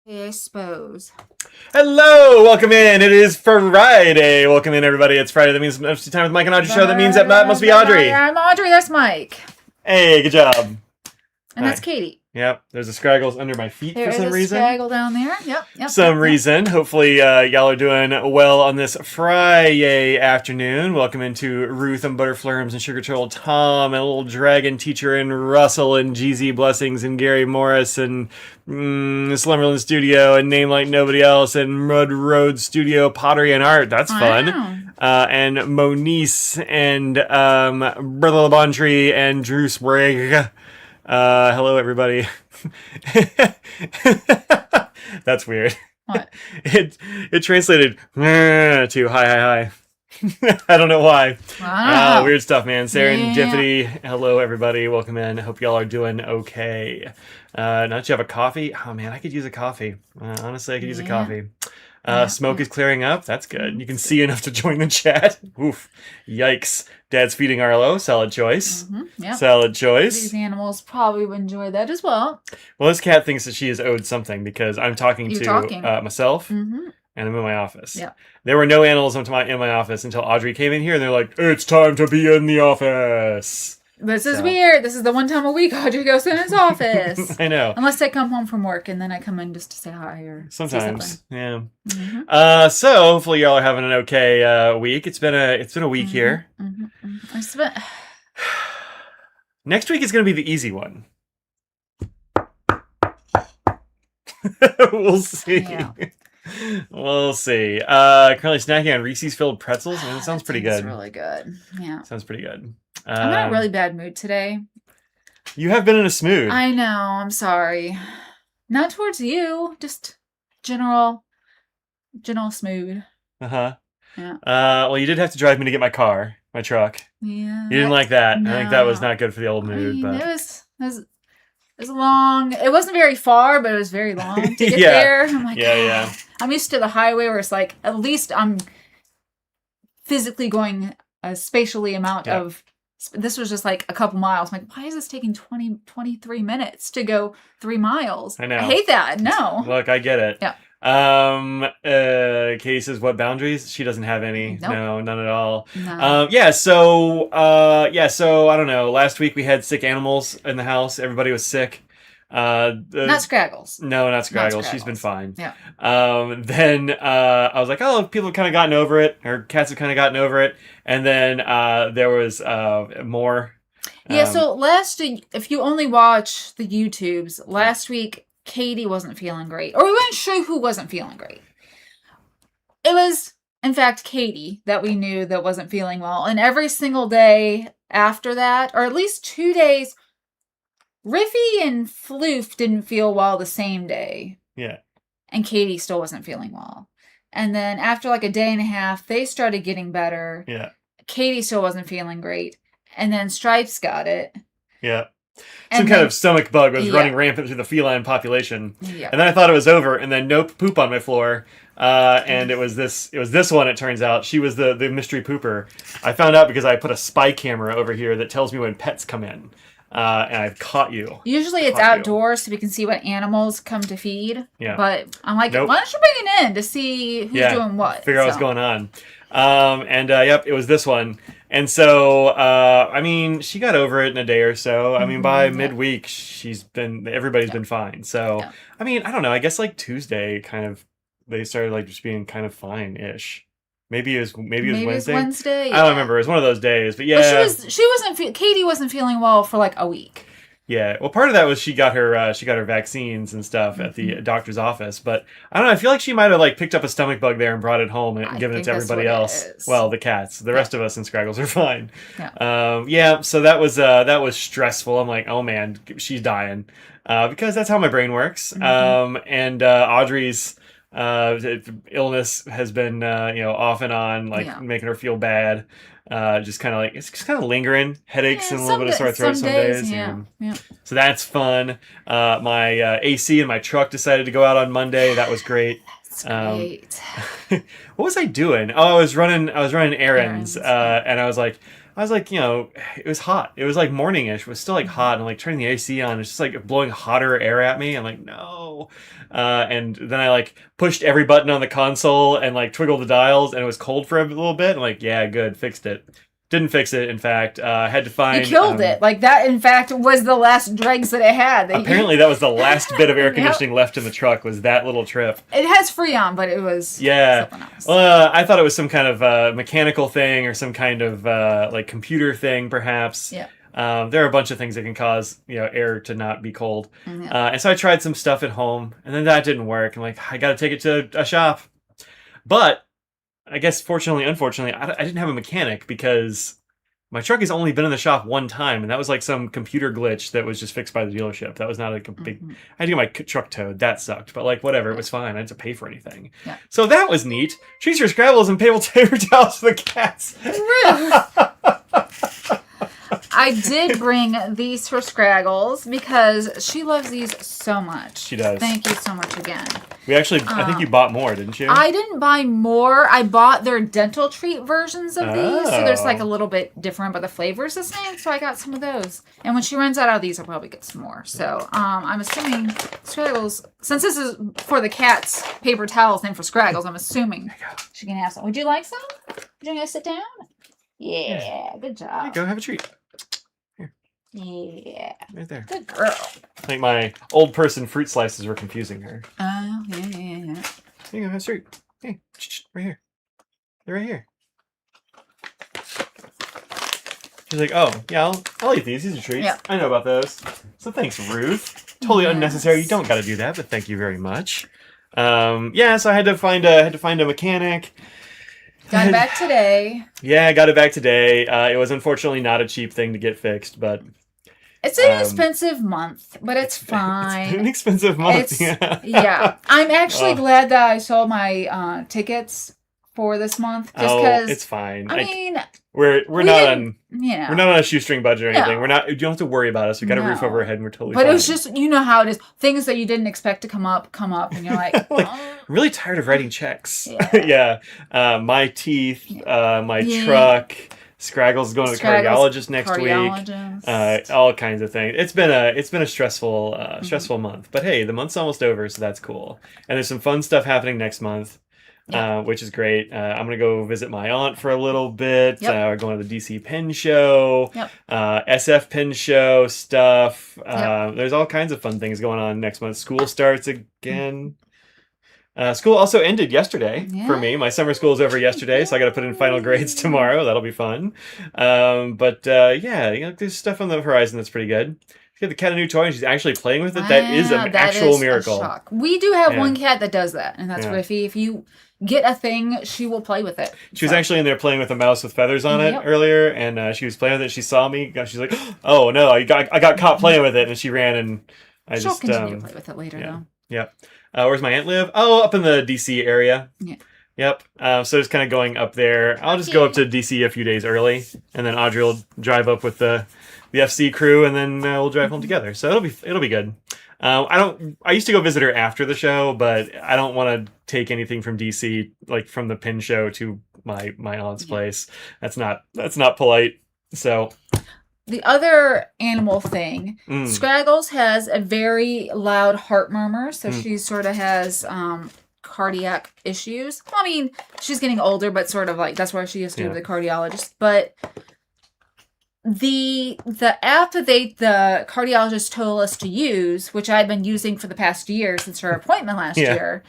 I suppose. Hello, welcome in. It is Friday. Welcome in, everybody. It's Friday. That means it's time with Mike and Audrey show. That means that must be Audrey. I'm Audrey. That's Mike. Hey, good job. And that's Katie. Yep, there's a Scraggles under my feet for some reason. There's a Scraggle down there. Yep. Some reason. Hopefully, y'all are doing well on this Friday afternoon. Welcome into Ruth and Butterflurms and Sugar Turtle Tom and Little Dragon Teacher and Russell and GZ Blessings and Gary Morris and Slumberland Studio and Name Like Nobody Else and Mud Road Studio Pottery and Art. That's fun. Wow. And Monice and Brother LeBontree and Drew Sprague. Hello, everybody. That's weird. What? It translated to hi. I don't know why. Wow. Weird stuff, man. Serendipity. Yeah. Hello, everybody. Welcome in. Hope y'all are doing okay. Now that you have a coffee. Oh, man, I could use a coffee. Honestly, I could use a coffee. Smoke is clearing up. That's good. You can see enough to join the chat. Oof. Yikes. Dad's feeding Arlo. Solid choice. Yep. Solid choice. These animals probably would enjoy that as well. Well, this cat thinks that she is owed something because I'm talking to myself and I'm in my office. Yeah. There were no animals in my office until Audrey came in here and they're like, it's time to be in the office. This is weird. This is the one time a week Audrey goes in his office. I know. Unless I come home from work and then I come in just to say hi or sometimes. Yeah. So hopefully y'all are having an okay week. It's been a week here. Next week is going to be the easy one. We'll see. Yeah. We'll see. Currently snacking on Reese's filled pretzels. I mean, it sounds pretty good. It's really good. Yeah. Sounds pretty good. I'm in a really bad mood today. You have been in a smood. I know. I'm sorry. Not towards you. Just general smood. Uh-huh. Yeah. Well, you did have to drive me to get my truck. Yeah. You didn't like that. No. I think that was not good for the old mood. But it was long. It wasn't very far, but it was very long to get there. I'm like, yeah. I'm used to the highway where it's like, at least I'm physically going a spatially amount of... This was just like a couple miles. I'm like, why is this taking 23 minutes to go 3 miles? I know. I hate that. No. Look, I get it. Yeah. Katie says, what boundaries? She doesn't have any. Nope. No, none at all. No. So I don't know. Last week we had sick animals in the house. Everybody was sick. Not Scraggles. No, not Scraggles. She's been fine. Yeah. Then I was like, oh, people have kind of gotten over it. Or cats have kind of gotten over it. And then there was more. Yeah, so if you only watch the YouTubes, last week Katie wasn't feeling great. Or we weren't sure who wasn't feeling great. It was, in fact, Katie that we knew that wasn't feeling well. And every single day after that, or at least 2 days, Riffy and Floof didn't feel well the same day. Yeah. And Katie still wasn't feeling well. And then after like a day and a half, they started getting better. Yeah. Katie still wasn't feeling great. And then Stripes got it. Yeah. Some kind of stomach bug was running rampant through the feline population. Yeah. And then I thought it was over, and then no poop on my floor. And it was this one, it turns out. She was the mystery pooper. I found out because I put a spy camera over here that tells me when pets come in. And I've caught you. Usually it's outdoors so we can see what animals come to feed. Yeah. But I'm like, why don't you bring it in to see who's doing what? Figure out what's going on. It was this one. And so, she got over it in a day or so. I mean, by midweek, everybody's been fine. So, I don't know. I guess like Tuesday they started like just being kind of fine-ish. Maybe it was Wednesday. Yeah. I don't remember. It was one of those days, but yeah. But Katie wasn't feeling well for like a week. Yeah. Well, part of that was she got her vaccines and stuff at the doctor's office, but I don't know. I feel like she might have like picked up a stomach bug there and brought it home and given it to everybody else. Well, the cats. The rest of us in Scraggles are fine. Yeah. So that was stressful. I'm like, oh man, she's dying, because that's how my brain works. And Audrey's illness has been off and on, making her feel bad. Just kind of like it's just kind of lingering headaches and a little bit of sore throat some days. Yeah. So that's fun. My AC in my truck decided to go out on Monday. That was great. That's great. What was I doing? Oh, I was running errands. And I was like, it was hot. It was like morning-ish. It was still like hot. And I'm like turning the AC on. It's just like blowing hotter air at me. I'm like, no. no. And then I like pushed every button on the console and like twiggled the dials, and it was cold for a little bit. I'm like, yeah, good, fixed it. Didn't fix it, in fact. Had to find... You killed it. Like, that, in fact, was the last dregs that it had. Apparently, that was the last bit of air conditioning left in the truck, was that little trip. It has Freon, but it was something else. I thought it was some kind of mechanical thing or some kind of like computer thing, perhaps. Yeah. There are a bunch of things that can cause air to not be cold. Yeah. And so I tried some stuff at home, and then that didn't work. I'm like, I got to take it to a shop. But I guess fortunately, unfortunately, I didn't have a mechanic because my truck has only been in the shop one time, and that was like some computer glitch that was just fixed by the dealership. That was not like a big... I had to get my truck towed. That sucked. But like, whatever. It was fine. I didn't have to pay for anything. Yeah. So that was neat. Treats for Scrabbles and paper towels for the cats. I did bring these for Scraggles because she loves these so much. She does. Thank you so much again. We actually, I think you bought more, didn't you? I didn't buy more. I bought their dental treat versions of these. So there's like a little bit different, but the flavor's the same. So I got some of those. And when she runs out of these, I'll probably get some more. So I'm assuming Scraggles, since this is for the cats, paper towels, and for Scraggles, I'm assuming she can have some. Would you like some? Would you want to sit down? Yeah, good job. There you go, have a treat. Yeah. Right there. Good girl. I think my old person fruit slices were confusing her. Oh, yeah. Here you go, have a treat. Hey, right here. They're right here. She's like, oh, yeah, I'll eat these. These are treats. Yeah. I know about those. So thanks, Ruth. Totally unnecessary. You don't got to do that, but thank you very much. Yeah, so I had to find a mechanic. Got it back today. Yeah, I got it back today. It was unfortunately not a cheap thing to get fixed, but... It's an expensive month, but it's fine. It's an expensive month, yeah. I'm actually glad that I sold my tickets for this month. Just because it's fine. I mean... We're not on we're not on a shoestring budget or anything. No. You don't have to worry about us. We got a roof over our head and we're totally fine. But it was just, you know how it is. Things that you didn't expect to come up, and you're like, I'm really tired of writing checks. Yeah. My teeth, my truck, Scraggles going to the cardiologist next week. All kinds of things. It's been a stressful month. But hey, the month's almost over, so that's cool. And there's some fun stuff happening next month. Which is great. I'm going to go visit my aunt for a little bit. We're going to the DC Pen Show, SF Pen Show stuff. There's all kinds of fun things going on next month. School starts again. School also ended yesterday for me. My summer school is over yesterday, so I got to put in final grades tomorrow. That'll be fun. There's stuff on the horizon that's pretty good. She got the cat a new toy and she's actually playing with it. That is an actual miracle. A shock. We do have one cat that does that, and that's Riffy. If you get a thing, she will play with it. She was actually in there playing with a mouse with feathers on it earlier, and she was playing with it. She saw me. She's like, "Oh no, I got caught playing with it," and she ran and She'll continue to play with it later, though. Yep. Where's my aunt live? Oh, up in the DC area. Yeah. Yep. So just kind of going up there. I'll just go up to DC a few days early, and then Audrey will drive up with the FC crew, and then we'll drive home together. So it'll be good. I used to go visit her after the show, but I don't want to take anything from DC, like from the pin show to my aunt's place. That's not polite. So the other animal thing, Scraggles has a very loud heart murmur, so she sort of has cardiac issues. Well, I mean, she's getting older, but sort of like that's why she has to go to the cardiologist. But the app that the cardiologist told us to use, which I've been using for the past year since her appointment last year.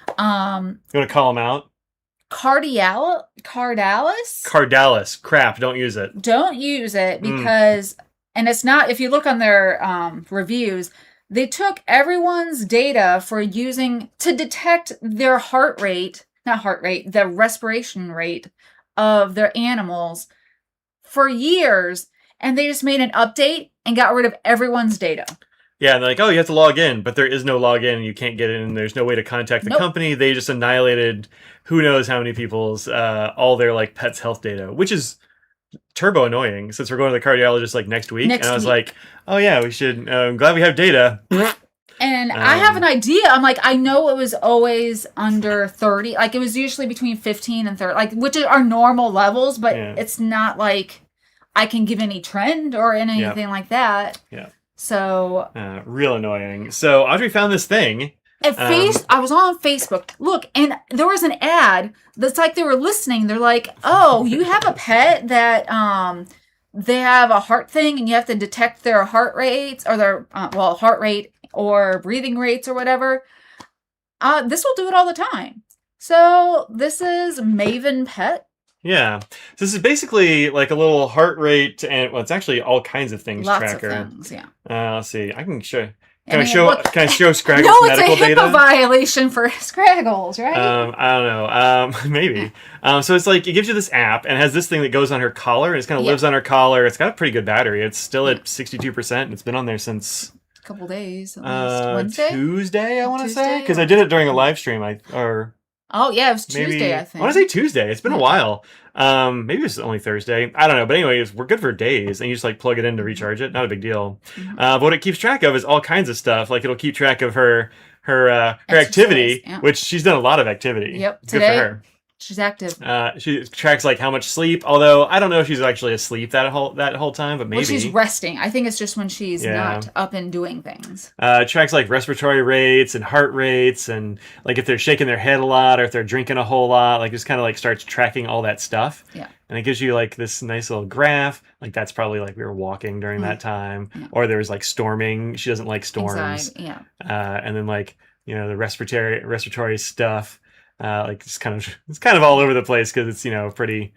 You want to call them out? Cardalis? Crap, don't use it. Don't use it because, and it's not, if you look on their reviews, they took everyone's data for using to detect their the respiration rate of their animals for years, and they just made an update and got rid of everyone's data. Yeah, and they're like, oh, you have to log in, but there is no login. You can't get in. And there's no way to contact the company. They just annihilated who knows how many people's all their like pets' health data, which is turbo annoying since we're going to the cardiologist like next week. And I was like, oh yeah, we should. I'm glad we have data. And I have an idea. I'm like, I know it was always under 30. Like it was usually between 15 and 30, like which are normal levels, but it's not like I can give any trend or anything like that. Yeah. So real annoying. So Audrey found this thing I was on Facebook. Look, and there was an ad that's like they were listening. They're like, "Oh, you have a pet that they have a heart thing, and you have to detect their heart rates or their heart rate or breathing rates or whatever. This will do it all the time." So this is Maven Pet. Yeah. So this is basically like a little heart rate and it's actually all kinds of things Lots tracker. of things, yeah. Let's see. I can show. Can I show Scraggles no, medical data? No, it's a HIPAA violation for Scraggles, right? I don't know. Maybe. So it's like it gives you this app and it has this thing that goes on her collar and it kind of lives on her collar. It's got a pretty good battery. It's still at 62%. And it's been on there since a couple days. At least. Wednesday? Tuesday, I want to say, because I did it during a live stream. Oh yeah, it was Tuesday. I think. I want to say Tuesday. It's been a while. Maybe it's only Thursday. I don't know. But anyways, we're good for days, and you just like plug it in to recharge it. Not a big deal. But what it keeps track of is all kinds of stuff. Like it'll keep track of her activity, which she's done a lot of activity. Yep. Good Today, for her. she's active. She tracks like how much sleep. Although I don't know if she's actually asleep that whole time, but maybe she's resting. I think it's just when she's not up and doing things. Tracks like respiratory rates and heart rates, and like if they're shaking their head a lot or if they're drinking a whole lot. Like just kind of like starts tracking all that stuff. Yeah. And it gives you like this nice little graph. Like that's probably like we were walking during that time, or there was like storming. She doesn't like storms. Yeah. And then like the respiratory stuff. Like it's kind of all over the place because it's pretty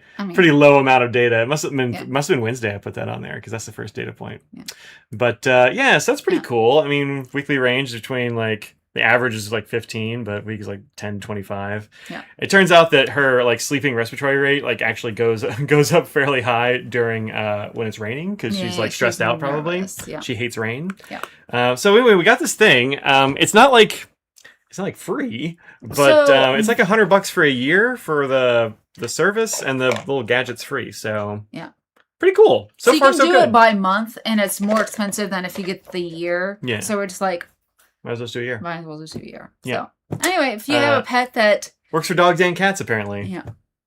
low amount of data. It must have been Wednesday I put that on there because that's the first data point. Yeah. But so that's pretty cool. I mean, weekly range between like the average is like 15, but week is like 10, 25. Yeah. It turns out that her like sleeping respiratory rate like actually goes up fairly high during when it's raining because she's like stressed out probably. Yeah. She hates rain. Yeah. So anyway, we got this thing. It's not like free, but it's like $100 for a year for the service, and the little gadget's free. So yeah, pretty cool. So far, so good. You can do it by month, and it's more expensive than if you get the year. Yeah. So we're just like, might as well just do a year. Might as well just do a year. Yeah. So anyway, if you have a pet that works for dogs and cats, apparently. Yeah.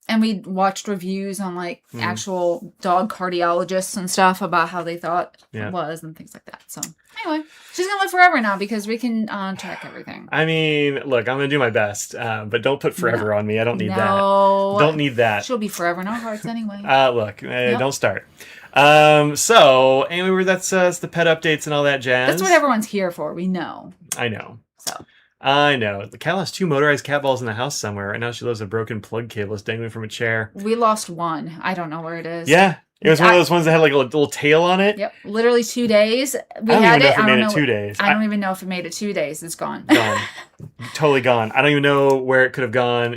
And we watched reviews on like actual dog cardiologists and stuff about how they thought it was and things like that. So anyway, she's gonna live forever now because we can track everything. I mean, look, I'm gonna do my best, but don't put forever on me. I don't need that. Don't need that. She'll be forever in our hearts anyway. Look, don't start. So anyway, that's the pet updates and all that jazz. That's what everyone's here for. We know. I know. I know. The Cal has 2 motorized cat balls in the house somewhere. Right now she loves a broken plug cable that's dangling from a chair. We lost one. I don't know where it is. Yeah. It was one of those ones that had like a little tail on it. Yep. Literally 2 days. We had it. I don't even know if it made it 2 days. I don't even know if it made it 2 days. It's gone. Gone. Totally gone. I don't even know where it could have gone.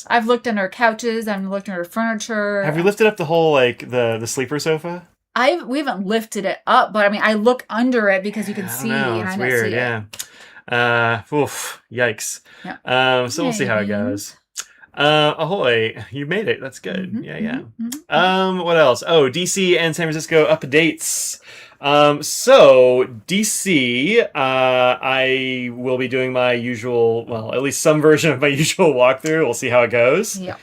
I've looked under couches. I've looked under furniture. Have we lifted up the whole like the sleeper sofa? We haven't lifted it up, but I mean I look under it because you can see and I don't see it. Yikes. Yeah. So we'll see how it goes. Ahoy, you made it. That's good. What else? Oh, DC and San Francisco updates. So DC, I will be doing my usual, well, at least some version of my usual walkthrough. We'll see how it goes. Yeah.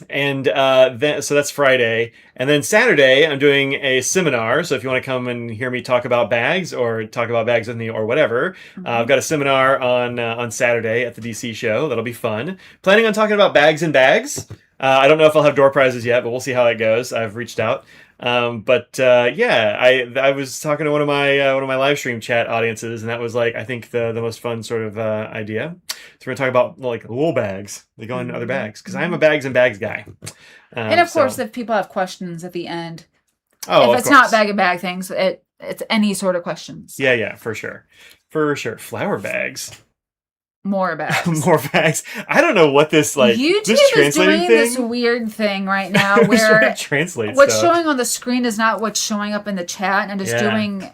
And then so that's Friday, and then Saturday I'm doing a seminar. So if you want to come and hear me talk about bags or talk about bags with me or whatever, I've got a seminar on Saturday at the DC show. That'll be fun. Planning on talking about bags and bags. I don't know if I'll have door prizes yet, but we'll see how it goes. I've reached out. I was talking to one of my live stream chat audiences, and that was like I think the most fun sort of idea. So we're gonna talk about like little bags. They go into other bags because I am a bags and bags guy. And of course, if people have questions at the end, if it's not bag and bag things, it's any sort of questions. Yeah, for sure. Flower bags. More bags. More bags. I don't know what this like. YouTube this is doing this weird thing right now where translates what's showing on the screen is not what's showing up in the chat, and it's doing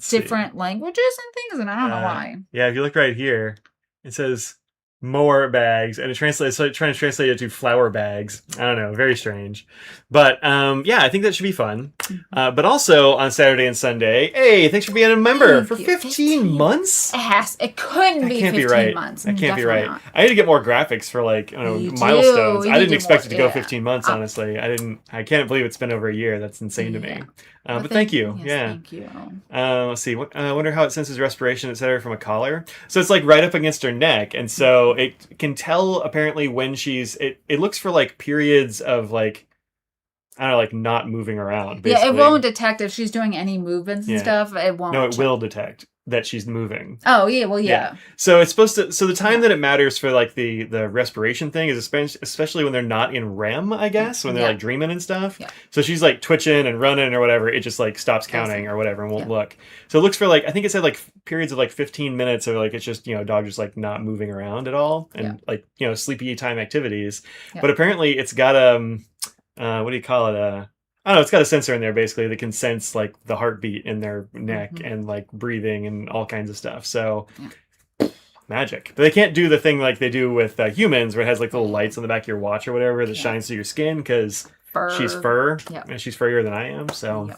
different languages and things, and I don't know why. Yeah, if you look right here, it says more bags, and it translates. So trying to translate it to flour bags. I don't know, very strange, but yeah, I think that should be fun. But also on Saturday and Sunday, hey, thanks for being a member Thank for you. 15 months. It couldn't That be can't 15 be right. months. That can't be Definitely right. not. I need to get more graphics for like You milestones. do. I You didn't need expect it more- to go yeah. 15 months. Honestly, I didn't. I can't believe it's been over a year. That's insane to me. Yeah. Well, But thank you. Yes, Yeah. thank you. Let's see. I wonder how it senses respiration, etc., from a collar. So it's like right up against her neck, and so it can tell apparently when she's. It looks for like periods of like I don't know, like not moving around. Basically. Yeah, it won't detect if she's doing any movements and Yeah. stuff. It won't. No, it will detect that she's moving. Oh yeah, well yeah. So it's supposed to. So the time that it matters for like the respiration thing is especially when they're not in REM, I guess, when they're like dreaming and stuff. Yeah. So she's like twitching and running or whatever. It just like stops counting or whatever and won't look. So it looks for like I think it said like periods of like 15 minutes of like it's just dog just like not moving around at all and like sleepy time activities. Yeah. But apparently it's got what do you call it? I don't know, it's got a sensor in there basically that can sense like the heartbeat in their neck and like breathing and all kinds of stuff. So magic. But they can't do the thing like they do with humans where it has like little lights on the back of your watch or whatever that shines through your skin because she's fur and she's furrier than I am. So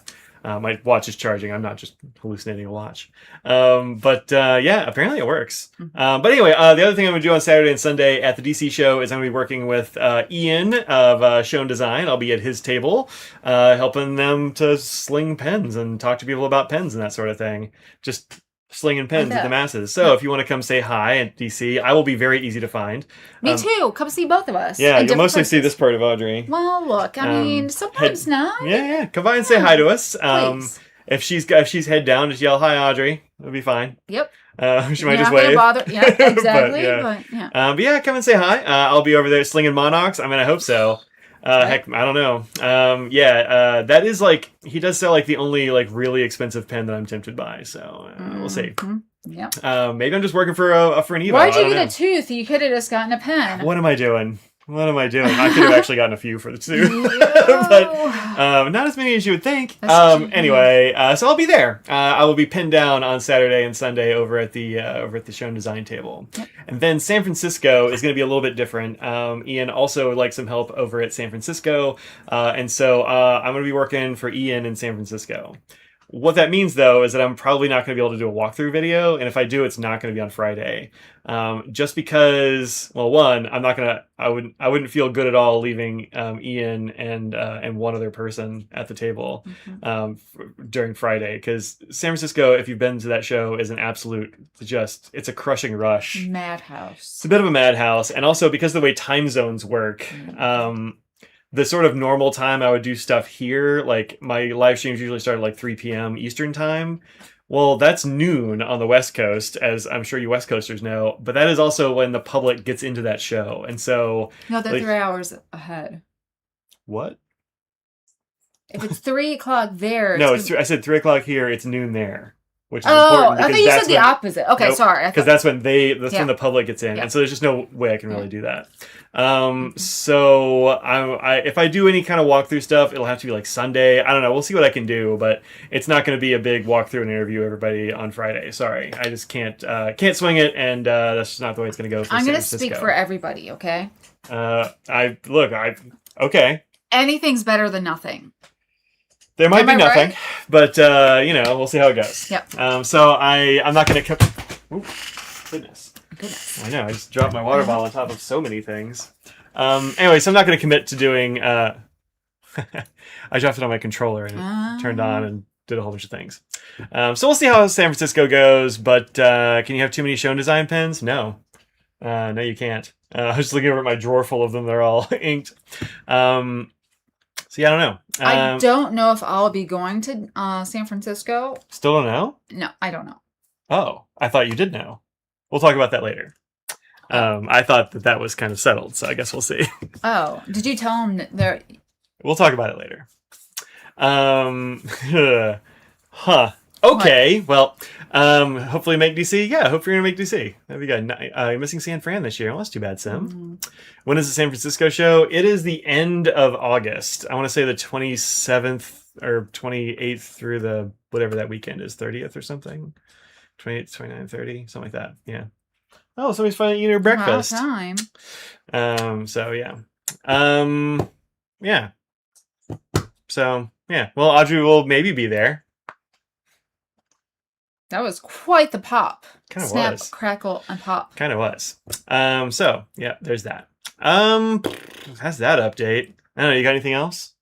my watch is charging. I'm not just hallucinating a watch. Yeah, apparently it works. But anyway, the other thing I'm going to do on Saturday and Sunday at the DC show is I'm going to be working with Ian of Show and Design. I'll be at his table helping them to sling pens and talk to people about pens and that sort of thing. Just slinging pens at the masses. So if you want to come say hi at DC, I will be very easy to find. Me too. Come see both of us. Yeah, you'll mostly see this part of Audrey. Well, look, I mean, sometimes not. Yeah. Come by and say hi to us. If she's head down, just yell hi, Audrey. It'll be fine. Yep. She might just wave. Bother. Yeah, exactly. But yeah, come and say hi. I'll be over there slinging monarchs. I mean, I hope so. Heck, I don't know. That is like he does sell like the only like really expensive pen that I'm tempted by. So we'll see. Yeah. Maybe I'm just working for an Evo. Why'd you get a tooth? You could have just gotten a pen. What am I doing? I could have actually gotten a few for the tooth, but not as many as you would think. Anyway, so I'll be there. I will be pinned down on Saturday and Sunday over at the Show and Design table. And then San Francisco is going to be a little bit different. Ian also would like some help over at San Francisco, and so I'm going to be working for Ian in San Francisco. What that means, though, is that I'm probably not going to be able to do a walkthrough video, and if I do, it's not going to be on Friday. Just because, well, one, I wouldn't feel good at all leaving Ian and one other person at the table during Friday, because San Francisco, if you've been to that show, is an absolute it's a crushing rush. Madhouse. It's a bit of a madhouse, and also because of the way time zones work. The sort of normal time I would do stuff here, like my live streams usually start at like 3 p.m. Eastern time. Well, that's noon on the West Coast, as I'm sure you West Coasters know, but that is also when the public gets into that show. And so... No, they're 3 hours ahead. What? If it's 3 o'clock there... No, I said 3 o'clock here, it's noon there. Which is important. I thought you said the opposite. Okay, nope, sorry. Because that's when when the public gets in, and so there's just no way I can really do that. So if I do any kind of walkthrough stuff, it'll have to be like Sunday. I don't know. We'll see what I can do, but it's not going to be a big walkthrough and interview everybody on Friday. Sorry, I just can't swing it, and that's just not the way it's going to go. I'm going to speak for everybody. Okay. Okay. Anything's better than nothing. There might be nothing, right? But we'll see how it goes. Yep. So I'm not going to. Goodness. I know. I just dropped my water bottle on top of so many things. Anyway, so I'm not going to commit to doing. I dropped it on my controller and it turned on and did a whole bunch of things. So we'll see how San Francisco goes. But can you have too many Show and Design pens? No. No, you can't. I was just looking over at my drawer full of them. They're all inked. So yeah, I don't know. I don't know if I'll be going to San Francisco. Still don't know? No, I don't know. Oh, I thought you did know. We'll talk about that later. I thought that was kind of settled, so I guess we'll see. Oh, did you tell him that there? We'll talk about it later. Huh. Okay. What? Well, hopefully make DC. Yeah, I hope you're gonna make DC. That'd be good. You're missing San Fran this year. Well, that's too bad, Sim. When is the San Francisco show? It is the end of August. I want to say the 27th or 28th through the whatever that weekend is, 30th or something. 28th, 29th, 30, something like that. Yeah. Oh, somebody's finally eating her breakfast. About time. So yeah. Yeah. So yeah. Well, Audrey will maybe be there. That was quite the pop. Kind of Snap, was. crackle, and pop. Kind of was. So yeah, there's that. That's that update. I don't know. You got anything else?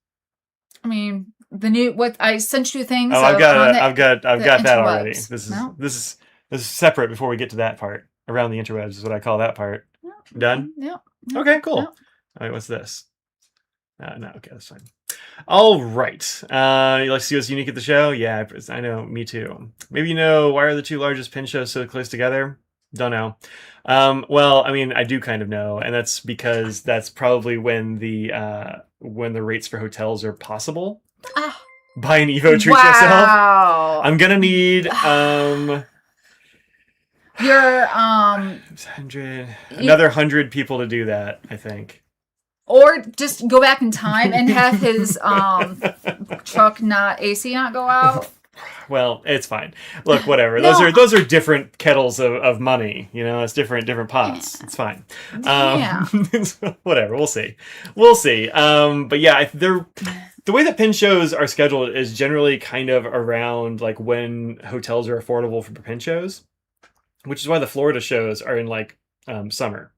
I mean, the new what I sent you things. Oh, I've got that already. Interwebs. This is separate before we get to that part. Around the interwebs is what I call that part. No. Done? No. Okay, cool. All right, what's this? No, okay, that's fine. All right. You like to see what's unique at the show? Yeah, I know. Me too. Maybe you know why are the two largest pin shows so close together? Don't know. Well, I mean, I do kind of know, and that's because that's probably when the rates for hotels are possible. Buy an Evo, treat yourself. I'm gonna need your 100 another 100 people to do that, I think. Or just go back in time and have his truck AC not go out. Well, it's fine. Look, whatever. Those are different kettles of money. You know, it's different pots. Yeah. It's fine. Yeah. Whatever. We'll see. But yeah, the way that pin shows are scheduled is generally kind of around like when hotels are affordable for pin shows, which is why the Florida shows are in like summer.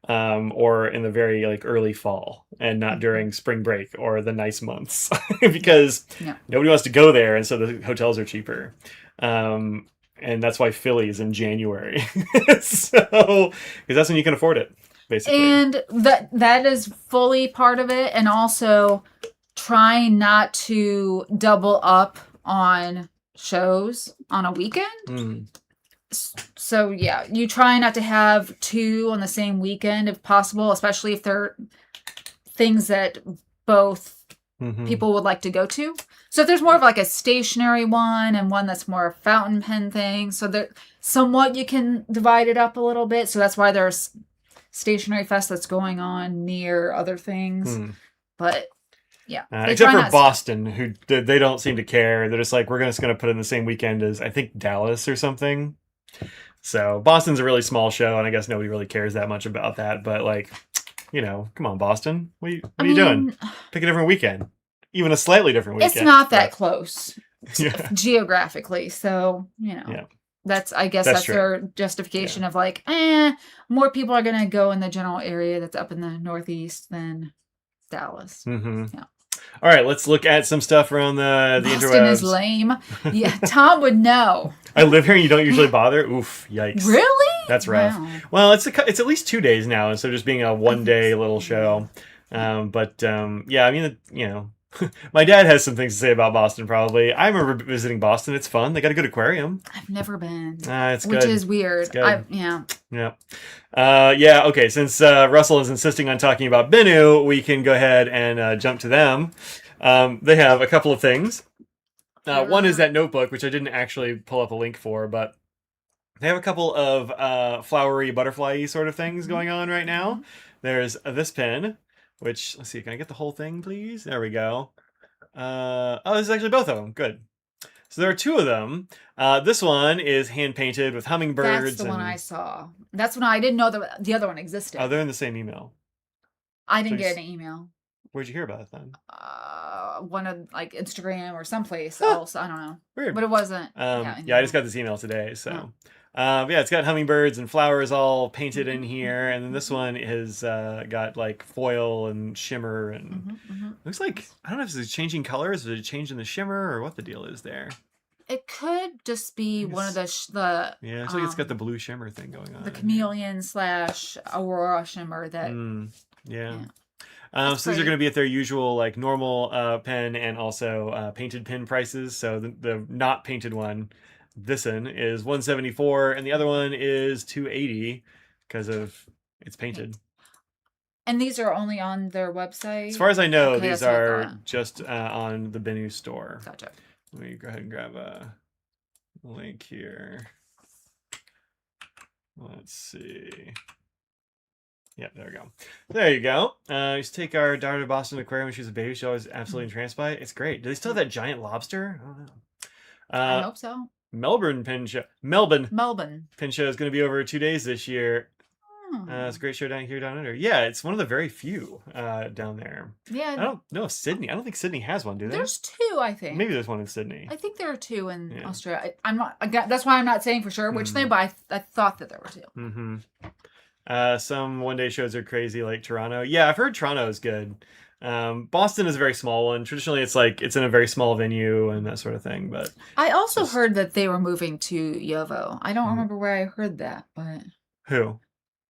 Or in the very like early fall and not during spring break or the nice months because nobody wants to go there, and so the hotels are cheaper. And that's why Philly is in January. So because that's when you can afford it, basically. And that is fully part of it, and also trying not to double up on shows on a weekend. So yeah, you try not to have two on the same weekend if possible, especially if they're things that both people would like to go to. So if there's more of like a stationery one and one that's more a fountain pen thing, so that somewhat you can divide it up a little bit. So that's why there's Stationery Fest that's going on near other things. But yeah, except for Boston, who they don't seem to care. They're just like, we're just going to put it in the same weekend as I think Dallas or something. So Boston's a really small show, and I guess nobody really cares that much about that. But like, you know, come on, Boston, what are you doing? Pick a different weekend, even a slightly different weekend. It's not that close geographically, so you know. Yeah. That's their justification of like, more people are gonna go in the general area that's up in the Northeast than Dallas. Yeah. All right, let's look at some stuff around the interwebs. Boston is lame. Yeah, Tom would know. I live here and you don't usually bother? Oof, yikes. Really? That's rough. Wow. Well, it's at least 2 days now instead of just being a one-day little show. Yeah, I mean, you know, my dad has some things to say about Boston, probably. I remember visiting Boston. It's fun. They got a good aquarium. I've never been. It's good. Which is weird. It's good. Yeah. Okay, since Russell is insisting on talking about Bennu, we can go ahead and jump to them. They have a couple of things. One is that notebook, which I didn't actually pull up a link for, but they have a couple of flowery, butterfly-y sort of things going on right now. There's this pen, which, let's see, can I get the whole thing, please? There we go. This is actually both of them. Good. So there are two of them. This one is hand-painted with hummingbirds. That's the one I saw. That's when I didn't know the other one existed. Oh, they're in the same email. I didn't get an email. Where'd you hear about it then? One of like Instagram or someplace else. I don't know. Weird. But it wasn't. I just got this email today. So, it's got hummingbirds and flowers all painted in here, and then this one has got like foil and shimmer and looks like, I don't know if it's changing colors, is it changing the shimmer or what the deal is there. It could just be one of the it looks like it's got the blue shimmer thing going on. The chameleon / aurora shimmer that. Yeah. So these are going to be at their usual like normal pen and also painted pen prices. So the not painted one, this one is $174, and the other one is $280 because of it's painted. And these are only on their website? As far as I know, these are just on the Bennu store. Gotcha. Let me go ahead and grab a link here. Let's see. Yeah, there we go. There you go. We used to take our daughter to Boston Aquarium when she was a baby. She was absolutely entranced by it. It's great. Do they still have that giant lobster? I don't know. I hope so. Melbourne pin show. Melbourne Melbourne. pin show is going to be over 2 days this year. Oh. It's a great show down under. Yeah, it's one of the very few down there. Yeah. I don't know if Sydney. I don't think Sydney has one, do they? There's 2, I think. Maybe there's one in Sydney. I think there are 2 in Australia. I'm not. That's why I'm not saying for sure which thing, but I thought that there were 2. Mm-hmm. Some one-day shows are crazy, like Toronto. Yeah, I've heard Toronto is good. Boston is a very small one. Traditionally, it's in a very small venue and that sort of thing. But I also heard that they were moving to Yovo. I don't remember where I heard that, but who?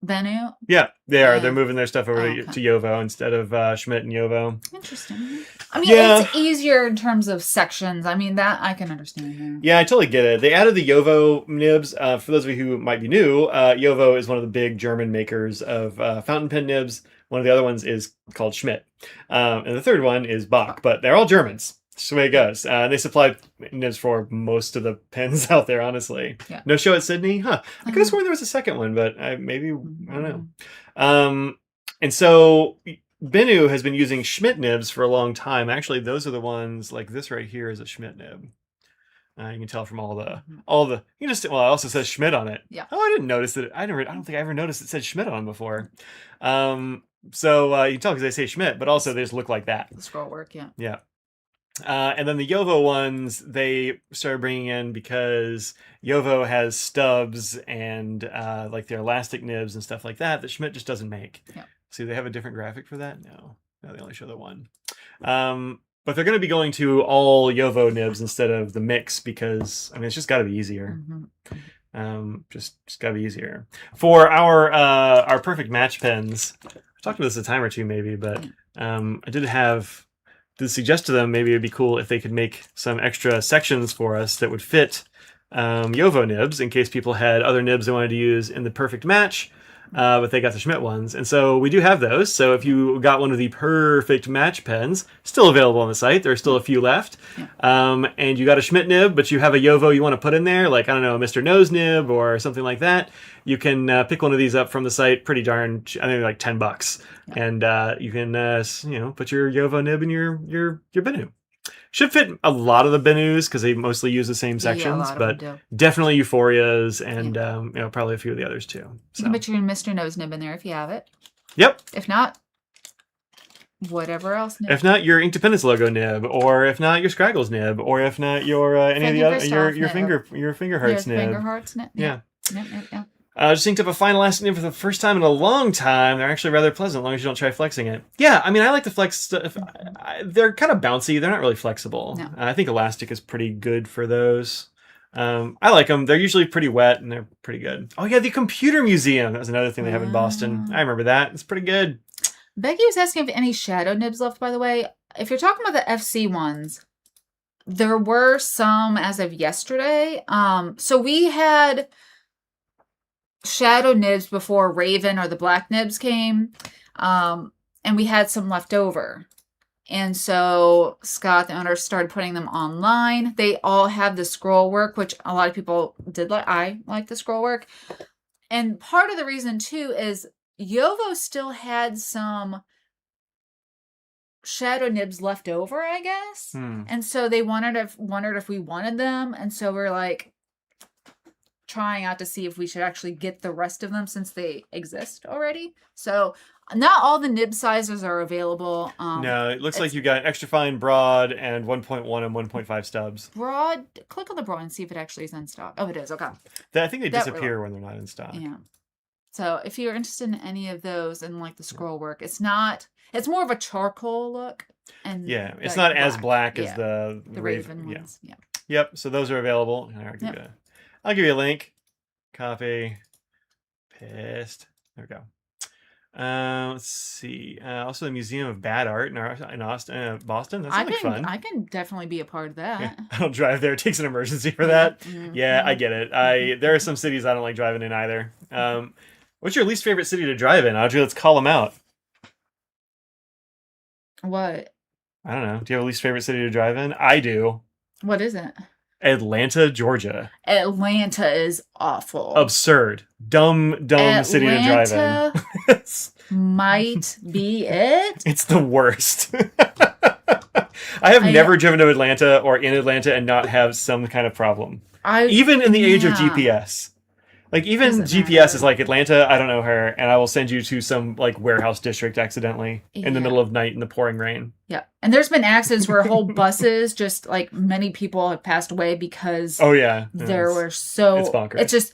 Bennu? Yeah, they are. Yeah. They're moving their stuff over to Yovo instead of Schmidt and Yovo. Interesting. I mean, it's easier in terms of sections. I mean, that I can understand. Yeah, I totally get it. They added the Yovo nibs. For those of you who might be new, Yovo is one of the big German makers of fountain pen nibs. One of the other ones is called Schmidt. And the third one is Bach, but they're all Germans. That's the way it goes. They supply nibs for most of the pens out there, honestly. Yeah. No show at Sydney? Huh. I could have sworn there was a second one, but maybe, I don't know. And so Bennu has been using Schmidt nibs for a long time. Actually, those are the ones, like this right here is a Schmidt nib. You can tell from all the, you just, well, it also says Schmidt on it. Yeah. Oh, I didn't notice that. I don't think I ever noticed it said Schmidt on before. So you can tell because they say Schmidt, but also they just look like that. The scroll work, yeah. Yeah. And then the Yovo ones, they started bringing in because Yovo has stubs and like their elastic nibs and stuff like that Schmidt just doesn't make. Yeah. See, they have a different graphic for that? No, they only show the one. But they're going to be going to all Yovo nibs instead of the mix because, I mean, it's just got to be easier. Just got to be easier. For our perfect match pens, I talked about this a time or two maybe, but I did suggest to them maybe it'd be cool if they could make some extra sections for us that would fit Yovo nibs in case people had other nibs they wanted to use in the perfect match, but they got the Schmidt ones. And so we do have those. So if you got one of the perfect match pens, still available on the site. There are still a few left. Yeah. And you got a Schmidt nib, but you have a Yovo you want to put in there, like, I don't know, a Mr. Nose nib or something like that. You can pick one of these up from the site pretty darn, I think like $10. Yeah. And you can, put your Yovo nib in your Bennu. Should fit a lot of the Bennus because they mostly use the same sections, but definitely Euphorias and probably a few of the others too. So. You can put your Mr. Nose nib in there if you have it. Yep. If not, whatever else nib. If not your Inkdependence logo nib, or if not your Scraggles nib, or if not your any of the other your finger hearts nib. Finger hearts nib. Yeah. Yeah. Just inked up a fine elastic nib for the first time in a long time. They're actually rather pleasant, as long as you don't try flexing it. Yeah, I mean, I like the flex stuff. They're kind of bouncy. They're not really flexible. No. I think elastic is pretty good for those. I like them. They're usually pretty wet, and they're pretty good. Oh, yeah, the Computer Museum. That was another thing they have in Boston. I remember that. It's pretty good. Becky was asking if any shadow nibs left, by the way. If you're talking about the FC ones, there were some as of yesterday. So we had shadow nibs before Raven or the black nibs came, and we had some left over, and so Scott, the owner, started putting them online. They all have the scroll work, which a lot of people did like. I like the scroll work, and part of the reason too is Yovo still had some shadow nibs left over, I guess, and so they wondered if we wanted them, and so we're like trying out to see if we should actually get the rest of them since they exist already. So not all the nib sizes are available. No, it looks like you got extra fine broad and 1.1 and 1.5 stubs. Broad, click on the broad and see if it actually is in stock. Oh, it is. Okay. I think they disappear when they're not in stock. Yeah. So if you're interested in any of those and like the scroll work, it's more of a charcoal look. And yeah, it's not as black as the Raven ones. Yeah. Yep. So those are available. I'll give you a link. Copy. Paste. There we go. Let's see. Also, the Museum of Bad Art in Austin, Boston. That sounds like fun. I can definitely be a part of that. Yeah. I don't drive there. It takes an emergency for that. Yeah, I get it. There are some cities I don't like driving in either. What's your least favorite city to drive in, Audrey? Let's call them out. What? I don't know. Do you have a least favorite city to drive in? I do. What is it? Atlanta, Georgia. Atlanta is awful. Absurd. Dumb city to drive in. Might be it. It's the worst. I have I, never driven to Atlanta or in Atlanta and not have some kind of problem. I, Even in the age of yeah, GPS. Like even doesn't GPS is matter. like Atlanta, I don't know her, and I will send you to some like warehouse district accidentally in the Yeah. middle of night in the pouring rain. Yeah. And there's been accidents where whole buses, just like many people have passed away because Oh yeah, there were it's so, it's bonkers. just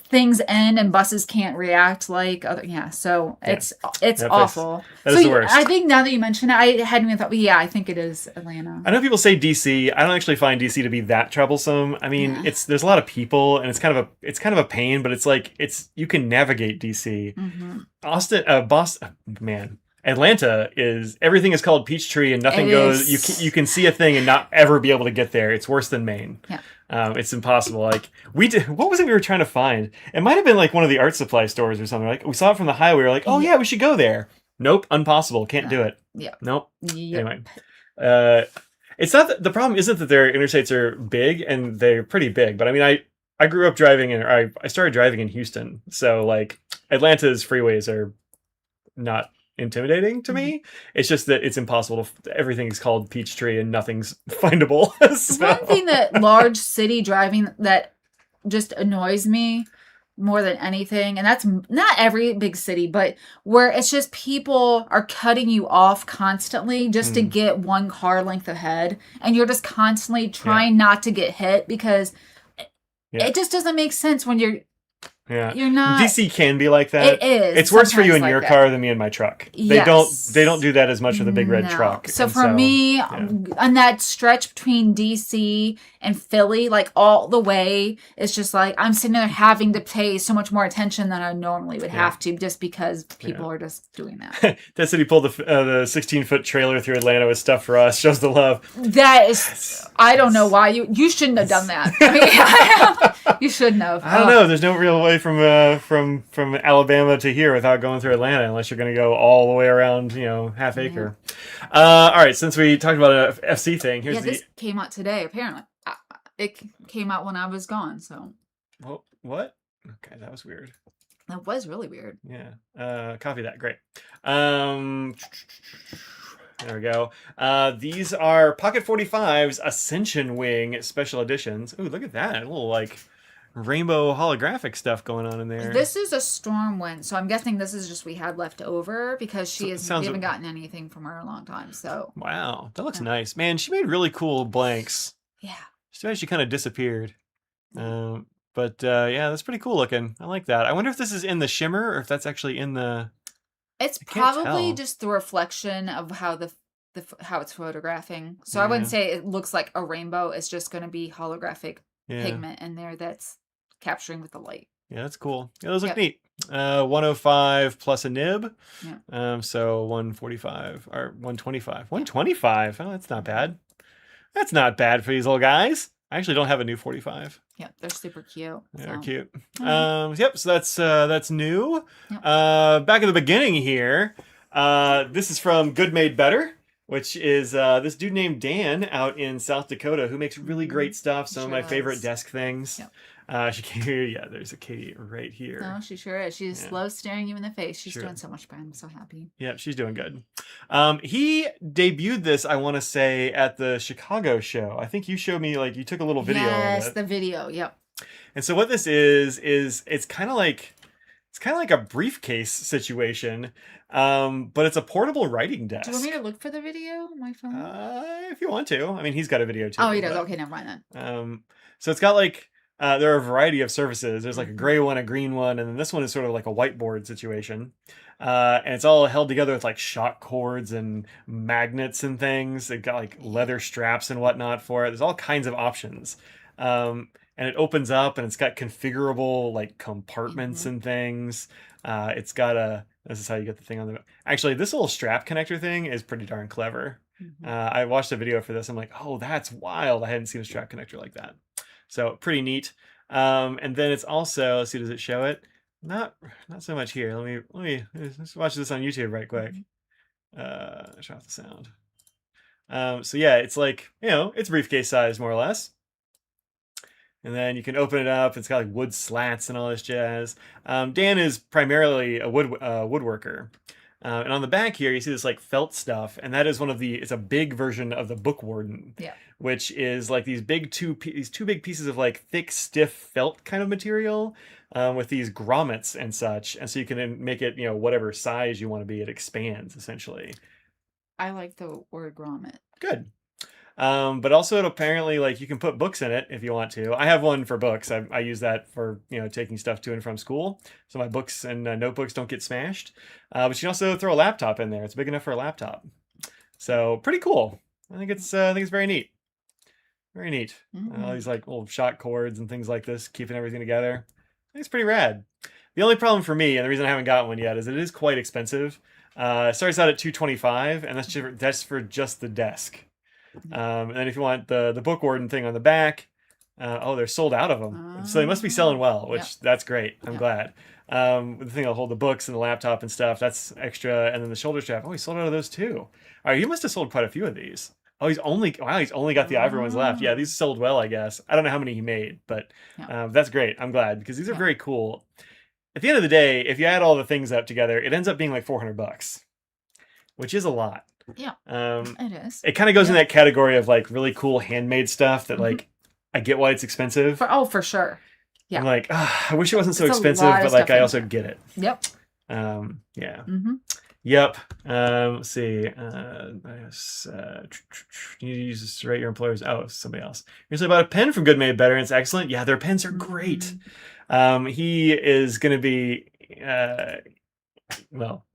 things end and buses can't react like other, yeah. So Yeah, it's that place awful. that So is the I worst. think now that you mention it, I hadn't even thought, but yeah, I think it is Atlanta. I know people say DC. I don't actually find DC to be that troublesome. I mean, Yeah. it's there's a lot of people and it's kind of a pain, but it's like it's you can navigate DC. Mm-hmm. Boston, man. Atlanta is everything is called Peachtree and It nothing goes. You is. can see a thing and not ever be able to get there. It's worse than Maine. Yeah. It's impossible. Like we did. What was it we were trying to find? It might have been like one of the art supply stores or something. Like we saw it from the highway. We were like, oh Yeah. yeah, we should go there. Nope, impossible. Can't do it. Yeah. Nope. Yep. Anyway, uh, it's not the problem. Isn't that their interstates are big and they're pretty big. But I mean, I grew up driving and I started driving in Houston, so like Atlanta's freeways are not intimidating to me. It's just that it's impossible to. Everything's called Peachtree and nothing's findable. One thing that large city driving that just annoys me more than anything, and that's not every big city, but where it's just people are cutting you off constantly just to get one car length ahead, and you're just constantly trying not to get hit because Yeah. it just doesn't make sense when you're Yeah, not. DC can be like that. It is. It's worse for you sometimes in like your that. car than me in my truck. Yes. They don't do that as much with a big red No. truck. So And for me, on that stretch between DC and Philly, like all the way, it's just like I'm sitting there having to pay so much more attention than I normally would have to, just because people are just doing that. that city pulled the 16-foot trailer through Atlanta with stuff for us. Shows the love. That is, I don't know why you shouldn't have done that. I mean, you shouldn't have. I don't know. There's no real way from Alabama to here without going through Atlanta, unless you're going to go all the way around, half acre. All right. Since we talked about an FC thing, here's this came out today. Apparently, it came out when I was gone. So. Well, what? Okay, that was weird. That was really weird. Yeah. Copy that. Great. There we go. These are Pocket 45's Ascension Wing Special Editions. Ooh, look at that. A little, like, rainbow holographic stuff going on in there. This is a Stormwind, so I'm guessing this is just we had left over because we haven't gotten anything from her in a long time. So wow, that looks nice. Man, she made really cool blanks. Yeah. She kind of disappeared. But yeah, that's pretty cool looking. I like that. I wonder if this is in the shimmer or if that's actually in the. It's probably just the reflection of how how it's photographing. So I wouldn't say it looks like a rainbow. It's just going to be holographic pigment in there that's capturing with the light. Yeah, that's cool. Yeah, those look neat. 105 plus a nib. Yeah. So 145 or 125. 125. Oh, that's not bad. That's not bad for these little guys. I actually don't have a new 45. Yeah, they're super cute. Yeah, they're cute. Yep, so that's new. Yep. Back in the beginning here, this is from Good Made Better, which is this dude named Dan out in South Dakota who makes really great stuff. Some of my favorite desk things. Yep. There's a Katie right here. No, she sure is. She just loves staring you in the face. She's doing so much better. I'm so happy. Yeah, she's doing good. He debuted this, I want to say, at the Chicago show. I think you showed me, like, you took a little video of it. Yes, the video. Yep. And so what this is it's kind of like a briefcase situation, but it's a portable writing desk. Do you want me to look for the video on my phone? If you want to. I mean, he's got a video too. Oh, he does. Okay, never mind then. So it's got like there are a variety of surfaces. There's like a gray one, a green one, and then this one is sort of like a whiteboard situation. And it's all held together with like shock cords and magnets and things. They've got like leather straps and whatnot for it. There's all kinds of options. And it opens up and it's got configurable like compartments and things. It's got this is how you get the thing on the, actually this little strap connector thing is pretty darn clever. I watched a video for this. I'm like, oh, that's wild. I hadn't seen a strap connector like that. So pretty neat. And then it's also, let's see, does it show it? Not so much here. Let's watch this on YouTube right quick. Shut off the sound. So yeah, it's like, it's briefcase size more or less. And then you can open it up. It's got like wood slats and all this jazz. Dan is primarily a woodworker. And on the back here, you see this like felt stuff, and that is it's a big version of the book warden, Yeah. which is like these two big pieces of like thick, stiff felt kind of material with these grommets and such, and so you can make it whatever size you want to be. It expands essentially. I like the word grommet. Good. But also it apparently like you can put books in it if you want to. I have one for books. I use that for taking stuff to and from school, so my books and notebooks don't get smashed. But you can also throw a laptop in there. It's big enough for a laptop, so pretty cool. I think it's very neat. Very neat. All these like little shot cords and things like this, keeping everything together. I think it's pretty rad. The only problem for me, and the reason I haven't gotten one yet, is it is quite expensive. It starts out at $225, and that's for just the desk. And then if you want the book warden thing on the back, they're sold out of them. So they must be selling well, which that's great. I'm glad. The thing that'll hold the books and the laptop and stuff, that's extra. And then the shoulder strap. Oh, he sold out of those too. All right, he must have sold quite a few of these. Oh, he's only got the ivory ones left. Yeah, these sold well, I guess. I don't know how many he made, but that's great. I'm glad because these are very cool. At the end of the day, if you add all the things up together, it ends up being like $400, which is a lot. Yeah, it is. It kind of goes in that category of like really cool handmade stuff that like I get why it's expensive. For sure. Yeah. I'm like, I wish it wasn't so expensive, but like I also get it. Yep. Yeah. Yep. Let's see. You need to use this to rate your employers. Oh, somebody else. Here's about a pen from Good Made Better, and it's excellent. Yeah, their pens are great. He is going to be,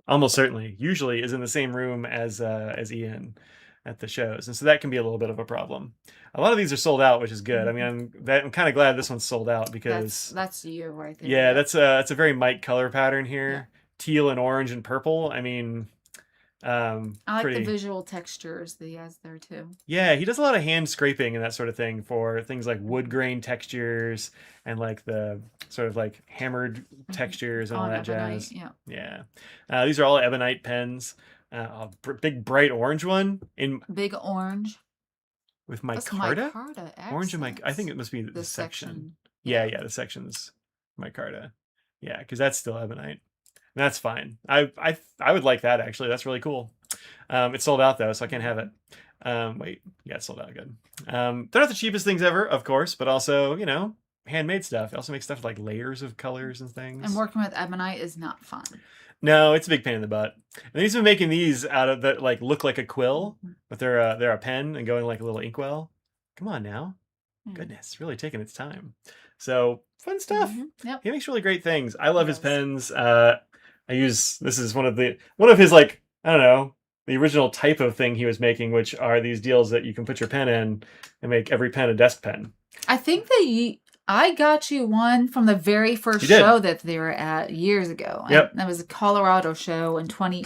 almost certainly, usually is in the same room as Ian at the shows, and so that can be a little bit of a problem. A lot of these are sold out, which is good. I mean, I'm kind of glad this one's sold out because that's you right there. Yeah, that's a very Mike color pattern here. Yeah. Teal and orange and purple. I mean, I like the visual textures that he has there too. Yeah, he does a lot of hand scraping and that sort of thing for things like wood grain textures and like the sort of like hammered textures and all that jazz. Yeah. These are all ebonite pens. A big bright orange one in big orange with micarta. Orange and I think it must be the section. Yeah, the section's micarta. Yeah, because that's still ebonite. That's fine. I would like that actually. That's really cool. It's sold out though, so I can't have it. It's sold out. Good. They're not the cheapest things ever, of course, but also handmade stuff. They also make stuff with like layers of colors and things. And working with ebonite is not fun. No, it's a big pain in the butt. And he's been making these out of that like look like a quill, but they're a pen and going like a little inkwell. Come on now. Goodness, really taking its time. So fun stuff. Yep. He makes really great things. I love his pens. This is one of his like, I don't know, the original type of thing he was making, which are these deals that you can put your pen in and make every pen a desk pen. I think that I got you one from the very first show that they were at years ago. Yep. That was a Colorado show in 20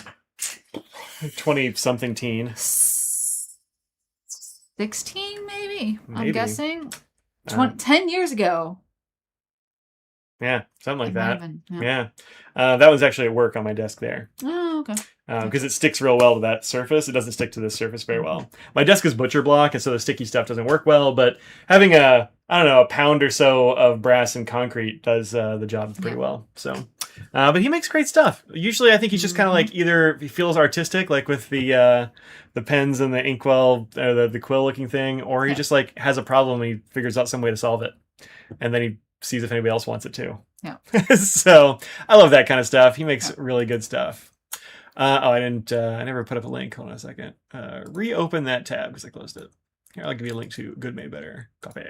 something teen. 16 maybe. I'm guessing. 10 years ago. Yeah, something like that. Yeah. That was actually at work on my desk there. Oh, okay. Because it sticks real well to that surface. It doesn't stick to this surface very well. My desk is butcher block, and so the sticky stuff doesn't work well, but having a pound or so of brass and concrete does the job pretty well. So, but he makes great stuff. Usually I think he's just kind of like either he feels artistic, like with the pens and the inkwell, or the quill looking thing, or he just like has a problem and he figures out some way to solve it. And then he sees if anybody else wants it too. Yeah. So I love that kind of stuff. He makes really good stuff. I never put up a link. Hold on a second. Reopen that tab because I closed it. Here, I'll give you a link to Good Made Better Coffee.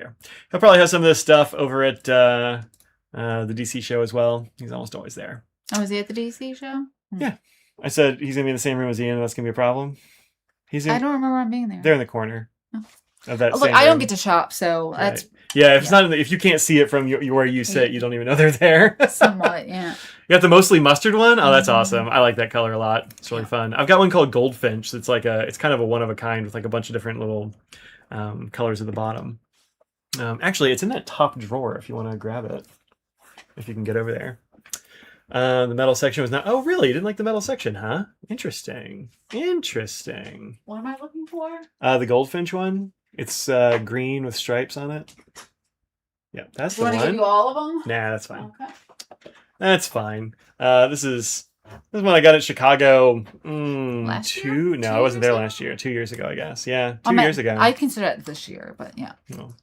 He'll probably have some of this stuff over at the DC show as well. He's almost always there. Oh, is he at the DC show? Yeah. I said he's going to be in the same room as Ian, and that's going to be a problem. I don't remember him being there. They're in the corner. Oh. Of that Look, I don't get to shop, so that's... Yeah, if it's not if you can't see it from where you sit, you don't even know they're there. Somewhat, yeah. You got the mostly mustard one? Oh, that's awesome. I like that color a lot. It's really fun. I've got one called Goldfinch. It's like it's kind of a one of a kind with like a bunch of different little colors at the bottom. Actually, it's in that top drawer if you want to grab it. If you can get over there. The metal section was not... Oh, really? You didn't like the metal section, huh? Interesting. What am I looking for? The Goldfinch one. It's green with stripes on it. Yeah, that's the one. Want to give you all of them? Nah, that's fine. Okay. That's fine. This is This one I got at Chicago. Last year? Two? No, 2 I wasn't years there ago? last year. 2 years ago, I guess. Yeah, I 2 years ago. I consider it this year, but yeah. No.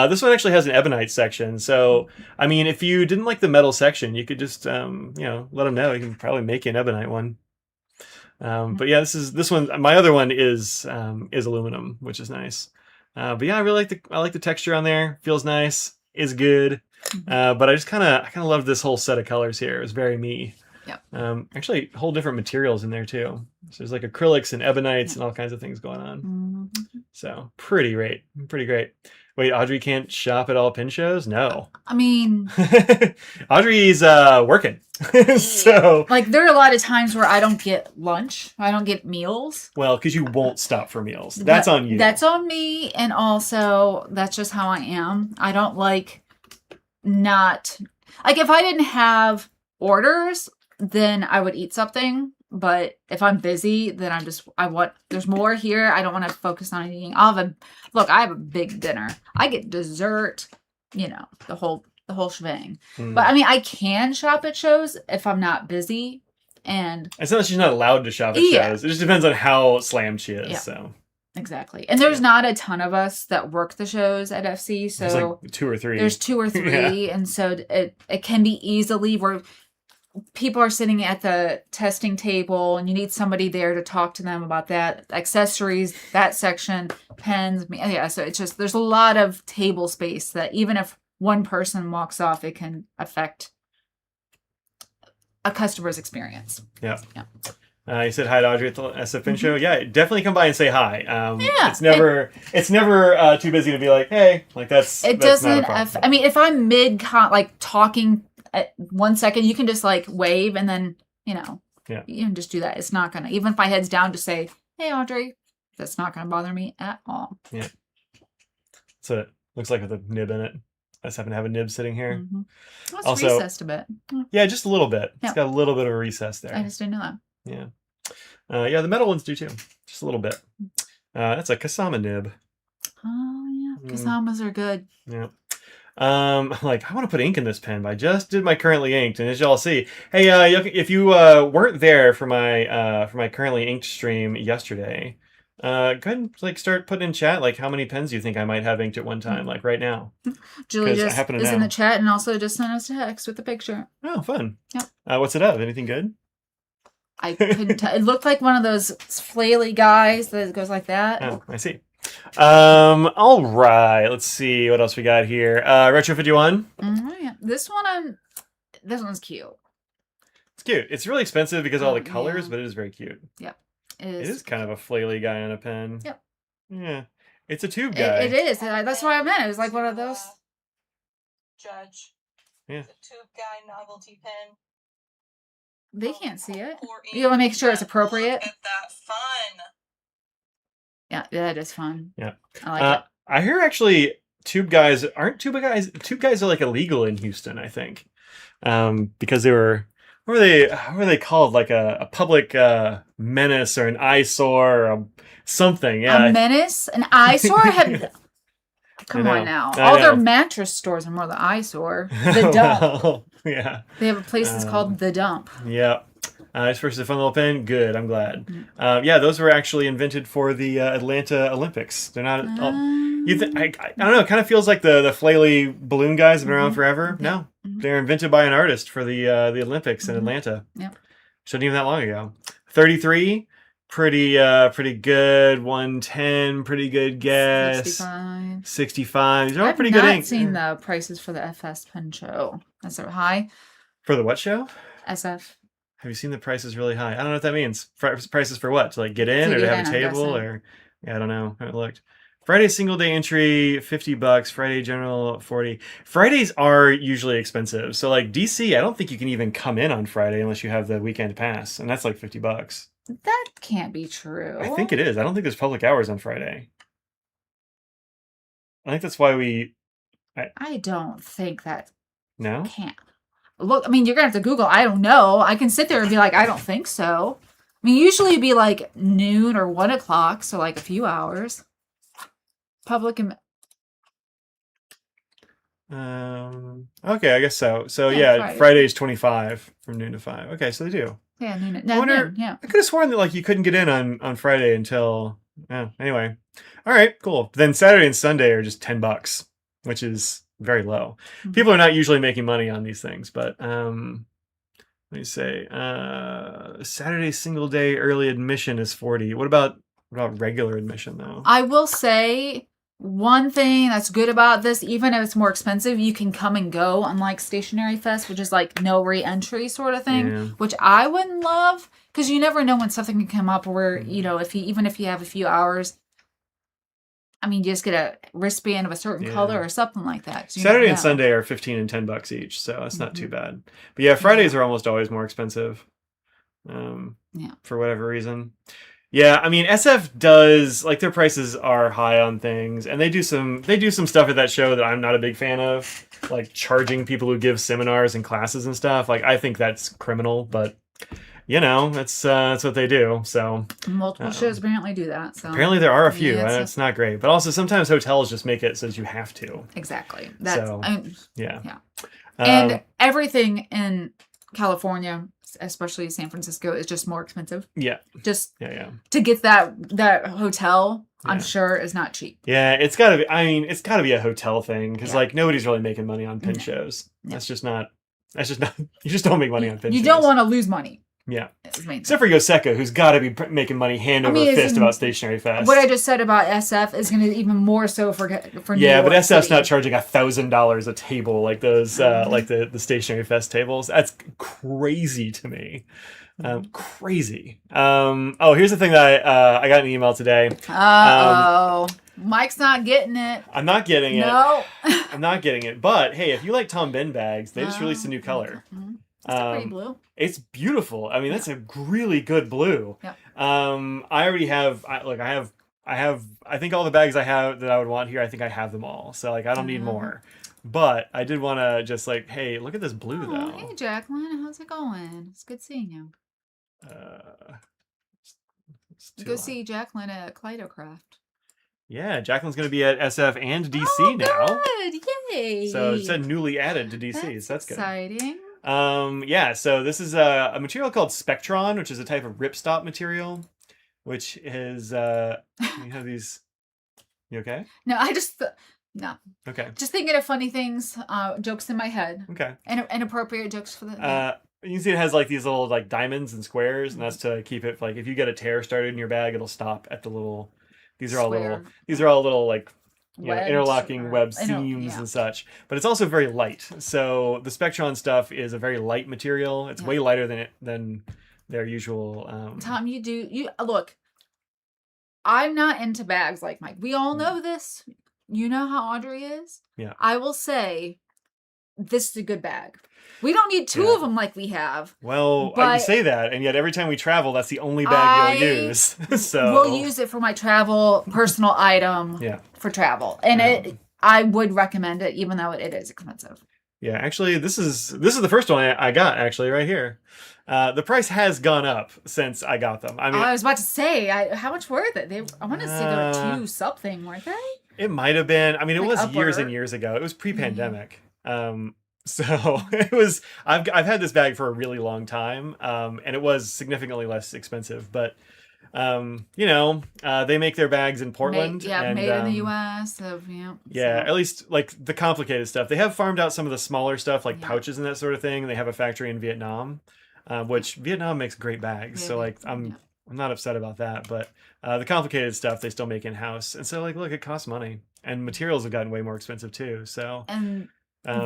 This one actually has an ebonite section, so I mean, if you didn't like the metal section, you could just let them know. You can probably make you an ebonite one. But yeah, this one. My other one is aluminum, which is nice. But yeah, I like the texture on there. Feels nice. Is good. But I kind of love this whole set of colors here. It's very me. Yep. Actually, whole different materials in there too. So there's like acrylics and ebonites and all kinds of things going on. Mm-hmm. So pretty great. Pretty great. Wait, Audrey can't shop at all pin shows? No. I mean, Audrey's working. So like there are a lot of times where I don't get lunch. I don't get meals. well, because you won't stop for meals. That's on you. That's on me, and also that's just how I am. I don't like not like if I didn't have orders, then I would eat something. But if I'm busy, then there's more here. I don't want to focus on eating. I have a big dinner. I get dessert, the whole shebang. But I mean, I can shop at shows if I'm not busy. And it's not that she's not allowed to shop at shows. It just depends on how slammed she is. Yeah. So exactly. And there's not a ton of us that work the shows at FC. So there's like 2 or 3. There's 2 or 3. And so it can be easily where people are sitting at the testing table and you need somebody there to talk to them about that, accessories, that section, pens. Yeah, so it's just, there's a lot of table space that even if one person walks off, it can affect a customer's experience. Yeah. You said hi to Audrey at the SFN show. Yeah, definitely come by and say hi. Yeah, it's never too busy to be like, hey, like that's. It that's doesn't. Not a problem. I mean, if I'm mid talking at 1 second, you can just like wave and then you can just do that. It's not gonna, even if my head's down, to say, hey Audrey, that's not gonna bother me at all. Yeah. So it looks like with a nib in it. I just happen to have a nib sitting here. Mm-hmm. Well, it's also recessed a bit. Yeah, just a little bit. Yeah. It's got a little bit of a recess there. I just didn't know that. Yeah. Yeah, the metal ones do too. Just a little bit. That's a Kasama nib. Oh yeah, Kasamas are good. Yeah. Like I want to put ink in this pen, but I just did my currently inked, and as y'all see, hey, if you weren't there for my currently inked stream yesterday, go ahead and start putting in chat how many pens do you think I might have inked at one time, right now. Julie just is in the chat and also just sent us a text with the picture. Oh, fun. Yep. What's it of? Anything good? I couldn't tell. It looked like one of those flaily guys that goes like that. Oh, I see. All right. Let's see what else we got here. Retro 51. Yeah. This one's cute. It's cute. It's really expensive because of all the colors, but it is very cute. Yep. It is kind of a flaily guy on a pen. Yep. Yeah. It's a tube guy. It is. That's what I meant. It was like one of those. Judge. Yeah. The tube guy novelty pen. They can't see it. You want to make sure it's appropriate. Look at that fun. Yeah, that is fun. Yeah. I like it. I hear actually tube guys are like illegal in Houston, I think. Because they were, what were they called? Like a public menace or an eyesore or something. Yeah. A menace? An eyesore? Come on now. All their mattress stores are more the eyesore. The dump. Yeah. They have a place that's called The Dump. Yeah. It's first a fun little pen. Good. I'm glad. Yeah, those were actually invented for the Atlanta Olympics. They're not. I don't know. It kind of feels like the flaily balloon guys have been around forever. No, they're invented by an artist for the Olympics in Atlanta. Yeah. Wasn't even that long ago. 33. Pretty good. 110. Pretty good guess. 65. These are all pretty good ink. I've not seen the prices for the FS pen show. That's so high. For the what show? SF. Have you seen the prices really high? I don't know what that means. Prices for what? To get in or to have a table or? Yeah, I don't know. I haven't looked. Friday single day entry, $50. Friday general, 40. Fridays are usually expensive. So DC, I don't think you can even come in on Friday unless you have the weekend pass, and that's $50. That can't be true. I think it is. I don't think there's public hours on Friday. I think that's why I don't think that. No? Can't. Look, I mean, you're going to have to Google. I don't know. I can sit there and be like, I don't think so. I mean, usually it'd be noon or 1 o'clock, so a few hours. Public and... Okay, I guess so. So yeah, Friday's 25 from noon to 5. Okay, so they do. Yeah, noon. I No, wonder- noon, yeah. I could have sworn that like you couldn't get in on Friday until. Anyway, all right, cool. Then Saturday and Sunday are just $10, which is very low. Mhm. People are not usually making money on these things, but let me say, Saturday single day early admission is $40. What about regular admission though? I will say one thing that's good about this, even if it's more expensive, you can come and go, unlike Stationery Fest, which is like no re-entry sort of thing, Yeah. which I wouldn't love because you never know when something can come up where, Mm-hmm. you know, even if you have a few hours, I mean, you just get a wristband of a certain color or something like that. So Saturday and Sunday are $15 and $10 each, so that's not too bad. But yeah, Fridays are almost always more expensive. For whatever reason. Yeah, I mean SF does like their prices are high on things, and they do some stuff at that show that I'm not a big fan of, like charging people who give seminars and classes and stuff. Like I think that's criminal, but you know that's what they do. So multiple shows apparently do that. So apparently there are a few, yeah, and it's not great. But also sometimes hotels just make it so that you have to. Exactly. That's So, yeah. And everything in California, especially San Francisco, is just more expensive. Yeah. Just yeah. to get that hotel, I'm sure is not cheap. Yeah, it's gotta be. I mean, it's gotta be a hotel thing because like nobody's really making money on pin shows. That's just not. You just don't make money on pin shows. You don't want to lose money. Yeah. Except for Yoseka, who's got to be making money hand over fist about Stationery Fest. What I just said about SF is going to even more so for New York but SF's City. not charging $1,000 a table like those like the Stationery Fest tables. That's crazy to me. Crazy. Here's the thing that I got an email today. Mike's not getting it. I'm not getting it. No. I'm not getting it. But hey, if you like Tom Ben bags, they just released a new color. It's a pretty blue. It's beautiful. I mean, that's a really good blue. Yeah. I already have. I think all the bags I have that I would want here. I think I have them all. So like, I don't need more. But I did want to just like, hey, look at this blue though. Hey, Jacqueline, how's it going? It's good seeing you. Go see Jacqueline at Kaleidocraft. Yeah, Jacqueline's going to be at SF and DC now. Good, yay! So it said newly added to DC. So that's good. Exciting. So this is a material called Spectron, which is a type of ripstop material, which is you have these. You okay? No, no. Okay. Just thinking of funny things, jokes in my head. Okay. Inappropriate jokes for the. You can see it has like these little like diamonds and squares, and that's to keep it like if you get a tear started in your bag, it'll stop at the little. These are all little like. Interlocking web seams and such, but it's also very light. So the Spectron stuff is a very light material. It's way lighter than their usual. Tom, you look. I'm not into bags like Mike. We all know this. You know how Audrey is. Yeah. I will say, this is a good bag. We don't need two of them like we have. Well, you say that, and yet every time we travel, that's the only bag you'll use. So we'll use it for my travel personal item. For travel, and I would recommend it, even though it is expensive. Yeah, actually, this is the first one I got actually right here. The price has gone up since I got them. I mean, I was about to say, how much were they? I want to say they were $2 something, weren't they? It might have been. I mean, it like was years and years ago. It was pre-pandemic. So it was. I've had this bag for a really long time, and it was significantly less expensive. But they make their bags in Portland. Made in the U.S. At least like the complicated stuff. They have farmed out some of the smaller stuff, like pouches and that sort of thing. And they have a factory in Vietnam, which Vietnam makes great bags. So like I'm not upset about that. But the complicated stuff they still make in house. And so like look, it costs money, and materials have gotten way more expensive too. So and.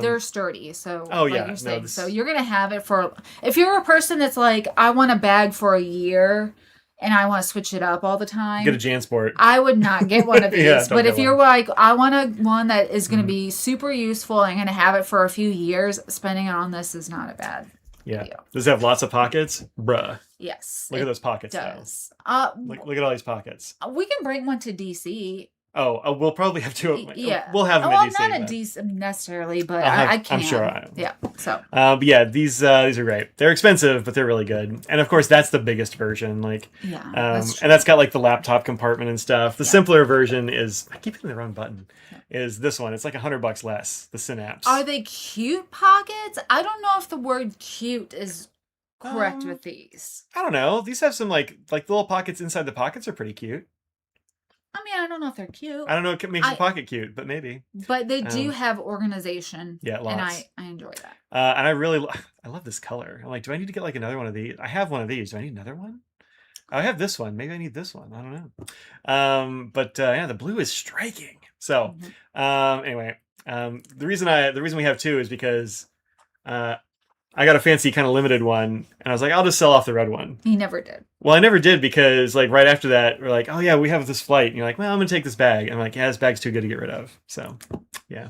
They're sturdy, so you're saying. So you're gonna have it for if you're a person that's like, I want a bag for a year and I want to switch it up all the time. Get a JanSport. I would not get one of these. But if you're like, I want one that is gonna be super useful and gonna have it for a few years, spending it on this is not a bad deal. Does it have lots of pockets? Bruh. Yes. Look at those pockets does. Look at all these pockets. We can bring one to DC. We'll probably have two of them. Yeah. We'll have them at DC. Well, not at DC necessarily, but I can. I'm sure I Yeah, so. But yeah, these are great. They're expensive, but they're really good. And of course, that's the biggest version. Like, that's and that's got like the laptop compartment and stuff. The simpler version is, I keep hitting the wrong button, is this one. It's like $100 less, the Synapse. Are they cute pockets? I don't know if the word cute is correct with these? I don't know. These have some like the little pockets inside the pockets are pretty cute. I mean, I don't know if they're cute. I don't know what makes the pocket cute, but maybe. But they do have organization. Yeah, lots. And I enjoy that. And I love this color. I'm like, do I need to get like another one of these? I have one of these. Do I need another one? I have this one. Maybe I need this one. I don't know. But yeah, the blue is striking. So anyway, the reason we have two is because I got a fancy kind of limited one, and I was like, I'll just sell off the red one. He never did. Well, I never did because like right after that, we're like, oh yeah, we have this flight, and you're like, well, I'm gonna take this bag. And I'm like, yeah, this bag's too good to get rid of. So yeah.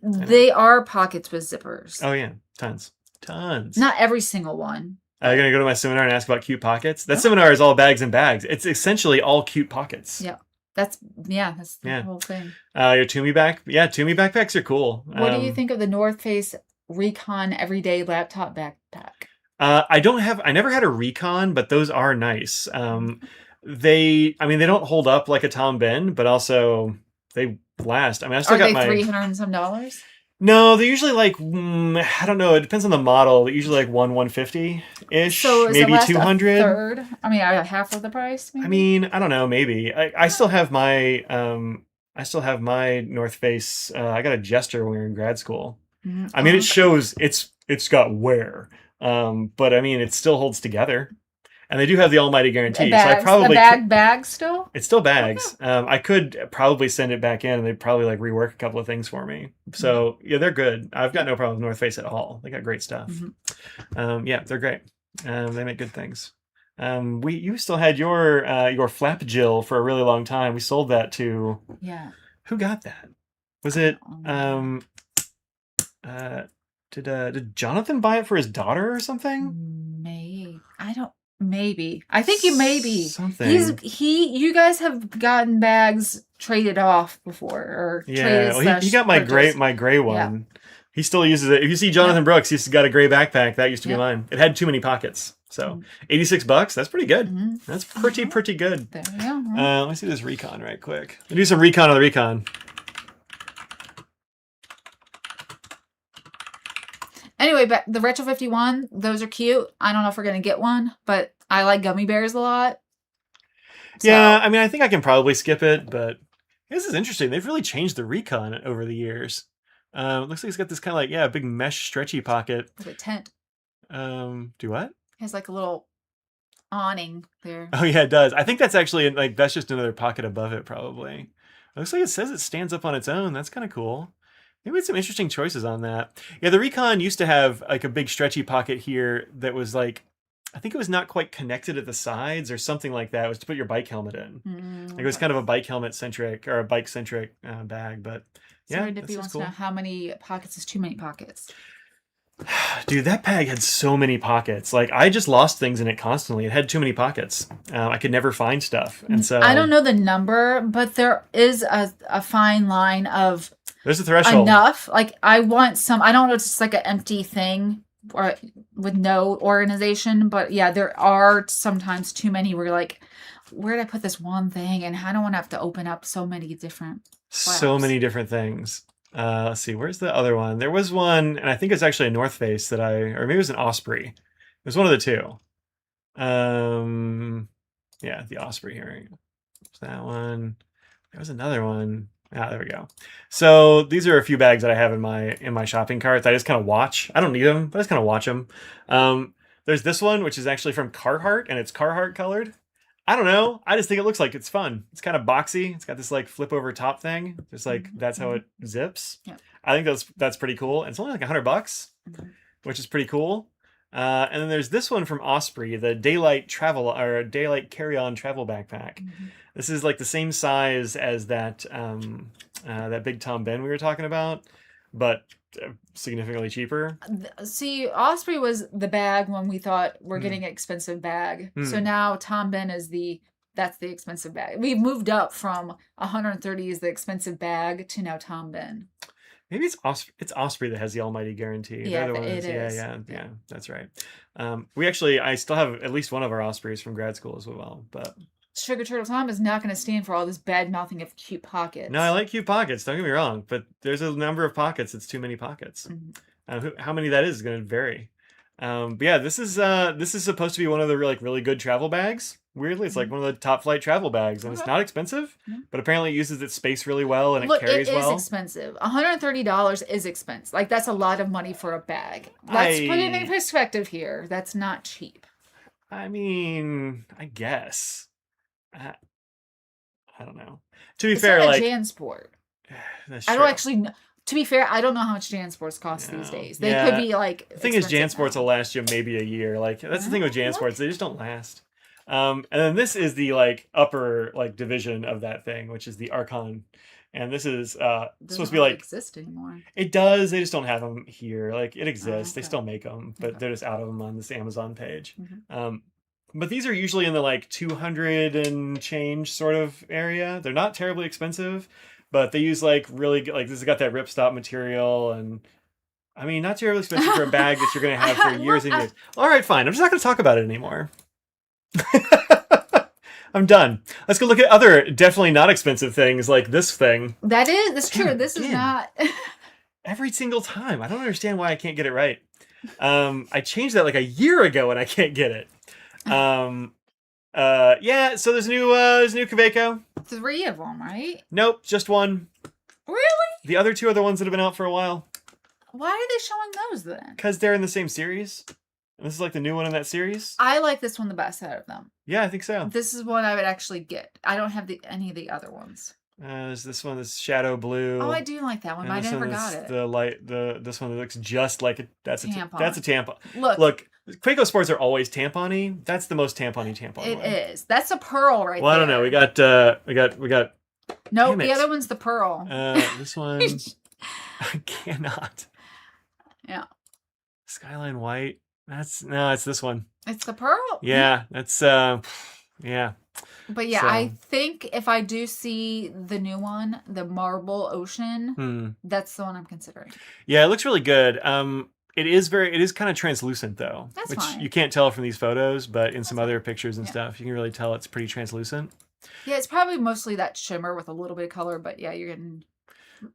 They are pockets with zippers. Oh yeah, tons. Not every single one. Are you gonna go to my seminar and ask about cute pockets? That seminar is all bags and bags. It's essentially all cute pockets. Yeah. That's the whole thing. Your Toomey backpacks are cool. What do you think of the North Face Recon Everyday Laptop Backpack? I never had a Recon, but those are nice. They don't hold up like a Tom Ben, but also they last. I mean, I still got my $300 and some dollars. No, they're usually like I don't know. It depends on the model. They're usually like 150 ish, so maybe 200. Third. I mean, half of the price. Maybe? I mean, I don't know. Maybe I still have my North Face. I got a Jester when we were in grad school. Mm-hmm. I mean, it shows it's got wear, but I mean, it still holds together. And they do have the almighty guarantee. Bags, so I probably bag still? It's still bags. I could probably send it back in and they'd probably like rework a couple of things for me. So yeah, they're good. I've got no problem with North Face at all. They got great stuff. Yeah, they're great. They make good things. You still had your flap Jill for a really long time. We sold that to who got that? Was it did Jonathan buy it for his daughter or something? Maybe. I think something. You guys have gotten bags traded off before or traded. Well, he got my gray one. Yeah. He still uses it. If you see Jonathan Brooks, he's got a gray backpack. That used to be mine. It had too many pockets. So $86, that's pretty good. Mm-hmm. That's pretty good. There you go. Let me see this Recon right quick. We'll do some Recon on the Recon. Anyway, the Retro 51, those are cute. I don't know if we're going to get one, but I like gummy bears a lot. So. Yeah, I mean, I think I can probably skip it, but this is interesting. They've really changed the Recon over the years. It looks like it's got this kind of like, big mesh stretchy pocket. With a tent. Do what? It has like a little awning there. Oh, yeah, it does. I think that's actually, that's just another pocket above it, probably. It looks like it says it stands up on its own. That's kind of cool. Maybe some interesting choices on that. Yeah, the Recon used to have like a big stretchy pocket here that was like, I think it was not quite connected at the sides or something like that. It was to put your bike helmet in. Like it was kind of a bike helmet centric or a bike centric bag. But yeah, Sorry, Dippy wants to know how many pockets is too many pockets. Dude, that bag had so many pockets. Like I just lost things in it constantly. It had too many pockets. I could never find stuff, and so I don't know the number, but there is a fine line of. There's a threshold. Enough. Like I want some. I don't know. It's just like an empty thing, or with no organization. But yeah, there are sometimes too many. Where you're like, where did I put this one thing? And I don't want to have to open up so many different. Flaps. So many different things. Let's see. Where's the other one? There was one, and I think it's actually a North Face or maybe it was an Osprey. It was one of the two. Yeah, the Osprey here. There's that one. There was another one. There we go. So these are a few bags that I have in my shopping cart that I just kind of watch. I don't need them, but I just kind of watch them. There's this one, which is actually from Carhartt, and it's Carhartt colored. I don't know. I just think it looks like it's fun. It's kind of boxy. It's got this like flip over top thing. Just like that's how it zips. Yeah. I think that's pretty cool. And it's only like $100, which is pretty cool. And then there's this one from Osprey, the Daylight Carry-On Travel Backpack. This is like the same size as that big Tom Ben we were talking about, but significantly cheaper. See, Osprey was the bag when we thought we're getting an expensive bag. So now Tom Ben is that's the expensive bag. We've moved up from 130 is the expensive bag to now Tom Ben. Maybe it's Osprey that has the almighty guarantee. Yeah, it is. Yeah, that's right. I still have at least one of our Ospreys from grad school as well, but Sugar Turtle Tom is not going to stand for all this bad mouthing of cute pockets. No, I like cute pockets. Don't get me wrong, but there's a number of pockets. It's too many pockets. How many that is going to vary. But yeah, this is supposed to be one of the really good travel bags. Weirdly, it's like one of the top flight travel bags, and it's Okay. not expensive, Yeah. but apparently it uses its space really well and it Look, it carries is well. expensive. $130 is expensive. Like, that's a lot of money for a bag. Let's put it in perspective here. That's not cheap. I mean, I guess. I don't know. To be It's fair, not a like JanSport. that's I true. don't actually know. To be fair, I don't know how much JanSports cost these No. days. They Yeah. could be like. The thing is, expensive JanSports now. will last you maybe a year. Like that's the thing with Oh, JanSports; look. they just don't last. And then this is the like upper like division of that thing, which is the Archon, and this is supposed Doesn't to be really like exist anymore. it does. They just don't have them here. Like it exists. They okay. still make them, but Okay. they're just out of them on this Amazon page. Mhm. But these are usually in the like 200 and change sort of area. They're not terribly expensive, but they use like really good, like this has got that ripstop material and. I mean, not terribly expensive for a bag that you're going to have for years and years. All right, fine. I'm just not going to talk about it anymore. I'm done. Let's go look at other definitely not expensive things like this thing. That's true. Damn, This is again. not. Every single time. I don't understand why I can't get it right. I changed that like a year ago and I can't get it. Yeah, so there's new Kaweco. 3 of them, right? Nope, just one. Really? The other 2 are the ones that have been out for a while. Why are they showing those then? Because they're in the same series. And this is like the new one in that series. I like this one the best out of them. Yeah, I think so. This is one I would actually get. I don't have any of the other ones. There's this one that's shadow blue. Oh, I do like that one. and I this never one got is it. this one that looks just like a that's Tampon. a tampon. Look, Quaco Sports are always tampon-y. That's the most tampon-y tampon. it one. is. That's a pearl right Well, I there. don't know. We got. No, damn the it. other one's the pearl. This one I cannot. Yeah. Skyline White. It's this one. It's the pearl. Yeah, that's yeah. But yeah, So- I think if I do see the new one, the Marble Ocean, that's the one I'm considering. Yeah, it looks really good. It is kind of translucent though, That's which fine. you can't tell from these photos, but in some That's other pictures and Yeah. stuff, you can really tell it's pretty translucent. Yeah, it's probably mostly that shimmer with a little bit of color, but yeah, you're getting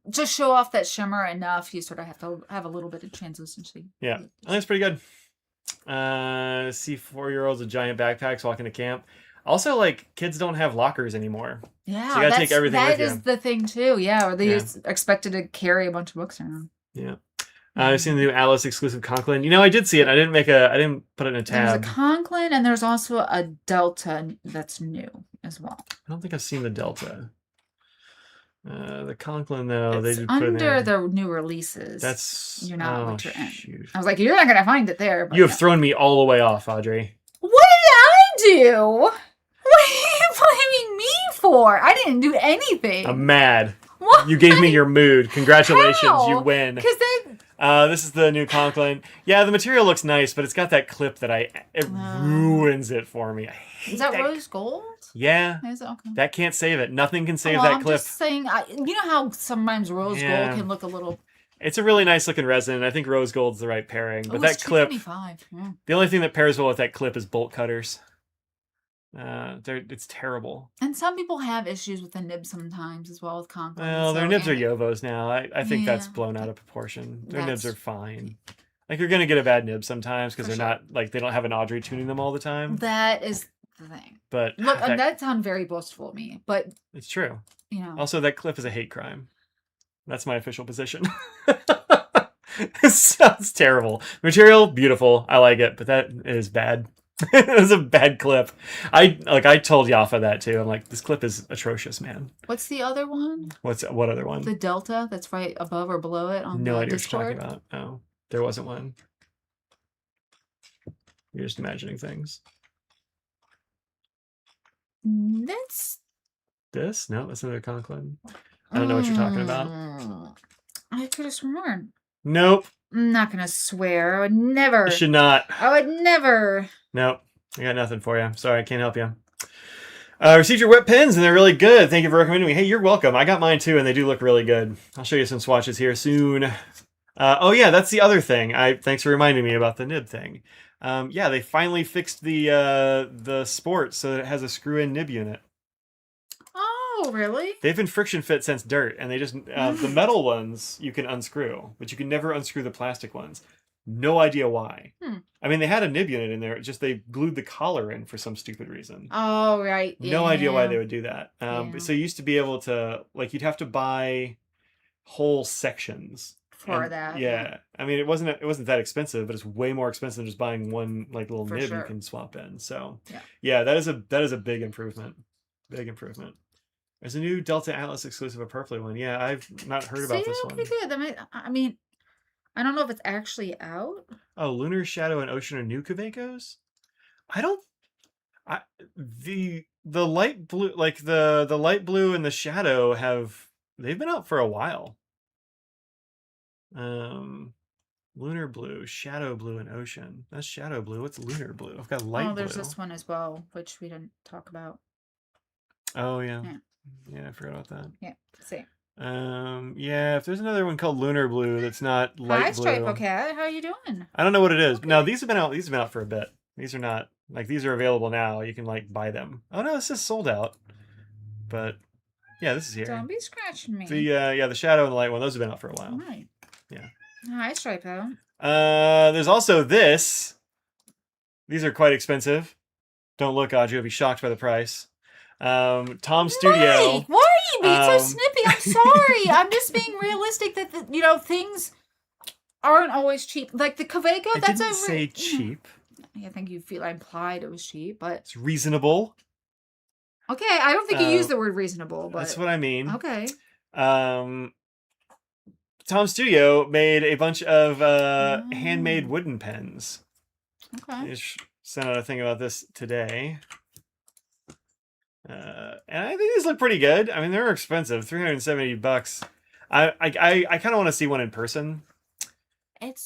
just show off that shimmer enough. You sort of have to have a little bit of translucency. Yeah, I think it's pretty good. See 4-year-olds with giant backpacks walking to camp. Also, like kids don't have lockers anymore. Yeah, So you gotta take everything with that you. is the thing too. Yeah, or they Yeah. expected to carry a bunch of books around. Yeah. I've seen the new Alice exclusive Conklin. You know, I did see it. I didn't put it in a There's tab. a Conklin and there's also a Delta that's new as well. I don't think I've seen the Delta. The Conklin though, they It's did put it in under there. the new releases. That's You're not what you're in. shoot. I was like, you're not gonna find it there. But You have yeah. thrown me all the way off, Audrey. What did I do? What are you blaming me for? I didn't do anything. I'm mad. What? You gave me your mood. Congratulations, How? you win. Because then This is the new Conklin. Yeah, the material looks nice, but it's got that clip that it ruins it for me. I hate is that that. rose gold? Yeah, Is it okay? that can't save it. Nothing can save Well, that I'm clip. just saying. You know how sometimes rose Yeah. gold can look a little. It's a really nice looking resin. I think rose gold's the right pairing. But Oh, that it's clip, $2.25. Yeah. the only thing that pairs well with that clip is bolt cutters. It's terrible. And some people have issues with the nib sometimes as well with Conklin. Well, their so, nibs are and- Yovos now. I think that's Yeah. blown out of proportion. Their nibs That's- are fine. Like you're gonna get a bad nib sometimes because For they're sure. not like they don't have an Audrey tuning them all the time. That is the thing. But Look, that sounds very boastful of me, but it's true. you know, Also, that clip is a hate crime. That's my official position. It sounds terrible. Material, beautiful. I like it, but that is bad. It was a bad clip. I told Yafa that too. I'm like, this clip is atrocious, man. what's the other one? What other one? The Delta that's right above or below it on No the idea Discord. what you're talking about. Oh, there wasn't one. You're just imagining things. That's. This? No, that's another Conklin. I don't know what you're talking about. I could have sworn. Nope. I'm not gonna swear. I would never. You should not. I would never. Nope. I got nothing for you. Sorry, I can't help you. Received your wet pens, and they're really good. Thank you for recommending me. Hey, you're welcome. I got mine too, and they do look really good. I'll show you some swatches here soon. Oh yeah, that's the other thing. Thanks for reminding me about the nib thing. Yeah, they finally fixed the Sport so that it has a screw-in nib unit. Oh, really? They've been friction fit since dirt, and they just the metal ones you can unscrew, but you can never unscrew the plastic ones. No idea why. Hmm. I mean, they had a nib unit in there. It's just they glued the collar in for some stupid reason. Oh, right. No idea why they would do that. Yeah. So you used to be able to, like, you'd have to buy whole sections For and that. yeah. I mean, it wasn't that expensive, but it's way more expensive than just buying one like little For nib sure. you can swap in. So Yeah. yeah, that is a big improvement. Big improvement. There's a new Delta Atlas exclusive, a purpley one. Yeah, I've not heard about this one. Okay, good. I mean, I don't know if it's actually out. Oh, Lunar Shadow and Ocean are new Kavekos? I don't. I the light blue, like the light blue and the shadow they've been out for a while. Lunar blue, shadow blue, and ocean. That's shadow blue. What's lunar blue? I've got light blue. Oh, there's this one as well, which we didn't talk about. Oh yeah. Yeah. Yeah, I forgot about that. Yeah, see. Yeah, if there's another one called lunar blue that's not light Hi, blue. Stripe Cat. How you doing? I don't know what it is. Okay. No, these have been out for a bit. These are not like these are available now. You can like buy them. Oh no, this is sold out. But yeah, this is here. Don't be scratching me. The shadow and the light one, those have been out for a while. Right. Yeah. Hi, Stripe. There's also this. These are quite expensive. Don't look, Audrey. You'll be shocked by the price. Tom Studio. Mike, why are you being so snippy? I'm sorry. I'm just being realistic that things aren't always cheap. Like the Kaweco, I that's didn't say cheap. I think I implied it was cheap, but It's reasonable. okay. I don't think you used the word reasonable, but That's what I mean. okay. Tom Studio made a bunch of handmade wooden pens. Okay. I just sent out a thing about this today. And I think these look pretty good. I mean, they're expensive, $370. I kind of want to see one in person. It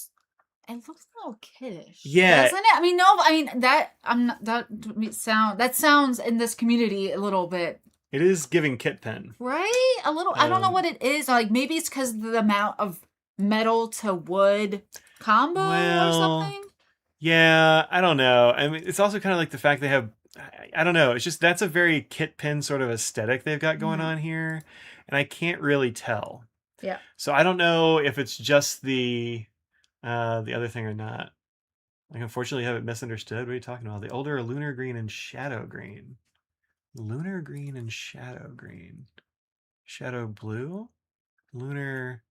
looks a little kiddish. Yeah. Doesn't it? I mean, no, that sounds in this community a little bit. It is giving kit pen. Right? A little, I don't know what it is. Like maybe it's because of the amount of metal to wood combo or something. Yeah, I don't know. I mean, it's also kind of like the fact they have, I don't know. It's just that's a very kit pen sort of aesthetic they've got going on here, and I can't really tell. Yeah. So I don't know if it's just the other thing or not. Like, unfortunately, I have it misunderstood. What are you talking about? The older lunar green and shadow green. Lunar green and shadow green. Shadow blue? Lunar.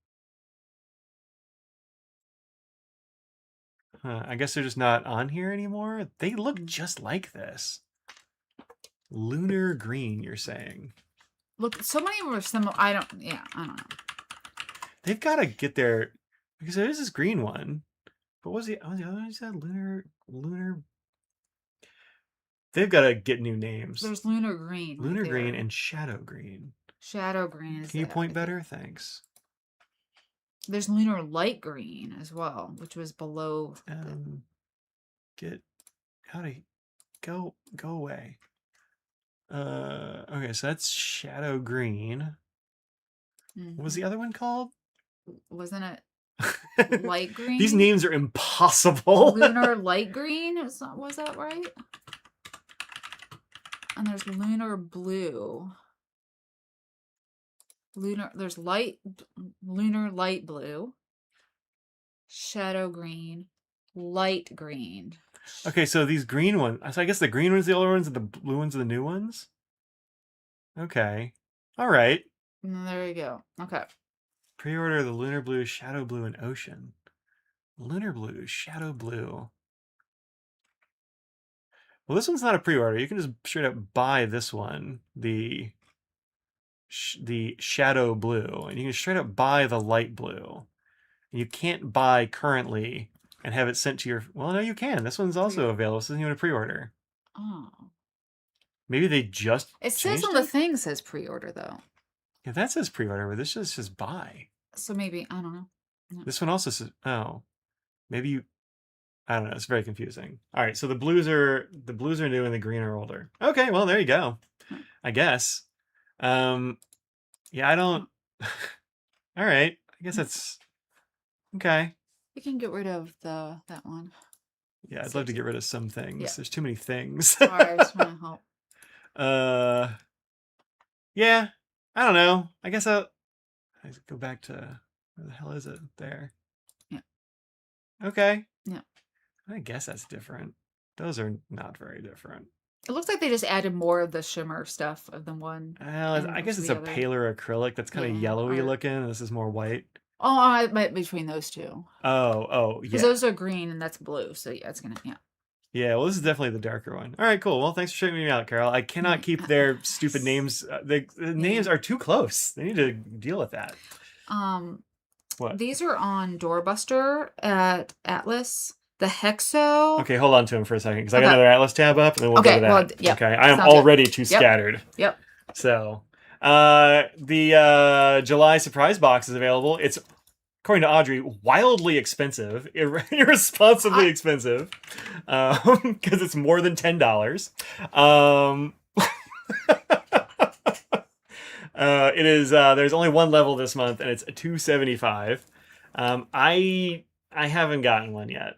Huh, I guess they're just not on here anymore. They look just like this. Lunar green, you're saying? Look, so many were similar. I don't know. They've got to get their, because there is this green one. But what was the other one? You said lunar. They've got to get new names. There's lunar green. Lunar green and shadow green. Shadow green is. Can you point better? Thanks. There's lunar light green as well, which was below. Get how to go away. Okay, so that's shadow green. What was the other one called? Wasn't it light green? These names are impossible. Lunar light green? Was that right? And there's lunar blue. There's lunar light blue. Shadow green. Light green. Okay, so these green ones. So I guess the green ones are the older ones and the blue ones are the new ones? Okay. All right. There you go. Okay. Pre-order the lunar blue, shadow blue, and ocean. Lunar blue, shadow blue. Well, this one's not a pre-order. You can just straight up buy this one, the shadow blue, and you can straight up buy the light blue. You can't buy currently and have it sent to your. Well, no, you can. This one's also available. This isn't even a pre-order. Oh. Maybe they just. It says on the thing says pre-order though. Yeah, that says pre-order, but this just says buy. So maybe I don't know. No. This one also says maybe you. I don't know. It's very confusing. All right, so the blues are new and the green are older. Okay, well there you go. I guess. Yeah, I don't. All right, I guess that's okay. We can get rid of that one. Yeah, I'd love to get rid of some things. Yeah. There's too many things. Sorry, I was trying to help. Yeah, I don't know. I guess I go back to where the hell is it? There. Yeah. Okay. Yeah. I guess that's different. Those are not very different. It looks like they just added more of the shimmer stuff of the one. Well, I guess it's a paler acrylic that's kind of Yeah, yellowy or- looking. This is more white. Oh, I might between those two. Oh, Because yeah. those are green and that's blue. So yeah, it's gonna Yeah, well, this is definitely the darker one. All right, cool. Well, thanks for showing me out, Carol. I cannot keep their stupid names. The names are too close. They need to deal with that. What? These are on Doorbuster at Atlas. The Hexo. Okay, hold on to him for a second because I got another Atlas tab up, and then we'll go to that. Well, yep. Okay, I am Sounds already good. too scattered. Yep. So, the July surprise box is available. It's, according to Audrey, wildly expensive, irresponsibly expensive, because it's more than $10. It is. There's only one level this month, and it's $275. I haven't gotten one yet.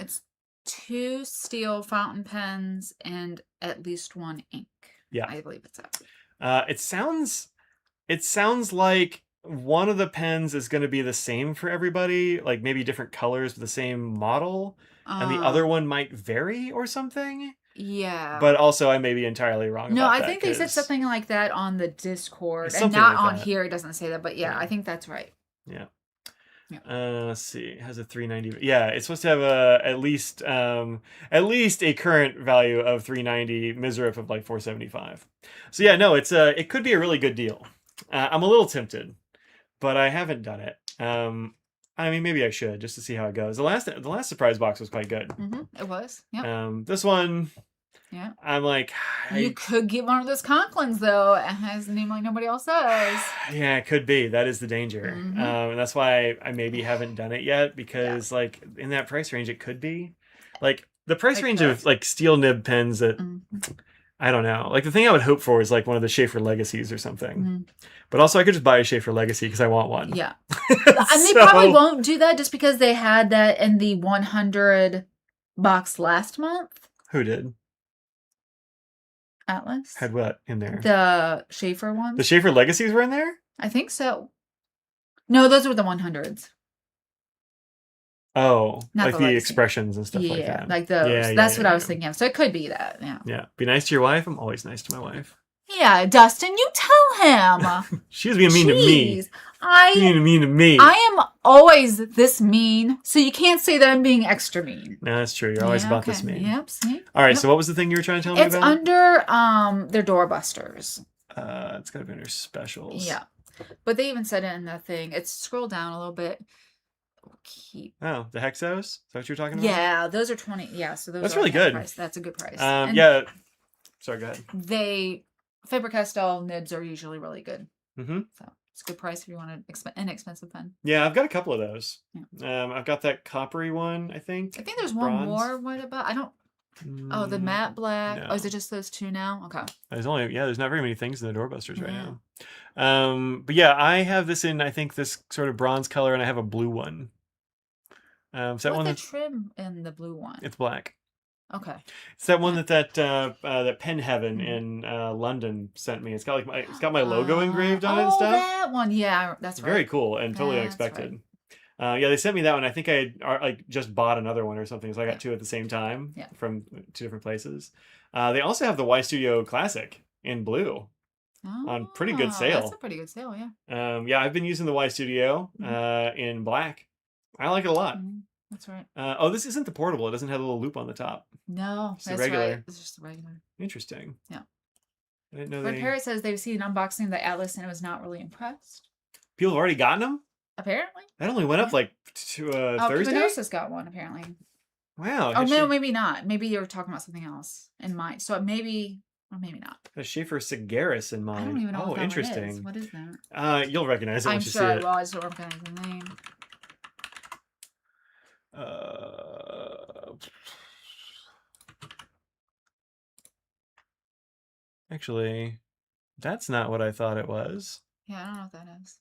It's 2 steel fountain pens and at least 1 ink. Yeah, I believe it's that. It sounds like one of the pens is going to be the same for everybody, like maybe different colors but the same model, and the other one might vary or something. Yeah. But also, I may be entirely wrong about that. No, I think they said something like that on the Discord, and something not like on that. here. It doesn't say that, but yeah, I think that's right. Yeah. Yeah. Let's see. It has a 390. Yeah, it's supposed to have at least a current value of 390, misrep of like 475. So yeah, no, it could be a really good deal. I'm a little tempted, but I haven't done it. I mean, maybe I should just to see how it goes. The last surprise box was quite good. It was. Yeah. This one. Yeah. I'm like, you could get one of those Conklins though. It has a name like nobody else does. Yeah, it could be. That is the danger. And that's why I maybe haven't done it yet, because like in that price range, it could be like the price range of like steel nib pens that I don't know. Like the thing I would hope for is like one of the Schaefer Legacies or something. But also I could just buy a Schaefer Legacy because I want one. Yeah. And they probably won't do that just because they had that in the 100 box last month. Who did? Atlas. Had what in there? The Schaefer ones. The Schaefer Legacies were in there? I think so. No, those were the 100s. Oh, Not like the expressions and stuff like that. Like those. Yeah, That's what I was thinking of. So it could be that. Yeah. Yeah. Be nice to your wife. I'm always nice to my wife. Yeah, Dustin, you tell him. She was being mean to me. Being mean to me. I am always this mean, so you can't say that I'm being extra mean. No, that's true. You're always about this mean. Yep, see? All right, so what was the thing you were trying to tell me about? It's under their doorbusters. It's got to be under specials. Yeah. But they even said it in the thing. It's scroll down a little bit. Oh, the Hexos? Is that what you're talking about? Yeah, those are 20. Yeah, so those That's are really good. Price. That's a good price. Yeah. Sorry, go ahead. Faber-Castell nibs are usually really good. Mm-hmm. So it's a good price if you want an inexpensive pen. Yeah, I've got a couple of those. Yeah. I've got that coppery one, I think. I think there's one more. What about? I don't. Oh, the matte black. No. Oh, is it just those two now? Okay. There's not very many things in the doorbusters right now. But yeah, I have this in, I think, this sort of bronze color, and I have a blue one. Is that one? What's the trim in the blue one? It's black. Okay. It's that one that Pen Heaven in London sent me. It's got my logo engraved on it and stuff. That one, yeah, that's right. Very cool and totally unexpected. Right. Yeah, they sent me that one. I think I just bought another one or something, so I got two at the same time from two different places. They also have the Y Studio Classic in blue on pretty good sale. That's a pretty good sale, yeah. Yeah, I've been using the Y Studio in black. I like it a lot. That's right. Oh, this isn't the portable. It doesn't have a little loop on the top. No, it's the regular. Right. It's just the regular. Interesting. Yeah. I didn't know My parent says they've seen an unboxing of the Atlas and it was not really impressed. People have already gotten them? Apparently. That only went up like to Thursday? Pinosa's got one, apparently. Wow. Oh, no, maybe not. Maybe you're talking about something else in mind. So maybe, or maybe not. A Schaefer Sigaris in mind. I don't even know what that interesting. is. What is that? You'll recognize it once you see it. I'm sure I will. I just don't recognize the name. Actually, that's not what I thought it was. Yeah, I don't know what that is.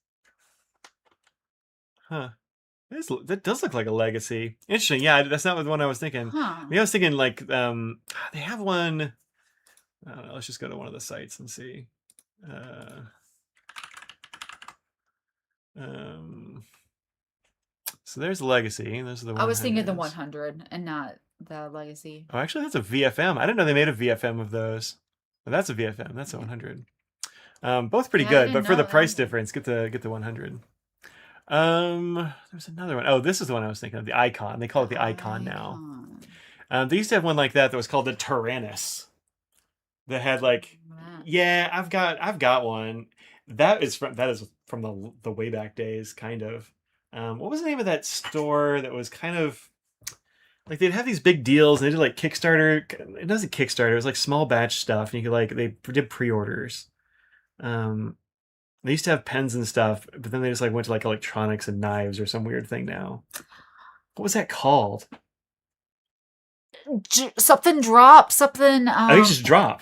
Huh. That does look like a Legacy. Interesting. Yeah, that's not the one I was thinking. Huh. I was thinking like they have one. I don't know. Let's just go to one of the sites and see. So there's the Legacy. Those are the 100s. I was thinking the 100 and not the Legacy. Oh, actually, that's a VFM. I didn't know they made a VFM of those. But that's a VFM. That's a 100. Both pretty Yeah, I good, didn't but for the know price that. difference, get the 100. There's another one. Oh, this is the one I was thinking of. The Icon. They call it the Icon now. They used to have one like that was called the Tyrannus. That had like, yeah, I've got one. That is from the way back days, kind of. What was the name of that store that was kind of like they'd have these big deals and they did like Kickstarter. It doesn't Kickstarter. It was like small batch stuff, and you could like they did pre-orders. They used to have pens and stuff, but then they just like went to like electronics and knives or some weird thing now. What was that called? Something drop. Something. I think it's just Drop.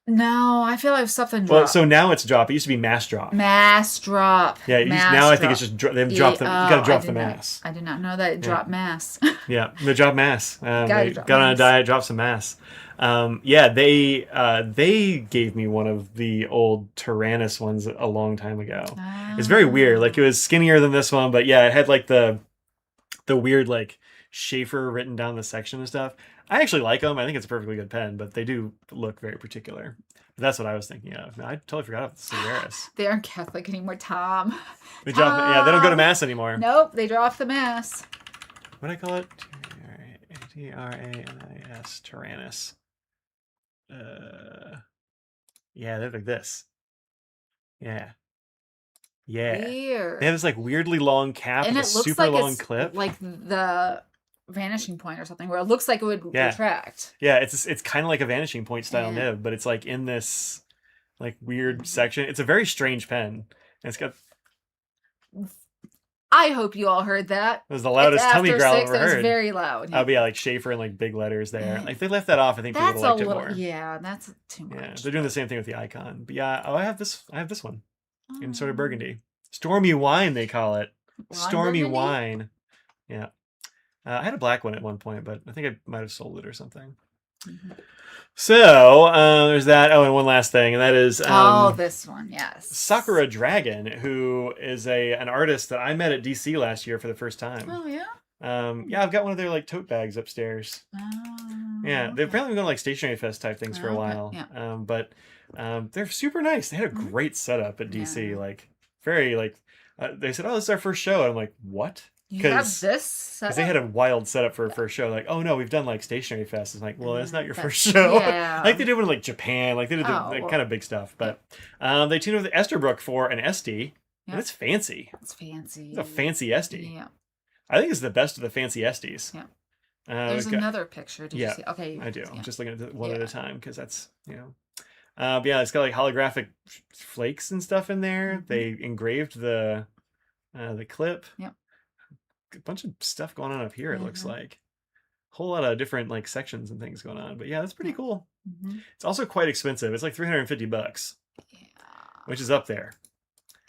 No, I feel like something drop. Well, so now it's Drop. It used to be Mass Drop. Mass drop. Yeah, now I think it's just they've dropped the. You gotta drop the mass. I did not know that it dropped mass. Yeah, they dropped mass. They drop got on a mass. diet, dropped some mass. Yeah, they gave me one of the old Tyrannus ones a long time ago. It's very weird. Like it was skinnier than this one, but yeah, it had like the weird like Schaefer written down the section and stuff. I actually like them. I think it's a perfectly good pen, but they do look very particular. But that's what I was thinking of. I totally forgot about the Solaris. They aren't Catholic anymore, Tom. They drop, yeah, they don't go to mass anymore. Nope, they dropped the mass. What do I call it? Tyrannus. Tyrannus. Yeah, they're like this. Yeah. Weird. They have this like weirdly long cap And with a it looks super like long it's clip. like the vanishing point or something, where it looks like it would retract. Yeah, it's kind of like a vanishing point style Yeah. nib, but it's like in this like weird section. It's a very strange pen. And it's got I hope you all heard that. it was the loudest tummy growl I've ever It was heard. very loud. Oh, but yeah, like Schaefer and like big letters there. Like if they left that off, I think people would That's have a liked it little, more. yeah, that's too much. Yeah, they're doing the same thing with the Icon. But yeah, I have this one in sort of burgundy. Stormy Wine, they call it. Stormy burgundy? Wine. Yeah. I had a black one at one point, but I think I might have sold it or something. Mhm. So there's that. Oh, and one last thing, and that is this one, yes. Sakura Dragon, who is an artist that I met at DC last year for the first time. Oh yeah. Yeah, I've got one of their like tote bags upstairs. Yeah, they've apparently been going like stationery fest type things for a while. Yeah. But they're super nice. They had a great setup at DC. Yeah. Like very like they said, "Oh, this is our first show," and I'm like, "What?" You have this because they had a wild setup for a first show. Like, "Oh no, we've done like stationery fest." It's like, well, that's not your first show. Yeah. Like they did one in like Japan. Like they did kind of big stuff. But they tuned over the Esterbrook for an SD, and it's fancy. It's fancy. It's a fancy SD. Yeah. I think it's the best of the fancy SDs. Yeah. There's another picture. Did you see? Okay. I do. Yeah. I'm just looking at it one at a time because that's, but yeah, it's got like holographic flakes and stuff in there. Mhm. They engraved the clip. Yep. A bunch of stuff going on up here, it looks Mhm. like. Whole lot of different like sections and things going on. But yeah, that's pretty cool. Mhm. It's also quite expensive. It's like $350, Yeah. which is up there.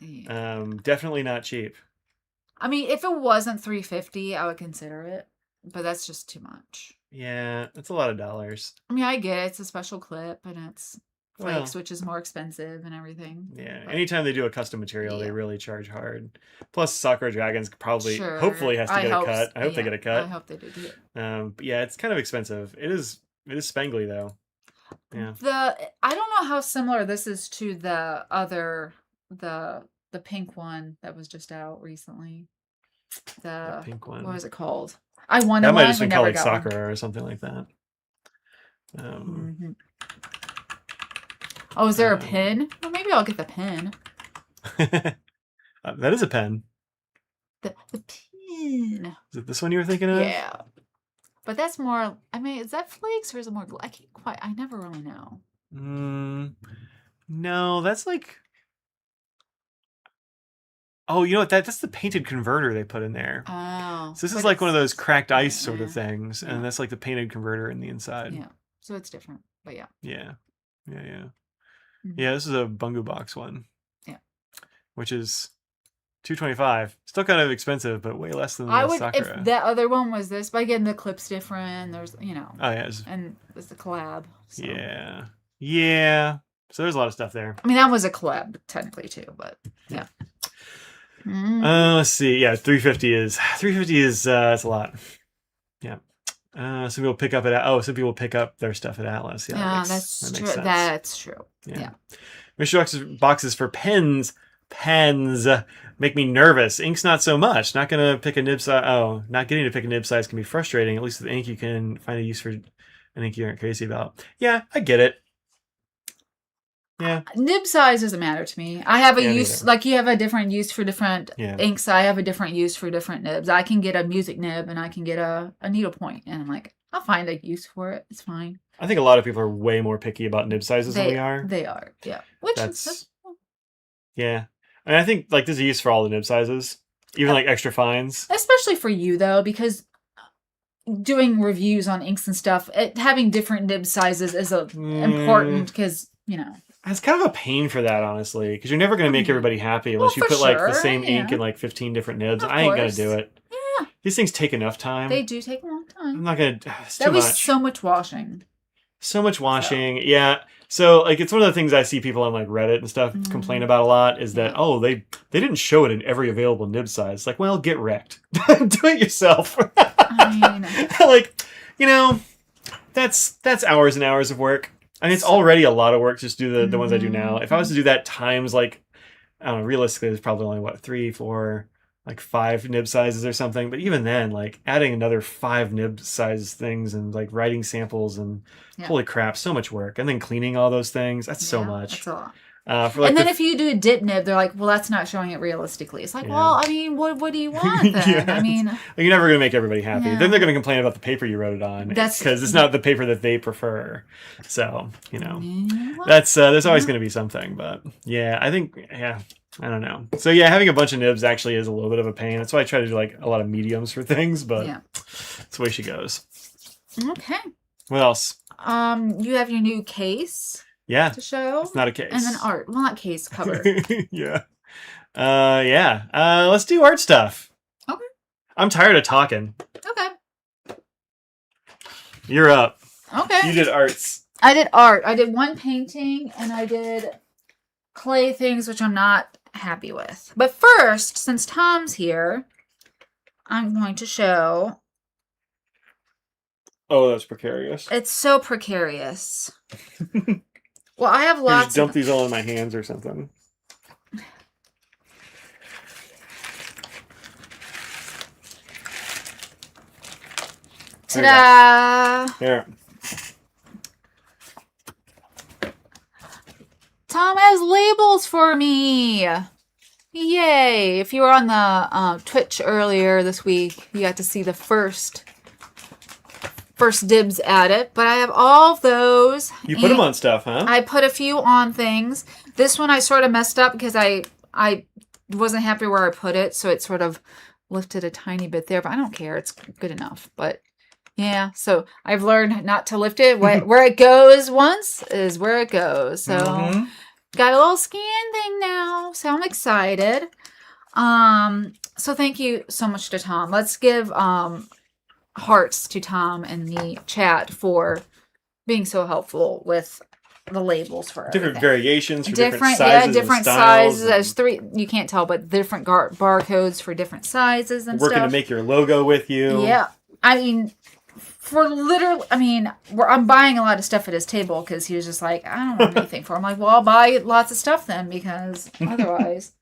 Yeah. Definitely not cheap. I mean, if it wasn't $350, I would consider it, but that's just too much. Yeah, that's a lot of dollars. I mean, I get it. It's a special clip and it's Well, flakes, which is more expensive and everything. yeah, But- anytime they do a custom material, they Yeah. really charge hard. Plus, Sakura Dragons probably, Sure. hopefully, has to get a hope cut. I hope they yeah, get a cut. I hope they do it. But yeah, it's kind of expensive. It is spangly though. Yeah. I don't know how similar this is to the other the pink one that was just out recently. The pink one. What was it called? I wanted That might one, have just but been called never like got one. Sakura or something like that. Mhm. Oh, is there a pin? Well, maybe I'll get the pin. That is a pen. The pin. Is it this one you were thinking of? Yeah. But that's more, I mean, is that flakes or is it more, I can't quite, I never really know. No, that's like. Oh, you know what? That's the painted converter they put in there. Oh. So this but is like one of it's- those cracked ice sort of yeah, things, yeah. and that's like the painted converter in the inside. Yeah. So it's different, but yeah. Yeah. Mhm. Yeah, this is a Bungu box one. Yeah. Which is $225. Still kind of expensive, but way less than I the would, Sakura. if that other one was this, but again, the clip's different. There's, Oh yeah. and it's a collab. So. Yeah. Yeah. So there's a lot of stuff there. I mean, that was a collab technically too, but yeah. Let's see. Yeah, 350 is that's a lot. Yeah. Some people pick up some people pick up their stuff at Atlas. Yeah, Yeah, that that's makes true. sense. That's true. Yeah. Mystery boxes for pens. Pens make me nervous. Ink's not so much. Not gonna pick a nib size. Oh, not getting to pick a nib size can be frustrating. At least with ink, you can find a use for an ink you aren't crazy about. Yeah, I get it. Yeah. Nib size doesn't matter to me. I have a use, neither. like you have a different use for different Yeah. inks. I have a different use for different nibs. I can get a music nib and I can get a needle point, and I'm like, I'll find a use for it. It's fine. I think a lot of people are way more picky about nib sizes than we are. They are, yeah. Which That's yeah. And I think like there's a use for all the nib sizes, even like extra fines. especially for you though, because doing reviews on inks and stuff, having different nib sizes is important because It's kind of a pain for that, honestly, because you're never going to make everybody happy unless you for put like the sure, same ink yeah. in like 15 different nibs. Of I ain't going course. to do it. Yeah, These things take enough time. they do take a long time. I'm not going to. It's too That was much. so much washing. So much washing. Yeah. So like it's one of the things I see people on like Reddit and stuff complain about a lot is that they didn't show it in every available nib size. Like, well, get wrecked. Do it yourself. I mean, like, that's hours and hours of work. I mean, it's already a lot of work just to do the ones I do now. If I was to do that times like, I don't know, realistically, there's probably only 3, 4, like 5 nib sizes or something. But even then, like adding another 5 nib size things and like writing samples and holy crap, so much work. And then cleaning all those things. That's so much. That's a lot. For like and then if you do a dip nib, they're like, well, that's not showing it realistically. It's like, well, I mean, what do you want then? I mean, you're never going to make everybody happy. Yeah. Then they're going to complain about the paper you wrote it on because it's not the paper that they prefer. So, that's there's always going to be something. But yeah, I think, I don't know. So yeah, having a bunch of nibs actually is a little bit of a pain. That's why I try to do like a lot of mediums for things, but that's the way she goes. Okay. What else? You have your new case to show. It's not a case. And then art. Well, not case, cover. Yeah. Let's do art stuff. Okay. I'm tired of talking. Okay. You're up. Okay. You did arts. I did art. I did one painting and I did clay things, which I'm not happy with. But first, since Tom's here, I'm going to show. Oh, that's precarious. It's so precarious. Well, I have You lots just dump these all in my hands or something. Ta-da! Here. Tom has labels for me. Yay! If you were on the Twitch earlier this week, you got to see the first dibs at it. But I have all of those. You put them on stuff, huh? I put a few on things. This one I sort of messed up because I wasn't happy where I put it, so it sort of lifted a tiny bit there. But I don't care; it's good enough. But yeah, so I've learned not to lift it. Where it goes once is where it goes. So got a little scan thing now. So I'm excited. So thank you so much to Tom. Let's give hearts to Tom in the chat for being so helpful with the labels for different everything. variations for different sizes. Different and styles. sizes. There's 3. You can't tell, but different barcodes for different sizes and Working stuff. to make your logo with you. Yeah, I mean, I'm buying a lot of stuff at his table because he was just like, I don't want anything for. I'm like, well, I'll buy lots of stuff then because otherwise.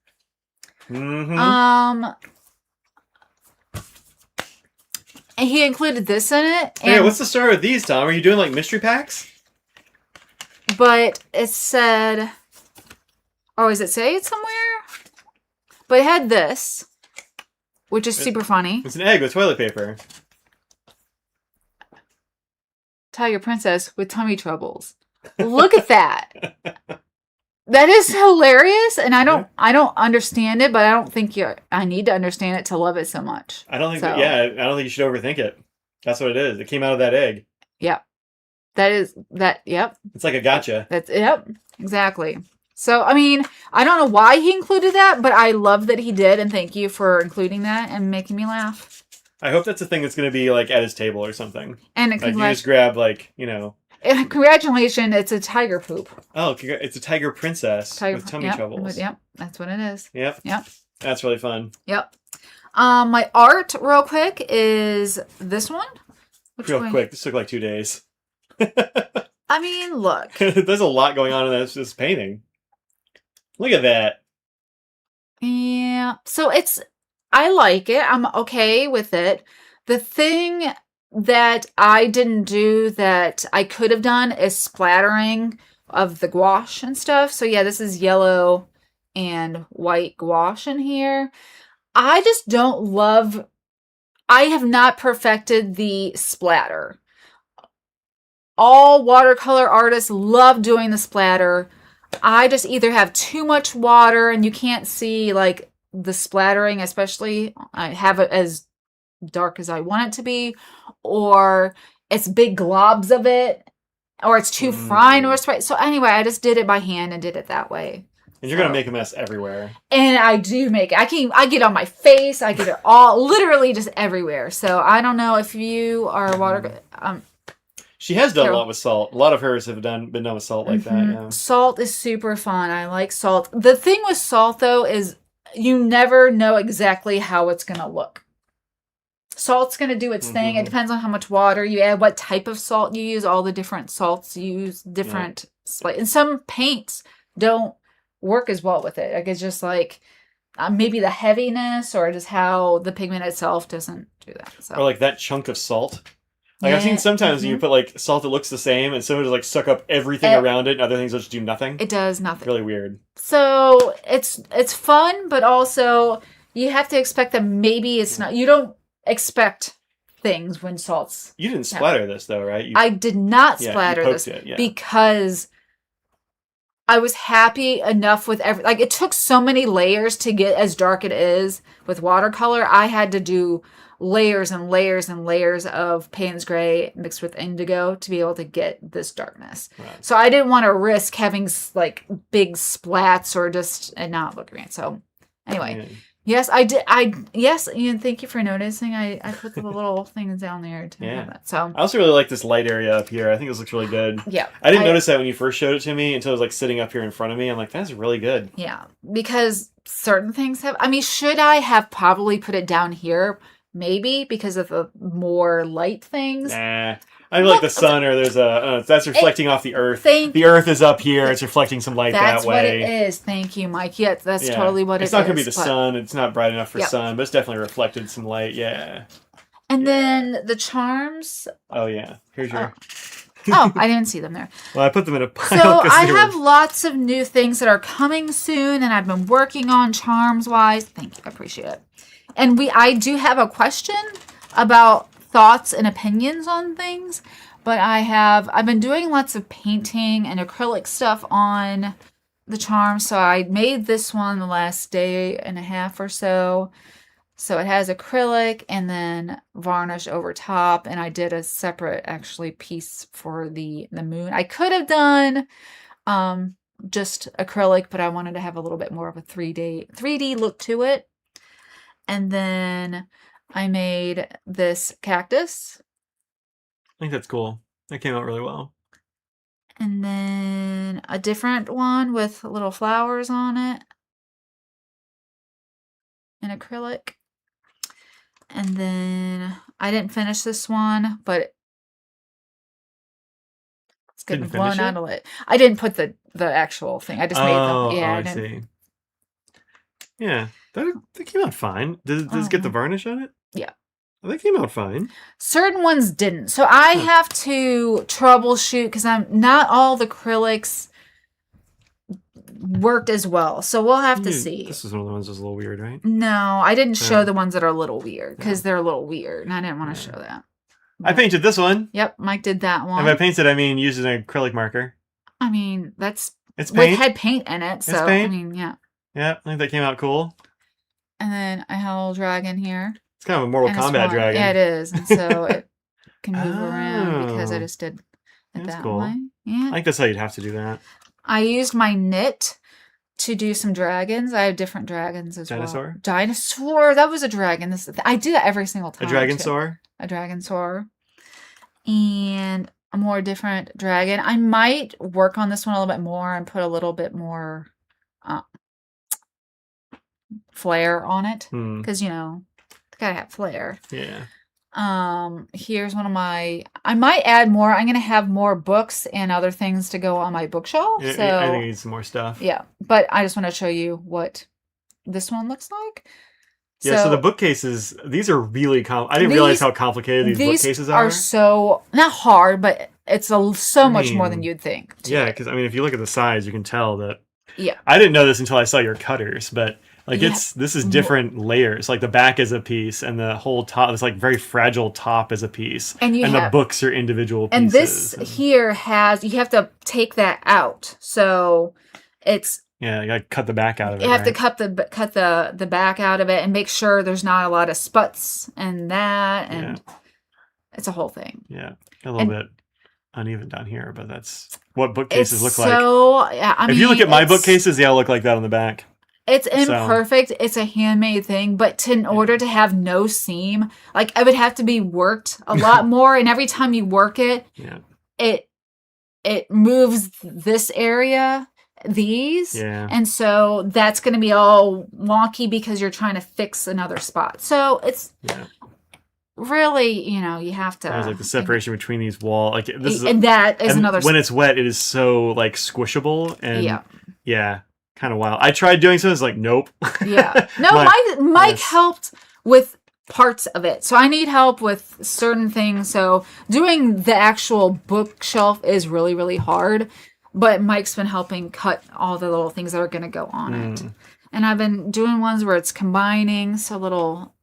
And he included this in it. Hey, what's the story with these, Tom? Are you doing like mystery packs? But it said, does it say it somewhere? But it had this, which is super funny. It's an egg with toilet paper. Tiger Princess with tummy troubles. Look at that. That is hilarious, and I don't understand it, but I don't think I need to understand it to love it so much. I don't think I don't think you should overthink it. That's what it is. It came out of that egg. Yep. Yep. It's like a gotcha. Yep, exactly. So, I mean, I don't know why he included that, but I love that he did, and thank you for including that and making me laugh. I hope that's a thing that's going to be like at his table or something. And like you just grab congratulations, it's a tiger poop. Oh, it's a tiger princess with tummy troubles. Yep, that's what it is. Yep. That's really fun. Yep. My art, real quick, is this one. Which Real one? quick. This took like 2 days. I mean, look. There's a lot going on in this painting. Look at that. Yeah. So I like it. I'm okay with it. The thing that I didn't do that I could have done is splattering of the gouache and stuff. So yeah, this is yellow and white gouache in here. I just don't love, I have not perfected the splatter. All watercolor artists love doing the splatter. I just either have too much water and you can't see like the splattering, especially I have it as dark as I want it to be, or it's big globs of it, or it's too fine or spray. So anyway, I just did it by hand and did it that way. And you're gonna make a mess everywhere. And I do make it. I get on my face. I get it all, literally just everywhere. So I don't know if you are She has done a lot with salt. A lot of hers have been done with salt like that. Yeah. Salt is super fun. I like salt. The thing with salt though is you never know exactly how it's gonna look. Salt's gonna do its thing. It depends on how much water you add, what type of salt you use. All the different salts you use different. And some paints don't work as well with it. Like it's just like maybe the heaviness or just how the pigment itself doesn't do that. So. Or like that chunk of salt. Like I've seen sometimes you put like salt that looks the same and so it'll like suck up everything around it and other things will just do nothing. It does nothing. Really weird. So it's fun, but also you have to expect that maybe it's not, you don't expect things when salt's. You didn't splatter this though, right? I did not splatter this because I was happy enough with like it took so many layers to get as dark it is with watercolor. I had to do layers and layers and layers of Payne's Gray mixed with indigo to be able to get this darkness. Right. So I didn't want to risk having like big splats or just and not look green. So anyway, yes, I did. Yes, Ian, thank you for noticing. I put the little things down there to have that. So I also really like this light area up here. I think this looks really good. Yeah. I didn't notice that when you first showed it to me until it was like sitting up here in front of me. I'm like, that's really good. Yeah, because certain things have. I mean, should I have probably put it down here? Maybe because of the more light things. Nah. I feel like the sun or there's that's reflecting off the earth. The earth is up here. It's reflecting some light that way. That's what it is. Thank you, Mike. Yeah, that's totally what it is. It's not going to be the sun. It's not bright enough for sun, but it's definitely reflected some light. Yeah. And then the charms. Oh, yeah. Here's your... Oh, I didn't see them there. Well, I put them in a pile. So I have lots of new things that are coming soon, and I've been working on charms-wise. Thank you. I appreciate it. And I do have a question about thoughts and opinions on things, but I've been doing lots of painting and acrylic stuff on the charms. So I made this one the last day and a half or so. So it has acrylic and then varnish over top, and I did a separate actually piece for the moon. I could have done just acrylic, but I wanted to have a little bit more of a 3D look to it. And then I made this cactus. I think that's cool. That came out really well. And then a different one with little flowers on it. In acrylic. And then I didn't finish this one, but it's getting blown out of it. I didn't put the actual thing. I just made them. Yeah, I see. Yeah. That came out fine. Does it get the varnish on it? Yeah. Well, that came out fine. Certain ones didn't. So I have to troubleshoot because not all the acrylics worked as well. So we'll have to see. This is one of the ones that was a little weird, right? No, I didn't show the ones that are a little weird because they're a little weird and I didn't want to show that. I painted this one. Yep, Mike did that one. And by painted, I mean using an acrylic marker. I mean, it's paint. It had paint in it. So, I mean, yeah. Yeah, I think that came out cool. And then I have a little dragon here. It's kind of a Mortal Kombat dragon. Yeah, it is. And so it can move around because I just did it that way. Yeah. I think that's how you'd have to do that. I used my knit to do some dragons. I have different dragons as well. Dinosaur. That was a dragon. I do that every single time. A dragonsaur? A dragonsaur. And a more different dragon. I might work on this one a little bit more and put a little bit more flair on it Hmm. because gotta have flair. Yeah. Here's one of my. I might add more. I'm gonna have more books and other things to go on my bookshelf. I So think I need some more stuff. yeah, but I just want to show you what this one looks like. Yeah, so the bookcases, these are really I didn't realize how complicated these bookcases are so not hard, but it's so much more than you'd think. Yeah, because I mean, if you look at the size, you can tell that. Yeah. I didn't know this until I saw your cutters, but like this is different layers. Like the back is a piece, and the whole top, this like very fragile top is a piece, and the books are individual pieces. And this here you have to take that out, so it's. Yeah, you gotta cut the back out of it. You have to cut the back out of it and make sure there's not a lot of sputs and that, and it's a whole thing. Yeah, a little bit uneven down here, but that's what bookcases look like. So yeah, I mean, if you look at my bookcases, they all look like that on the back. It's imperfect. It's a handmade thing, but in order to have no seam, like it would have to be worked a lot more, and every time you work it, it moves this area. And so that's going to be all wonky because you're trying to fix another spot. So it's really, you have to. There's like the separation between these walls, like this and that is another. When it's wet, it is so like squishable and kind of wild. I tried doing something. It's like nope. Yeah, no. Mike helped with parts of it, so I need help with certain things. So doing the actual bookshelf is really, really hard. But Mike's been helping cut all the little things that are going to go on it. And I've been doing ones where it's combining, so little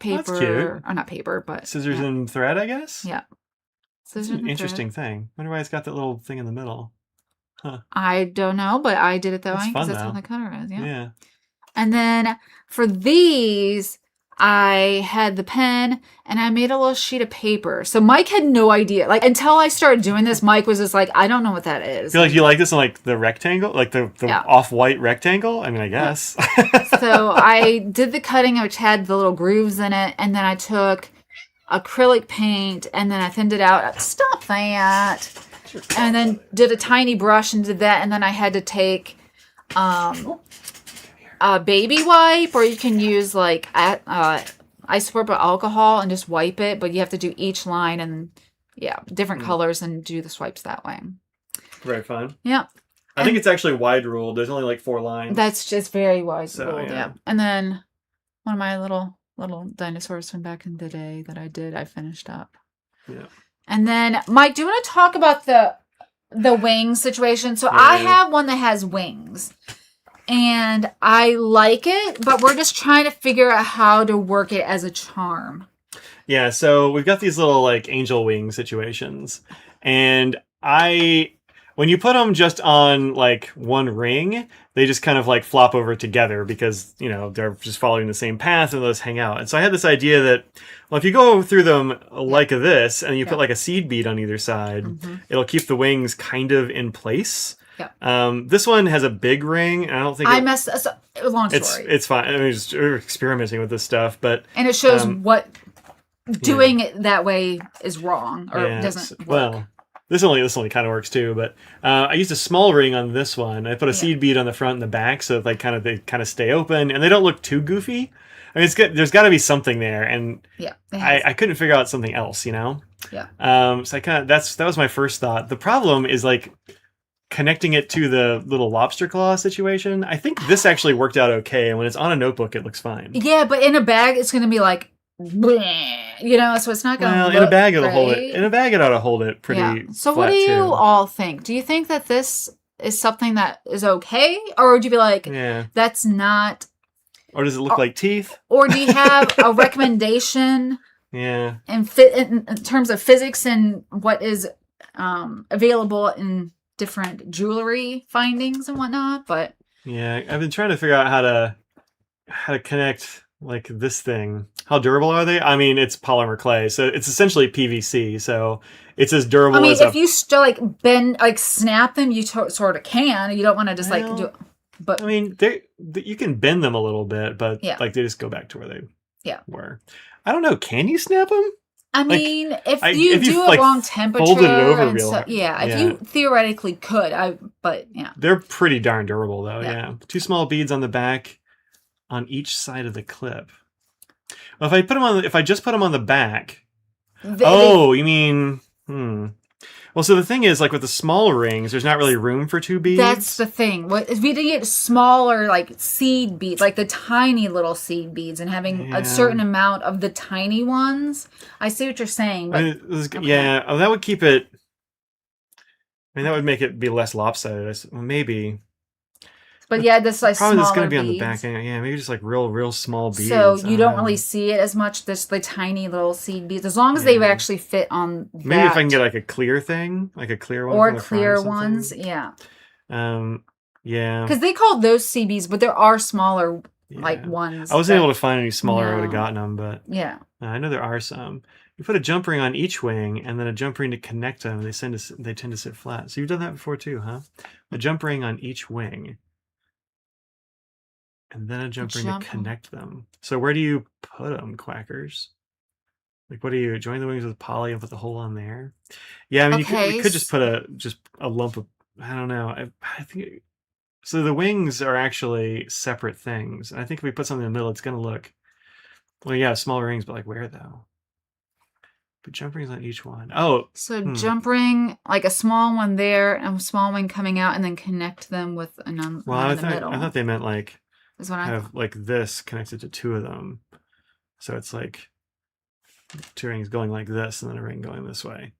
paper. That's cute. Or not paper, but... Scissors and thread, I guess? Yeah. Scissors and interesting thing. I wonder why it's got that little thing in the middle. Huh. I don't know, but I did it that way because that's though. how the cutter is. Yeah. And then for these... I had the pen and I made a little sheet of paper. So Mike had no idea. Like until I started doing this, Mike was just like, I don't know what that is. I feel like you like this in like the rectangle, like the off-white rectangle. I mean, I guess. So I did the cutting, which had the little grooves in it, and then I took acrylic paint and then I thinned it out. Stop that. And then did a tiny brush and did that, and then I had to take a baby wipe, or you can use like isopropyl alcohol and just wipe it, but you have to do each line and different colors and do the swipes that way. Very fun. Yeah. I think it's actually wide ruled. There's only like 4 lines. That's just very wide ruled, yeah. And then one of my little dinosaurs from back in the day that I finished up. Yeah. And then Mike, do you want to talk about the wing situation? So I have one that has wings. And I like it, but we're just trying to figure out how to work it as a charm. Yeah, so we've got these little like angel wing situations. And when you put them just on like one ring, they just kind of like flop over together because, they're just following the same path and those hang out. And so I had this idea that, well, if you go through them like this and you put like a seed bead on either side, it'll keep the wings kind of in place. Yeah. This one has a big ring, and I don't think it was a long story. It's fine. I mean, we're experimenting with this stuff, and it shows what doing it that way is wrong or doesn't work. Well, this only kind of works too. But I used a small ring on this one. I put a seed bead on the front and the back, so they kind of stay open, and they don't look too goofy. I mean, there's got to be something there, and I couldn't figure out something else, Yeah. So that was my first thought. The problem is like connecting it to the little lobster claw situation. I think this actually worked out okay, and when it's on a notebook, it looks fine. Yeah, but in a bag, it's going to be like, bleh, so it's not going to. Well, in a bag it'll hold it. In a bag it ought to hold it pretty. Yeah. So what do you all think? Do you think that this is something that is okay, or would you be like, that's not? Or does it look like teeth? Or do you have a recommendation? Yeah. In terms of physics and what is available in different jewelry findings and whatnot, but I've been trying to figure out how to connect like this thing. How durable are they? I mean, it's polymer clay, so it's essentially PVC, so it's as durable as if you still snap them, you sort of can. You don't want to just do it. But I mean, you can bend them a little bit, but they just go back to where they were. I don't know. Can you snap them? I mean, if you do it wrong temperature, fold it over if you theoretically could, but they're pretty darn durable though. Yeah. 2 small beads on the back. on each side of the clip. Well, if I just put them on the back. You mean? Well, so the thing is, like with the small rings, there's not really room for 2 beads. That's the thing. If we did get smaller, like seed beads, like the tiny little seed beads, and having a certain amount of the tiny ones, I see what you're saying. But that would keep it. I mean, that would make it be less lopsided. Maybe. But yeah, this like probably smaller it's going to be beads. on the back end. Yeah, maybe just like real small beads. So you don't really see it as much. Just the tiny little seed beads, as long as they would actually fit on. Maybe if I can get like a clear thing, like a clear one, or clear ones, yeah. Yeah. Because they call those seed beads, but there are smaller like ones. I wasn't able to find any smaller. I would have gotten them, but yeah, I know there are some. You put a jump ring on each wing, and then a jump ring to connect them. They tend to sit flat. So you've done that before too, huh? A jump ring on each wing. And then a jump ring to connect them. So where do you put them, quackers? Like, what do you join the wings with poly and put the hole on there? Yeah, I mean, you could just put a lump of. I don't know. I think so. The wings are actually separate things. And I think if we put something in the middle, it's gonna look. Well, yeah, small rings, but like where though? Put jump rings on each one. Oh, so jump ring, like a small one there, and a small one coming out, and then connect them with another. Well, in the middle. I thought they meant like. Is what I have like this connected to 2 of them, so it's like 2 rings going like this and then a ring going this way.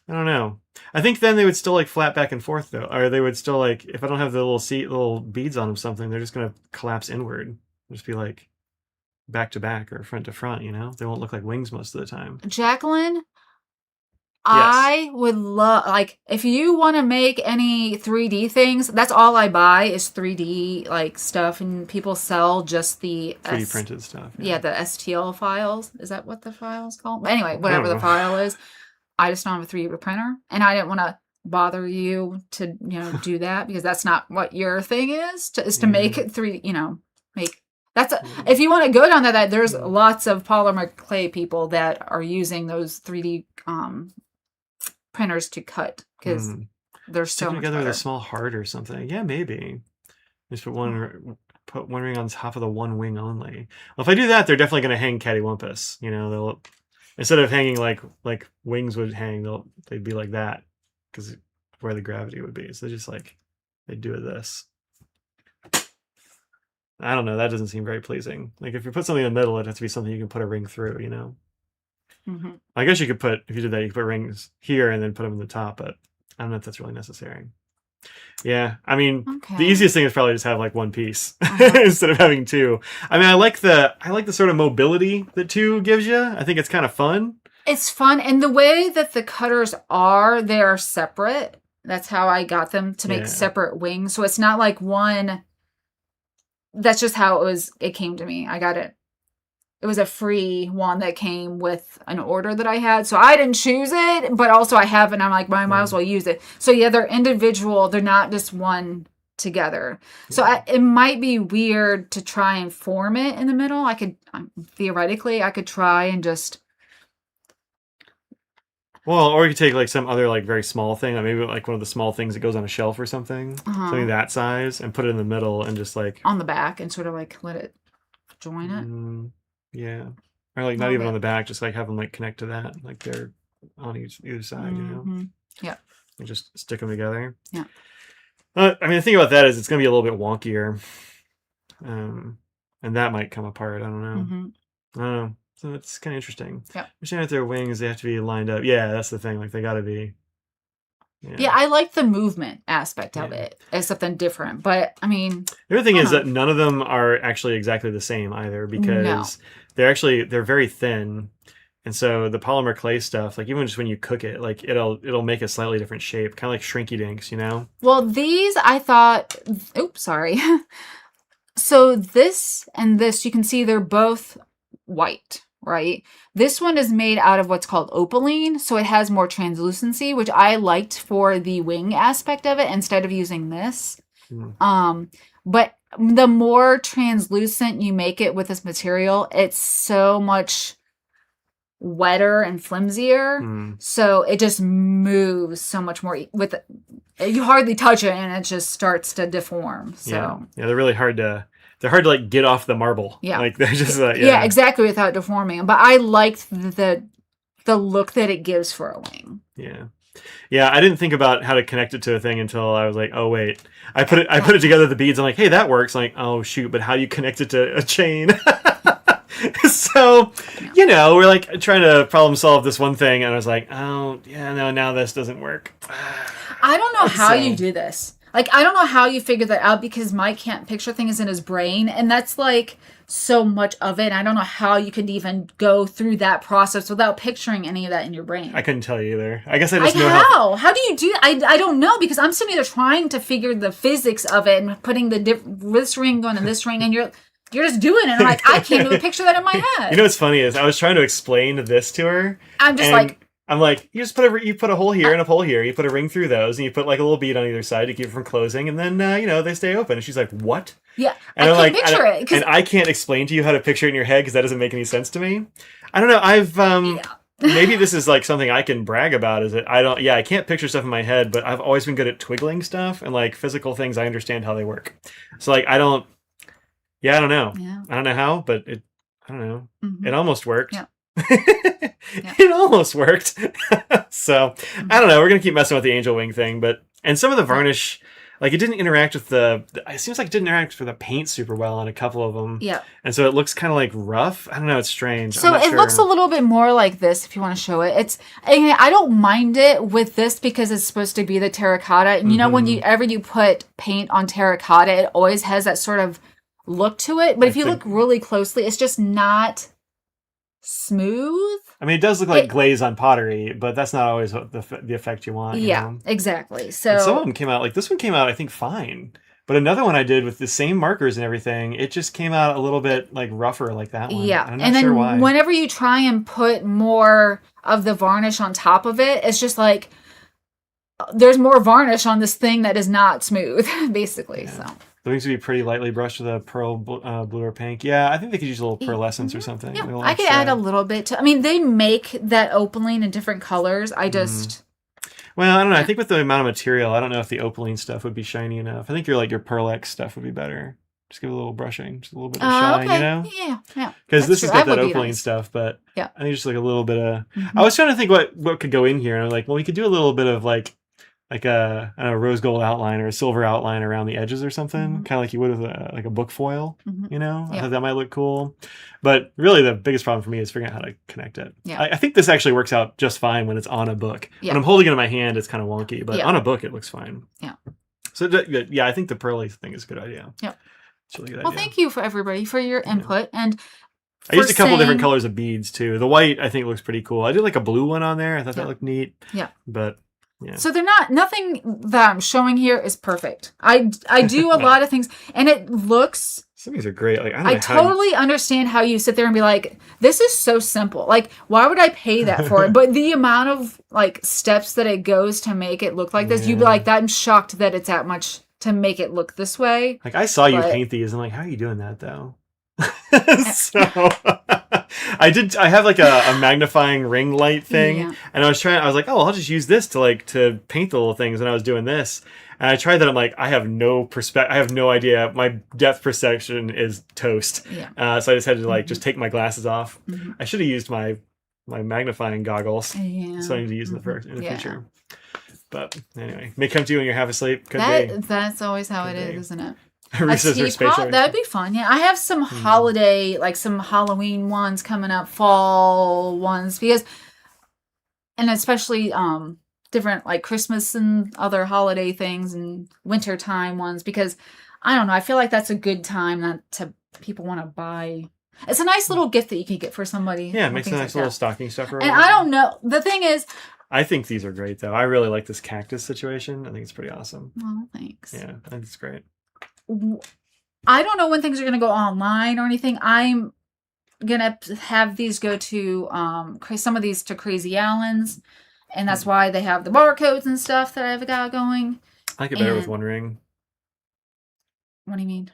I don't know. I think then they would still like flat back and forth though, or they would still like if I don't have the little beads on them, something they're just gonna collapse inward. They'll just be like back to back or front to front. You know, they won't look like wings most of the time. Jacqueline, I would love, like, if you want to make any 3D things, that's all I buy is 3D, like, stuff, and people sell just the 3D printed stuff. Yeah, the STL files. Is that what the file's called? But anyway, whatever the file is. I just don't have a 3D printer, and I didn't want to bother you to, do that, because that's not what your thing is, to make it 3D, make... If you want to go down that, there's lots of polymer clay people that are using those 3D, printers to cut, because they're so much together better. with a small heart or something. Yeah, maybe just put one ring on top of the one wing only. Well, if I do that, they're definitely going to hang cattywampus. They'll instead of hanging like wings would hang, they'd be like that because where the gravity would be. So just like they do this. I don't know. That doesn't seem very pleasing. Like if you put something in the middle, it has to be something you can put a ring through. Mm-hmm. I guess you could if you did that, you could put rings here and then put them in the top, but I don't know if that's really necessary. Yeah, I mean, the easiest thing is probably just have like one piece instead of having 2. I mean, I like the sort of mobility that 2 gives you. I think it's kind of fun. It's fun, and the way that the cutters are, they are separate. That's how I got them to make separate wings. So it's not like one. That's just how it came to me. I got it. It was a free one that came with an order that I had. So I didn't choose it, but also I have it. And I'm like, I might as well use it. So yeah, they're individual. They're not just one together. So it might be weird to try and form it in the middle. Theoretically, I could try and just... Well, or you could take like some other like very small thing, like maybe like one of the small things that goes on a shelf or something, something that size, and put it in the middle and just like... On the back and sort of like let it join it. Yeah, or like not even on the back, just like have them like connect to that, like they're on either side, Yeah. And just stick them together. Yeah. I mean, the thing about that is it's gonna be a little bit wonkier, and that might come apart. I don't know. I don't know. So it's kind of interesting. Yeah. Especially with their wings, they have to be lined up. Yeah, that's the thing. Like they got to be. Yeah, I like the movement aspect of it as something different. But, I mean... The other thing is that none of them are actually exactly the same either, because they're very thin. And so the polymer clay stuff, like even just when you cook it, like it'll make a slightly different shape, kind of like shrinky dinks, Well, these I thought... Oops, sorry. So this and this, you can see they're both white, right? This one is made out of what's called opaline, so it has more translucency, which I liked for the wing aspect of it instead of using this. But the more translucent you make it with this material, it's so much wetter and flimsier, so it just moves so much more. You hardly touch it, and it just starts to deform. So yeah, they're really hard to. they're hard to like get off the marble. Yeah. Like they're just Yeah, exactly, without deforming them. But I liked the look that it gives for a wing. Yeah. Yeah, I didn't think about how to connect it to a thing until I was like, oh wait. I put it together, the beads, I'm like, hey, that works. I'm like, oh shoot, but how do you connect it to a chain? So, you know, we're like trying to problem solve this one thing, and I was like, oh yeah, no, now this doesn't work. I don't know how you do this. Like, I don't know how you figure that out, because Mike can't picture things in his brain, and that's like so much of it. I don't know how you could even go through that process without picturing any of that in your brain. I couldn't tell you either. I guess I just Like, know how? How do you do? I don't know, because I'm sitting there trying to figure the physics of it and putting this ring going in this ring, and you're just doing it. And I'm like, I can't even picture that in my head. You know what's funny is I was trying to explain this to her. I'm just like, I'm like, you just put a hole here and a hole here. You put a ring through those, and you put like a little bead on either side to keep it from closing, and then you know, they stay open. And she's like, "What?" Yeah, and I can't picture it, and I can't explain to you how to picture it in your head because that doesn't make any sense to me. I don't know. I've maybe this is like something I can brag about. Is that I can't picture stuff in my head, but I've always been good at twiggling stuff and like physical things. I understand how they work. So like I don't know. Yeah. I don't know how, but I don't know. Mm-hmm. It almost worked. Yeah. It almost worked. So I don't know. We're gonna keep messing with the angel wing thing, and some of the varnish, like it didn't interact with it seems like it didn't interact with the paint super well on a couple of them. Yeah. And so it looks kind of like rough. I don't know. It's strange. So it looks a little bit more like this if you want to show it. I don't mind it with this because it's supposed to be the terracotta. And you know, whenever you put paint on terracotta, it always has that sort of look to it. But if you look really closely, it's just not smooth. I mean, it does look like glaze on pottery, but that's not always what the effect you want. You know? Exactly. So and some of them came out, like this one came out, I think, fine. But another one I did with the same markers and everything, it just came out a little bit like rougher, like that one. Yeah, I'm not sure why. Whenever you try and put more of the varnish on top of it, it's just like there's more varnish on this thing that is not smooth, basically. Yeah. So the wings would be pretty lightly brushed with a pearl blue or pink. Yeah, I think they could use a little pearlescence or something. Yeah, I could add a little bit to. I mean, they make that opaline in different colors. I just. Well, I don't know. I think with the amount of material, I don't know if the opaline stuff would be shiny enough. I think your Pearl X stuff would be better. Just give it a little brushing, just a little bit of shine, you know? Yeah. Because this has got that opaline stuff, but yeah. I think just like a little bit of. I was trying to think what could go in here, and I was like, well, we could do a little bit of like a I don't know, rose gold outline or a silver outline around the edges or something, kind of like you would with a book foil. You know, I thought that might look cool. But really, the biggest problem for me is figuring out how to connect it. Yeah. I think this actually works out just fine when it's on a book. Yeah. When I'm holding it in my hand, it's kind of wonky, but on a book, it looks fine. Yeah. So yeah, I think the pearly thing is a good idea. Yeah. It's a really good idea. Well, thank you for everybody for your input and. I used a couple different colors of beads too. The white I think looks pretty cool. I did like a blue one on there. I thought that looked neat. Yeah. But yeah. So they're nothing that I'm showing here is perfect. I do a lot of things and it looks. Some of these are great. Like I totally understand how you sit there and be like, this is so simple. Like, why would I pay that for it? But the amount of like steps that it goes to make it look like this, you'd be like, I'm shocked that it's that much to make it look this way. Like I saw you paint these. I'm like, how are you doing that though? So I have like a magnifying ring light thing, and I was like, oh, I'll just use this to paint the little things when I was doing this. And I tried that. I'm like, I have no I have no idea. My depth perception is toast. Yeah. So I just had to just take my glasses off. I should have used my magnifying goggles. Yeah. So I need to use them in the future. But anyway, may come to you when you're half asleep. That's always how it is, isn't it? A teapot? That'd be fun. Yeah, I have some holiday, like some Halloween ones coming up, fall ones, and especially different like Christmas and other holiday things and wintertime ones, because I don't know, I feel like that's a good time that people want to buy. It's a nice little gift that you can get for somebody. Yeah, it makes a nice little stocking stuffer. And I don't know. The thing is, I think these are great though. I really like this cactus situation. I think it's pretty awesome. Oh, thanks. Yeah, I think it's great. I don't know when things are going to go online or anything. I'm going to have these go to some of these to Crazy Allen's, and that's why they have the barcodes and stuff that I've got going. I like it better with one ring. What do you mean?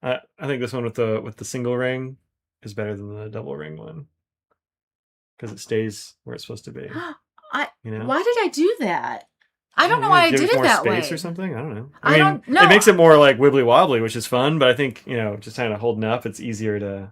I think this one with the single ring is better than the double ring one because it stays where it's supposed to be. Why did I do that? I don't know why I Give did it it more that space way. or something. I don't know. I don't know. It makes it more like wibbly wobbly, which is fun. But I think just kind of holding up, it's easier to.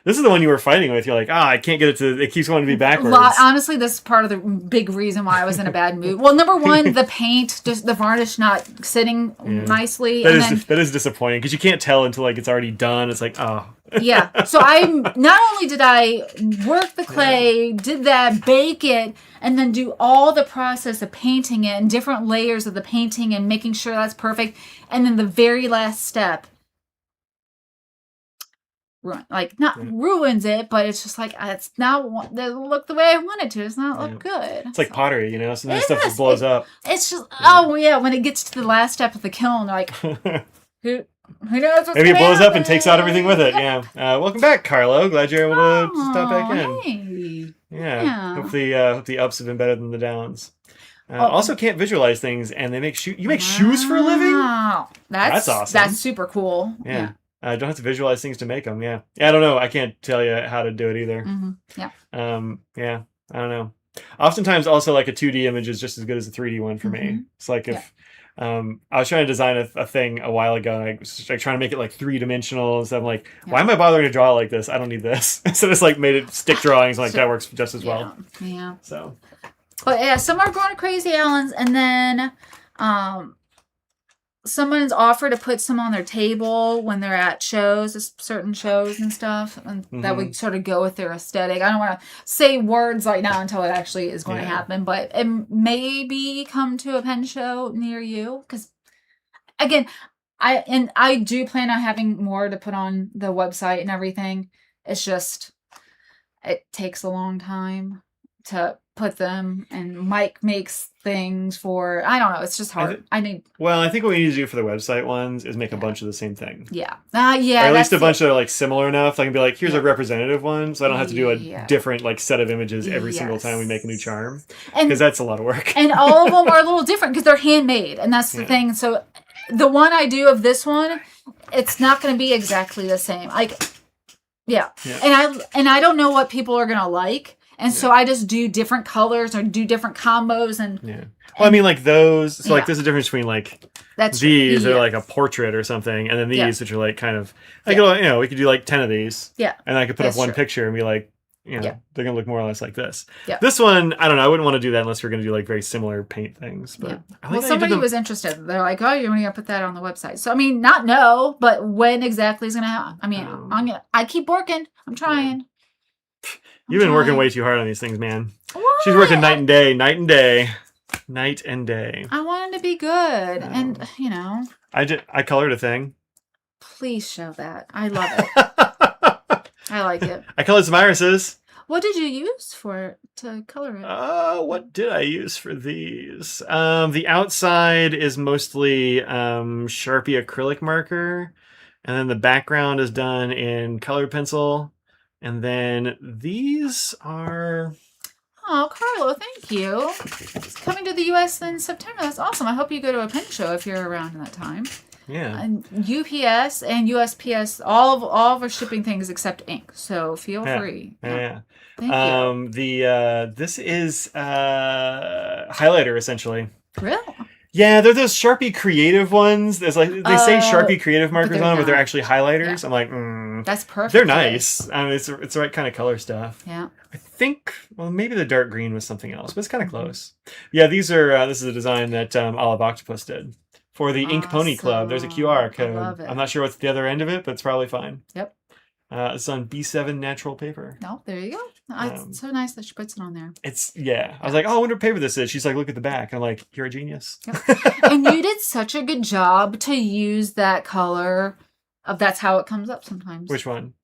This is the one you were fighting with. You're like, I can't get it to. It keeps wanting to be backwards. Honestly, this is part of the big reason why I was in a bad mood. Well, number one, the paint, just the varnish not sitting nicely. That is disappointing because you can't tell until like it's already done. It's like, oh. Yeah. So not only did I work the clay, did that, bake it, and then do all the process of painting it and different layers of the painting and making sure that's perfect. And then the very last step, ruins it, but it's just like it's not look the way I want it to. It's not look good. It's like pottery, Sometimes stuff just blows up. It's just when it gets to the last step of the kiln, like who knows what's maybe it blows up happen? and takes out everything with it. Yeah. Welcome back, Carlo. Glad you're able to stop back in. Hey. Yeah. Hope the ups have been better than the downs. Also, can't visualize things, and they make shoes. You make shoes for a living? Wow, that's awesome. That's super cool. Yeah. I don't have to visualize things to make them. Yeah. I don't know. I can't tell you how to do it either. Mm-hmm. Yeah. Yeah. I don't know. Oftentimes, also like a 2D image is just as good as a 3D one for me. It's like if I was trying to design a thing a while ago, and I was like trying to make it like 3-dimensional, and so I'm like, why am I bothering to draw it like this? I don't need this. So just like made it stick drawings. Like that works just as well. Yeah. So. But yeah, some are going to Crazy Allen's, and then someone's offered to put some on their table when they're at shows, certain shows and stuff, and that would sort of go with their aesthetic. I don't want to say words right now until it actually is going to happen, but it maybe come to a pen show near you, because again, I do plan on having more to put on the website and everything. It's just it takes a long time to put them, and Mike makes things for, I don't know, it's just hard. I think what we need to do for the website ones is make a bunch of the same thing. Yeah. Or at least a bunch that are like similar enough. I can be like, here's a representative one, so I don't have to do a different like set of images every single time we make a new charm, because that's a lot of work. And all of them are a little different because they're handmade, and that's the thing. So the one I do of this one, it's not going to be exactly the same. And I don't know what people are going to like. And so I just do different colors or do different combos Well, I mean, like those. So, like, there's a difference between like these are like a portrait or something, and then these, which are like kind of like we could do like 10 of these. Yeah. And I could put up one picture and be like, they're gonna look more or less like this. Yeah. This one, I don't know. I wouldn't want to do that unless we're gonna do like very similar paint things. But somebody was interested. They're like, "Oh, you're gonna put that on the website." So I mean, not no, but when exactly is gonna happen? I mean, I keep working. I'm trying. You've been working way too hard on these things, man. What? She's working night and day. I want it to be good, and I colored a thing. Please show that. I love it. I like it. I colored some irises. What did you use to color it? What did I use for these? The outside is mostly Sharpie acrylic marker, and then the background is done in colored pencil. And then these are... Oh, Carlo, thank you. It's coming to the U.S. in September. That's awesome. I hope you go to a pen show if you're around in that time. Yeah. And UPS and USPS, all of our shipping things except ink. So feel free. Yeah. Thank you. This is highlighter, essentially. Really? Yeah, they're those Sharpie creative ones. There's like they say Sharpie creative markers on them, but they're actually highlighters. Yeah. I'm like, that's perfect. They're nice. I mean, it's the right kind of color stuff. Yeah. I think, maybe the dark green was something else, but it's kind of close. Yeah, these are. This is a design that Olive Octopus did for the Ink Pony Club. There's a QR code. I love it. I'm not sure what's the other end of it, but it's probably fine. Yep. It's on B7 natural paper. No, there you go. It's so nice that she puts it on there. I was like, I wonder what paper this is. She's like, look at the back. I'm like, you're a genius. Yep. And you did such a good job to use that color. That's how it comes up sometimes. Which one?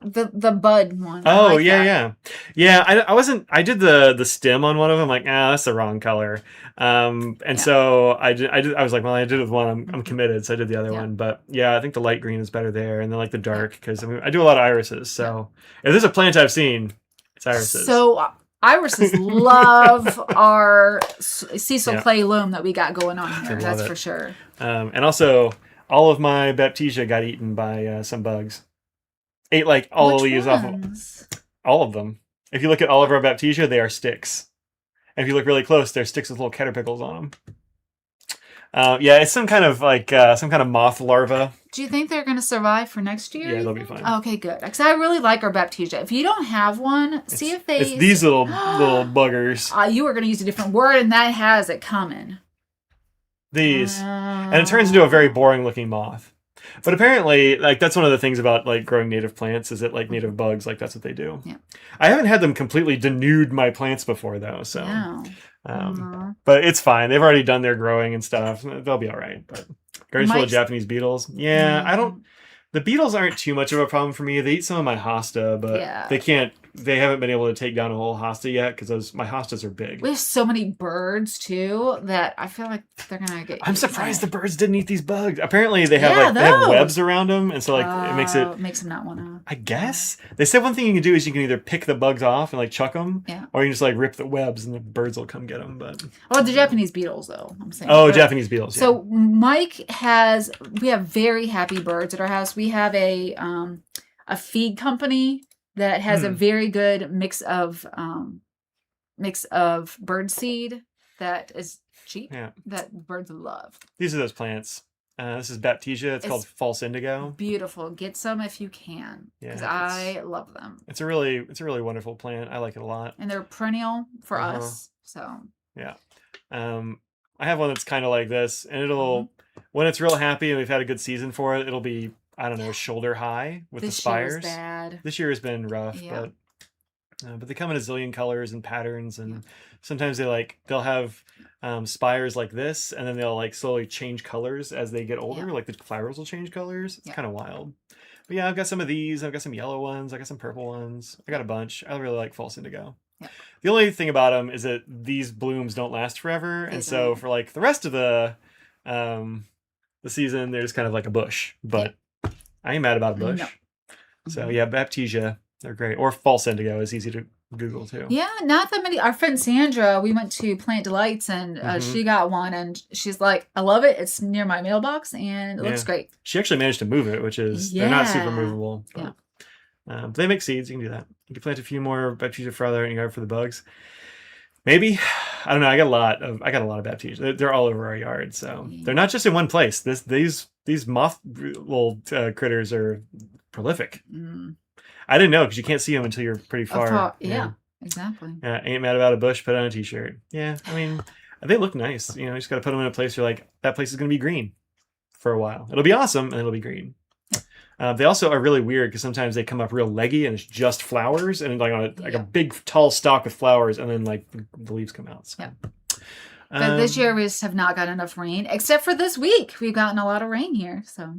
The bud one. Oh, yeah. I wasn't. I did the stem on one of them. Like, that's the wrong color. So I was like, well, I did it with one. I'm committed, so I did the other one. But yeah, I think the light green is better there, and then like the dark, because I do a lot of irises. So if there's a plant I've seen, it's irises. So irises love our Cecil clay loam that we got going on here. That's for sure. And also, all of my Baptisia got eaten by some bugs. Ate like all the leaves off of all of them. If you look at all of our Baptisia, they are sticks. And if you look really close, there's sticks with little caterpickles on them. Yeah, it's some kind of moth larva. Do you think they're going to survive for next year? Yeah, you they'll be think? fine. Okay, good. Because I really like our Baptisia. If you don't have one, see if they... It's these little buggers. You were going to use a different word, and that has it coming. These. And it turns into a very boring looking moth. But apparently, like, that's one of the things about, like, growing native plants is that, like, native bugs, like, that's what they do. Yeah. I haven't had them completely denude my plants before, though, so... No. But it's fine. They've already done their growing and stuff. They'll be all right. But gardens full of Japanese beetles. Yeah, I don't... The beetles aren't too much of a problem for me. They eat some of my hosta, but they haven't been able to take down a whole hosta yet because my hostas are big. We have so many birds, too, that I feel like they're going to get... I'm surprised the birds didn't eat these bugs. Apparently, they have they have webs around them, and so it makes them not want to... I guess. They said one thing you can do is you can either pick the bugs off and, like, chuck them, or you can just, like, rip the webs and the birds will come get them. But the Japanese beetles, though, I'm saying. Oh, Japanese beetles, yeah. So Mike we have very happy birds at our house. We have a feed company that has a very good mix of bird seed that is cheap, that birds love. These are those plants. This is Baptisia. It's called false indigo. Beautiful. Get some if you can, because I love them. It's a really wonderful plant. I like it a lot. And they're perennial for us. So yeah, I have one that's kind of like this, and it'll when it's real happy and we've had a good season for it, it'll be shoulder high with the spires. This year was bad. This year has been rough, but they come in a zillion colors and patterns, and sometimes they'll have spires like this, and then they'll like slowly change colors as they get older. Like the flowers will change colors. It's kind of wild. But yeah, I've got some of these. I've got some yellow ones. I got some purple ones. I got a bunch. I really like false indigo. Yeah. The only thing about them is that these blooms don't last forever, and so for like the rest of the season, they're just kind of like a bush. But I ain't mad about a bush. No. So yeah, Baptisia, they're great. Or false indigo is easy to Google too. Yeah, not that many. Our friend Sandra, we went to Plant Delights and she got one, and she's like, I love it. It's near my mailbox and it looks great. She actually managed to move it, which is they're not super movable. But, but they make seeds. You can do that. You can plant a few more Baptisia further in your yard for the bugs. Maybe, I don't know. I got a lot of Baptisia. They're all over our yard, so they're not just in one place. These moth little critters are prolific. I didn't know because you can't see them until you're pretty far. Yeah, exactly. Yeah, ain't mad about a bush. Put on a t-shirt. Yeah, I mean, they look nice. You just got to put them in a place where like that place is going to be green for a while. It'll be awesome and it'll be green. They also are really weird because sometimes they come up real leggy and it's just flowers and like on a big tall stalk with flowers and then like the leaves come out. So. Yeah. But this year we just have not got enough rain, except for this week. We've gotten a lot of rain here, so.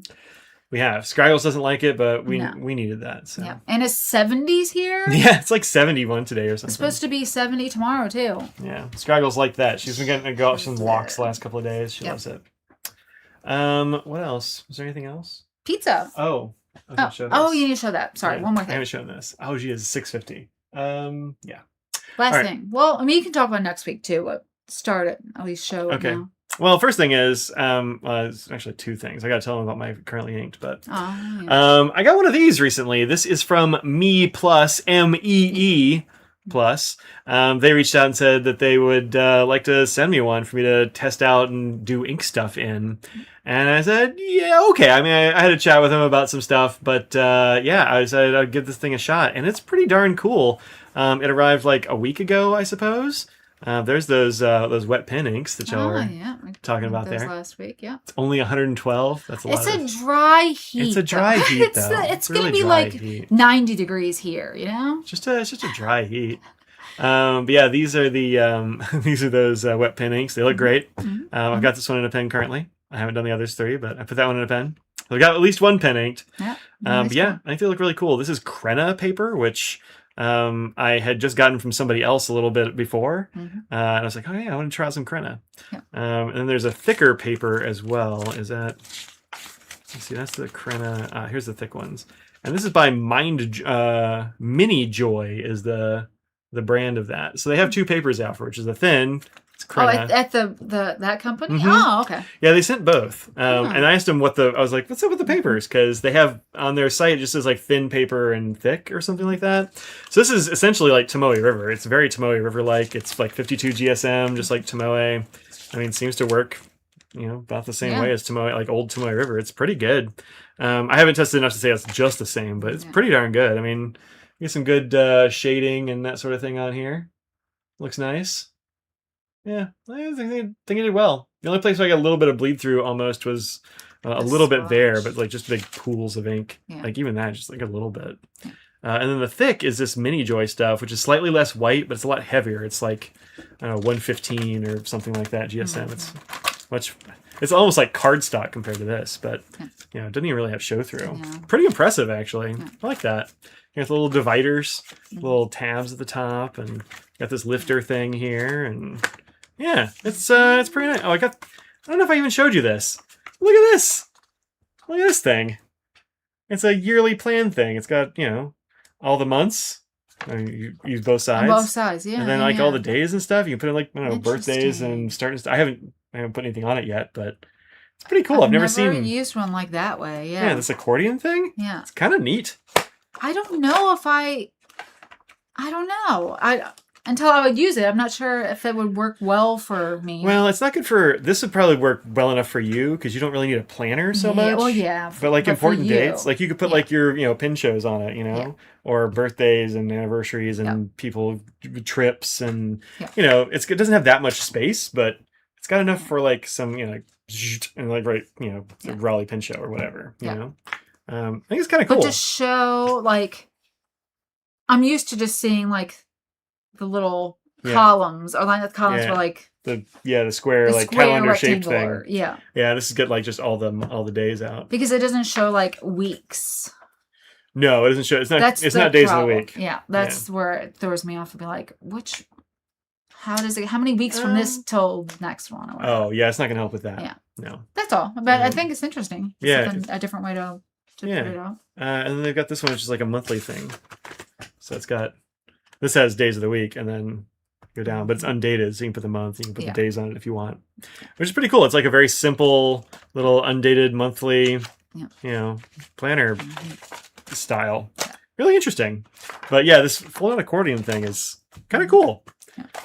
We have. Scraggles doesn't like it, but we needed that. So. Yeah, and it's 70s here. Yeah, it's like 71 today or something. It's supposed to be 70 tomorrow too. Yeah, Scraggles like that. She's been getting to go out some walks the last couple of days. She loves it. What else? Was there anything else? Pizza. Oh, you need to show that. Sorry, one more thing. I haven't shown this. Oh, she is $6.50. Yeah. Last thing. Well, I mean, you can talk about next week too. But start it. At least show it now. Well, first thing is, it's actually two things. I got to tell them about my currently inked, but I got one of these recently. This is from Me Plus, MEE Plus. They reached out and said that they would like to send me one for me to test out and do ink stuff in. And I said, yeah, okay. I mean, I had a chat with them about some stuff, but I decided I'd give this thing a shot. And it's pretty darn cool. It arrived like a week ago, I suppose. There's those wet pen inks that y'all were talking about there. Last week, yeah. It's only 112. That's a lot. It's a dry heat. It's a dry heat, though. It's really going to be like 90 degrees here, It's just a dry heat. But yeah, these are those wet pen inks. They look great. I've got this one in a pen currently. I haven't done the others three, but I put that one in a pen. I've got at least one pen inked. Yeah. Nice but yeah, I think they look really cool. This is Krenna paper, which I had just gotten from somebody else a little bit before. And I was like, oh yeah, I want to try out some Krenna. Yeah. And then there's a thicker paper as well. Let's see, that's the Krenna. Here's the thick ones. And this is by Mini Joy is the brand of that. So they have two papers out for, which is the thin. It's Krenna. at the that company. Mhm. Oh, okay. Yeah, they sent both. Huh. And I asked them I was like, what's up with the papers? Because they have on their site, it just says like thin paper and thick or something like that. So this is essentially like Tomoe River. It's very Tomoe River-like. It's like 52 GSM, just like Tomoe. I mean, it seems to work, about the same way as Tomoe, like old Tomoe River. It's pretty good. I haven't tested enough to say it's just the same, but it's pretty darn good. I mean, you get some good shading and that sort of thing on here. Looks nice. Yeah, I think they did well. The only place I got a little bit of bleed through almost was a little bit there, but like just big pools of ink. Yeah. Like even that, just like a little bit. Yeah. And then the thick is this Mini Joy stuff, which is slightly less white, but it's a lot heavier. It's like, I don't know, 115 or something like that GSM. It's almost like cardstock compared to this, but it doesn't even really have show through. Yeah. Pretty impressive, actually. Yeah. I like that. You got the little dividers, little tabs at the top, and got this lifter thing here, and yeah, it's pretty nice. Oh, I don't know if I even showed you this. Look at this. Look at this thing. It's a yearly plan thing. It's got, all the months. You use both sides. On both sides, yeah. And then all the days and stuff. You can put in like, birthdays and starting. I haven't put anything on it yet, but it's pretty cool. I've never seen used one like that way. Yeah. Yeah, this accordion thing. Yeah. It's kind of neat. I don't know if I don't know. Until I would use it, I'm not sure if it would work well for me. Well, it's not good for... This would probably work well enough for you because you don't really need a planner so much. Well, yeah. But like important dates, like you could put like your pin shows on it, or birthdays and anniversaries and people trips and it doesn't have that much space, but it's got enough for like some and like the Raleigh pin show or whatever. You know, I think it's kind of cool. But to show like, I'm used to just seeing like the little columns or like the columns were like the square like calendar shaped thing. Yeah. This is good, like just all the days out. Because it doesn't show like weeks. No, it doesn't show. It's not days of the week. Yeah. That's where it throws me off and be like, how many weeks from this till next one or whatever. Oh yeah, it's not gonna help with that. Yeah. No. That's all. But I think it's interesting. It's a different way to put it out. And then they've got this one, which is like a monthly thing. So this has days of the week and then go down, but it's undated, so you can put the month, you can put the days on it if you want, which is pretty cool. It's like a very simple little undated monthly, planner style. Really interesting. But yeah, this full-on accordion thing is kind of cool.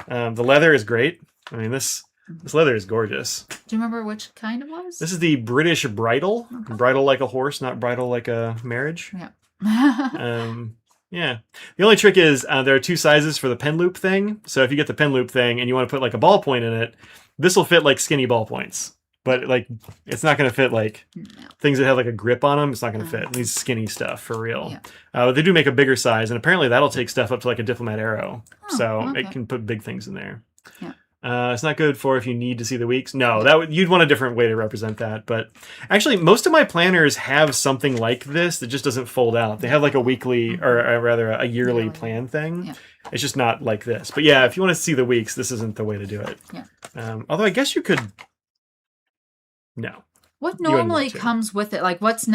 The leather is great. I mean, this leather is gorgeous. Do you remember which kind it was? This is the British bridle. Okay. Bridle like a horse, not bridle like a marriage. Yeah. Yeah. The only trick is there are two sizes for the pen loop thing. So if you get the pen loop thing and you want to put like a ballpoint in it, this will fit like skinny ballpoints. But like it's not going to fit like things that have like a grip on them. It's not going to fit. It needs skinny stuff for real. Yeah. But they do make a bigger size, and apparently that'll take stuff up to like a diplomat arrow. It can put big things in there. Yeah. It's not good for if you need to see the weeks. No, you'd want a different way to represent that. But actually, most of my planners have something like this that just doesn't fold out. They have like a weekly, or rather a yearly plan thing. Yeah. It's just not like this. But yeah, if you want to see the weeks, this isn't the way to do it. Yeah. Although I guess you could. No. What normally comes with it? Like what's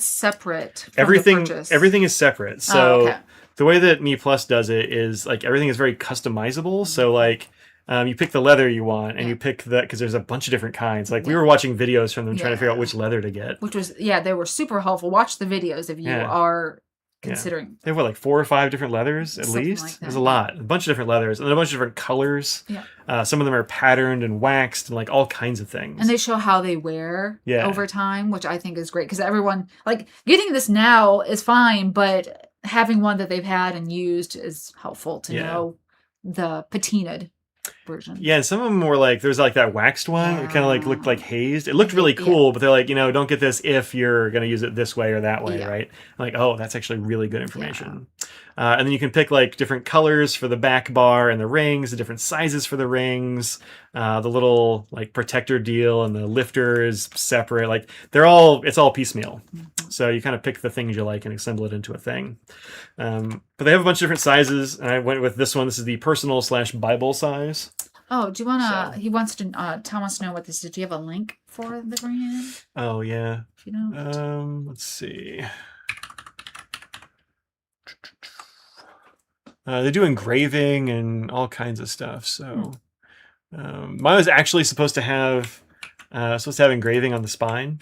separate from everything? The purchase? Everything is separate. So the way that Me Plus does it is like everything is very customizable. So like. You pick the leather you want, and you pick because there's a bunch of different kinds. Like we were watching videos from them trying to figure out which leather to get. Which was they were super helpful. Watch the videos if you are considering. They have like 4 or 5 different leathers at least. Like there's a lot, a bunch of different leathers, and then a bunch of different colors. Yeah. Some of them are patterned and waxed, and like all kinds of things. And they show how they wear over time, which I think is great because everyone like getting this now is fine, but having one that they've had and used is helpful to know the patinaed version. Yeah, and some of them were like, there's like that waxed one. It kind of like looked like hazed. It looked really cool, but they're like, don't get this if you're going to use it this way or that way, right? I'm like, oh, that's actually really good information. And then you can pick like different colors for the back bar and the rings, the different sizes for the rings, the little like protector deal and the lifter is separate. Like it's all piecemeal. So you kind of pick the things you like and assemble it into a thing. But they have a bunch of different sizes, and I went with this one. This is the personal/Bible size. Oh, do you want to? He wants to. Tom wants to know what this is. Do you have a link for the brand? Oh yeah. If you don't. Let's see. They do engraving and all kinds of stuff. So Mine was actually supposed to have engraving on the spine,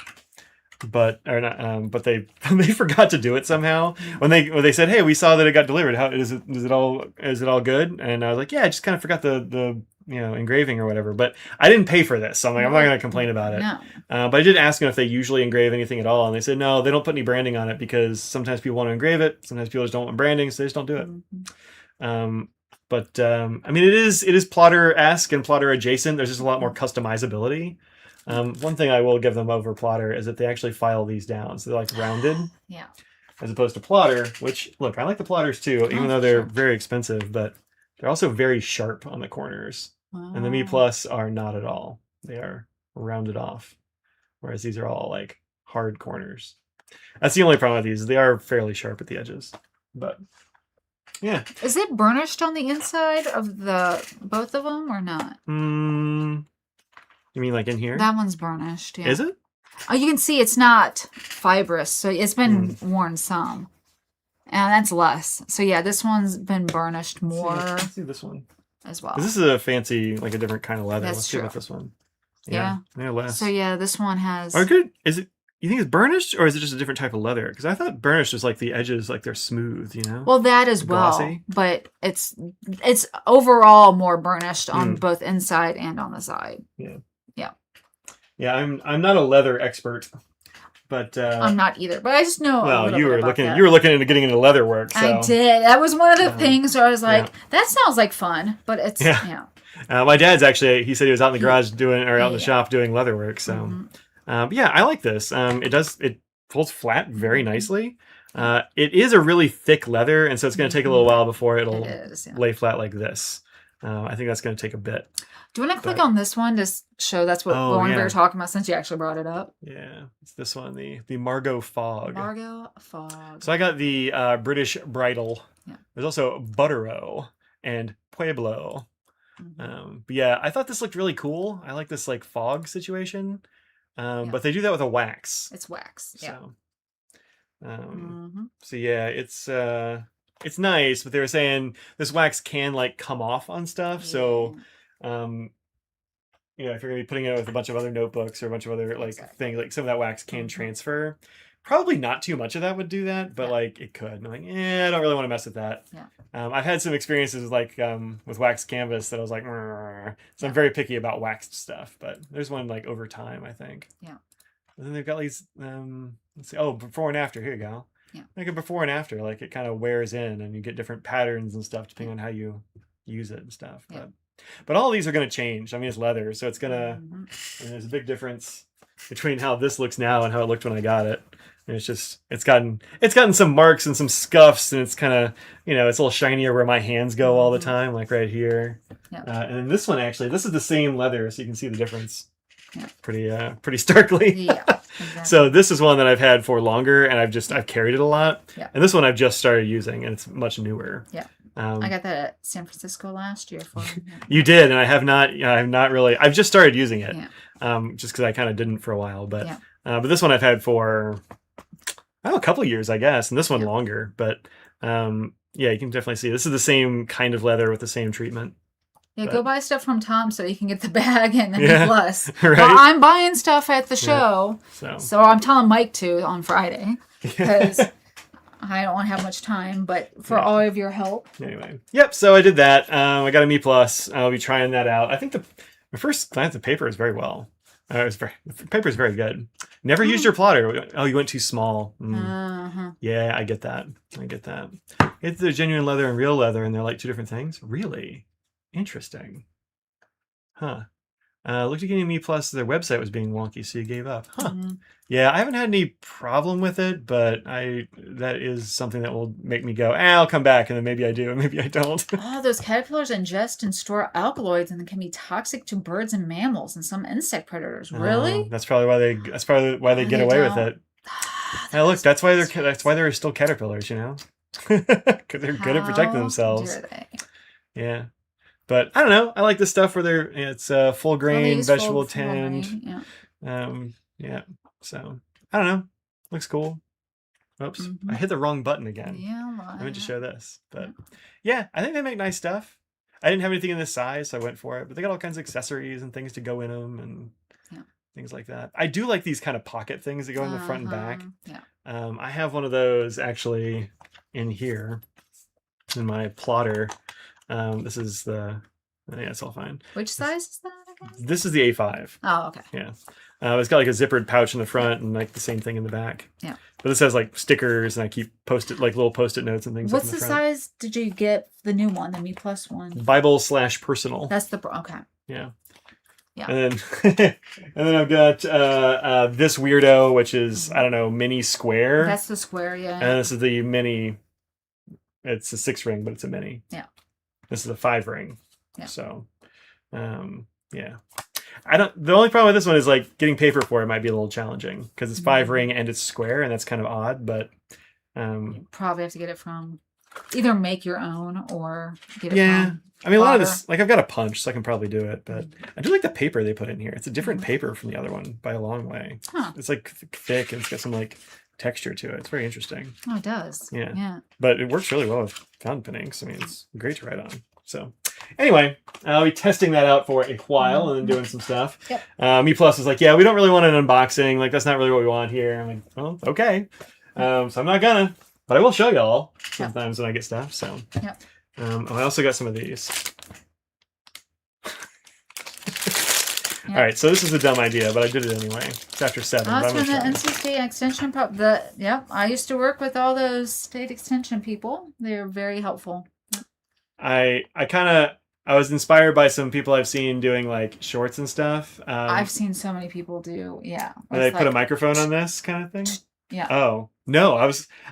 but they they forgot to do it somehow. When they said, "Hey, we saw that it got delivered. How is it? Is it all good?" And I was like, "Yeah, I just kind of forgot the engraving or whatever." But I didn't pay for this, so I'm like, I'm not going to complain about it. No. But I did ask them if they usually engrave anything at all, and they said no, they don't put any branding on it because sometimes people want to engrave it, sometimes people just don't want branding, so they just don't do it. But I mean, it is plotter-esque and plotter adjacent. There's just a lot more customizability. One thing I will give them over plotter is that they actually file these down, so they're like rounded. Yeah. As opposed to plotter, which look, I like the plotters too, even though they're very expensive, but they're also very sharp on the corners. And the Me Plus are not at all. They are rounded off, whereas these are all like hard corners. That's the only problem with these. They are fairly sharp at the edges, but yeah. Is it burnished on the inside of both of them or not? You mean like in here? That one's burnished. Yeah. Is it? Oh, you can see it's not fibrous, so it's been worn some, and that's less. So yeah, this one's been burnished more. Let's see this one as well. This is a fancy, like a different kind of leather. That's Let's true. see about this one. Yeah. Less. So yeah, this one has. Are good? Is it? You think it's burnished, or is it just a different type of leather? Because I thought burnished was like the edges, like they're smooth, you know. Well, that as well, glossy. but it's overall more burnished on both inside and on the side. Yeah. Yeah. Yeah, I'm not a leather expert, but I'm not either. But I just know. Well, you were looking into getting into leather work. So. I did. That was one of the things where I was like, that sounds like fun, but it's my dad's actually. He said he was out in the garage out in the shop doing leather work. So. But yeah, I like this. It pulls flat very nicely. It is a really thick leather, and so it's going to take a little while before it'll lay flat like this. I think that's going to take a bit. Do you want to click on this one to show that's what we were talking about since you actually brought it up? Yeah, it's this one, the Margot Fog. Margot Fog. So I got the British Bridal. Yeah. There's also Buttero and Pueblo. But yeah, I thought this looked really cool. I like this like fog situation. But they do that with a wax. It's wax. Yeah. So yeah, it's nice, but they were saying this wax can like come off on stuff. Yeah. So, if you're gonna be putting it with a bunch of other notebooks or a bunch of other like things, like some of that wax can transfer. Probably not too much of that would do that, but like it could. And I'm like, I don't really want to mess with that. Yeah. I've had some experiences like with wax canvas that I was like, so I'm very picky about waxed stuff. But there's one like over time, I think. Yeah. And then they've got these. Let's see. Oh, before and after. Here you go. Yeah. Like a before and after, like it kind of wears in, and you get different patterns and stuff depending on how you use it and stuff. Yeah. But all these are going to change. I mean, it's leather, so it's gonna. There's a big difference between how this looks now and how it looked when I got it. And it's gotten some marks and some scuffs, and it's kind of it's a little shinier where my hands go all the time, like right here. Yeah. And then this one this is the same leather, so you can see the difference. Yeah. Pretty starkly. Yeah. Exactly. So this is one that I've had for longer, and I've carried it a lot. Yeah. And this one I've just started using, and it's much newer. Yeah. I got that at San Francisco last year for You did, and I have not really. I've just started using it. Yeah. Just because I kind of didn't for a while, but but this one I've had for a couple of years, I guess, and this one longer. But you can definitely see this is the same kind of leather with the same treatment. Yeah, go buy stuff from Tom so you can get the bag and the Me Plus. Right? Well, I'm buying stuff at the show, so I'm telling Mike to on Friday because I don't want to have much time. But for all of your help, anyway. Yep. So I did that. I got a Me Plus. I'll be trying that out. I think the first glance at paper is very well. The paper is very good. Never used your plotter. Oh, you went too small. Yeah, I get that. It's the genuine leather and real leather, and they're like two different things. Really interesting. Huh. Looked at getting Me Plus. Their website was being wonky, so you gave up. Huh. Yeah, I haven't had any problem with it, but that is something that will make me go, I'll come back, and then maybe I do, and maybe I don't. Those caterpillars ingest and store alkaloids, and they can be toxic to birds and mammals and some insect predators. Really? That's probably why they get away with it. Look, that's why they're still caterpillars, because they're good at protecting themselves. Dare they? Yeah. But I don't know. I like this stuff where it's full grain, vegetable tinned. Yeah. So I don't know. Looks cool. Oops, I hit the wrong button again. Yeah, I meant to show this, but yeah, I think they make nice stuff. I didn't have anything in this size, so I went for it. But they got all kinds of accessories and things to go in them and things like that. I do like these kind of pocket things that go in the front and back. Yeah. I have one of those actually in here in my plotter. This is the, yeah, it's all fine. Which size is that again? This is the A5. Oh, okay. Yeah. It's got like a zippered pouch in the front and like the same thing in the back. Yeah. But this has like stickers and I keep little post-it notes and things. What's like in the front. size did you get the new one, the Me Plus one? Bible/personal. That's the, okay. Yeah. Yeah. And then, and then I've got this weirdo, which is, I don't know, mini square. That's the square, yeah. And this is the mini. It's a 6 ring, but it's a mini. Yeah. This is a 5 ring. Yeah. So, yeah. The only problem with this one is like getting paper for it might be a little challenging because it's 5 ring and it's square, and that's kind of odd. But you probably have to get it from either make your own or get it from. I mean, a lot of this, like I've got a punch, so I can probably do it. But I do like the paper they put in here. It's a different paper from the other one by a long way. Huh. It's like thick and it's got some like texture to it. It's very interesting. Oh, it does. Yeah. Yeah. But it works really well with fountain pen inks. I mean, it's great to write on. So anyway, I'll be testing that out for a while and then doing some stuff. Yep. Me Plus is like, yeah, we don't really want an unboxing. Like, that's not really what we want here. I'm like, well, okay. So I'm not gonna, but I will show y'all sometimes when I get stuff. So yep. I also got some of these. All right, so this is a dumb idea, but I did it anyway. It's after 7. Oh, but it's I'm from the gonna try it. NC State Extension I used to work with all those state extension people. They're very helpful. I was inspired by some people I've seen doing like shorts and stuff. I've seen so many people do, Where they put a microphone on this kind of thing. Yeah. Oh no,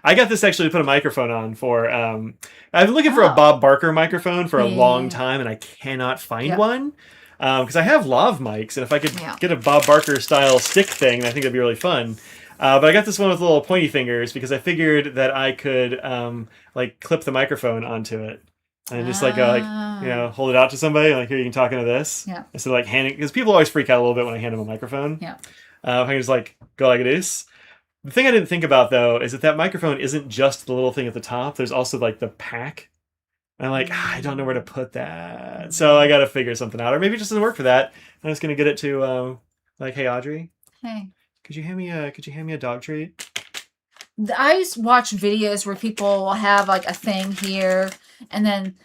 I got this actually to put a microphone on for. I've been looking for a Bob Barker microphone for a long time, and I cannot find one. Because I have lav mics, and if I could get a Bob Barker style stick thing, I think that'd be really fun. But I got this one with little pointy fingers because I figured that I could like clip the microphone onto it and just like hold it out to somebody. Like, here, you can talk into this. Yeah. Instead of like handing, because people always freak out a little bit when I hand them a microphone. Yeah. If I can just like go like this. The thing I didn't think about though is that microphone isn't just the little thing at the top. There's also like the pack. And I'm like, I don't know where to put that. So I got to figure something out. Or maybe it just doesn't work for that. I'm just going to get it to, like, hey, Audrey. Hey. Could you hand me a dog treat? I used to watch videos where people have like a thing here. And then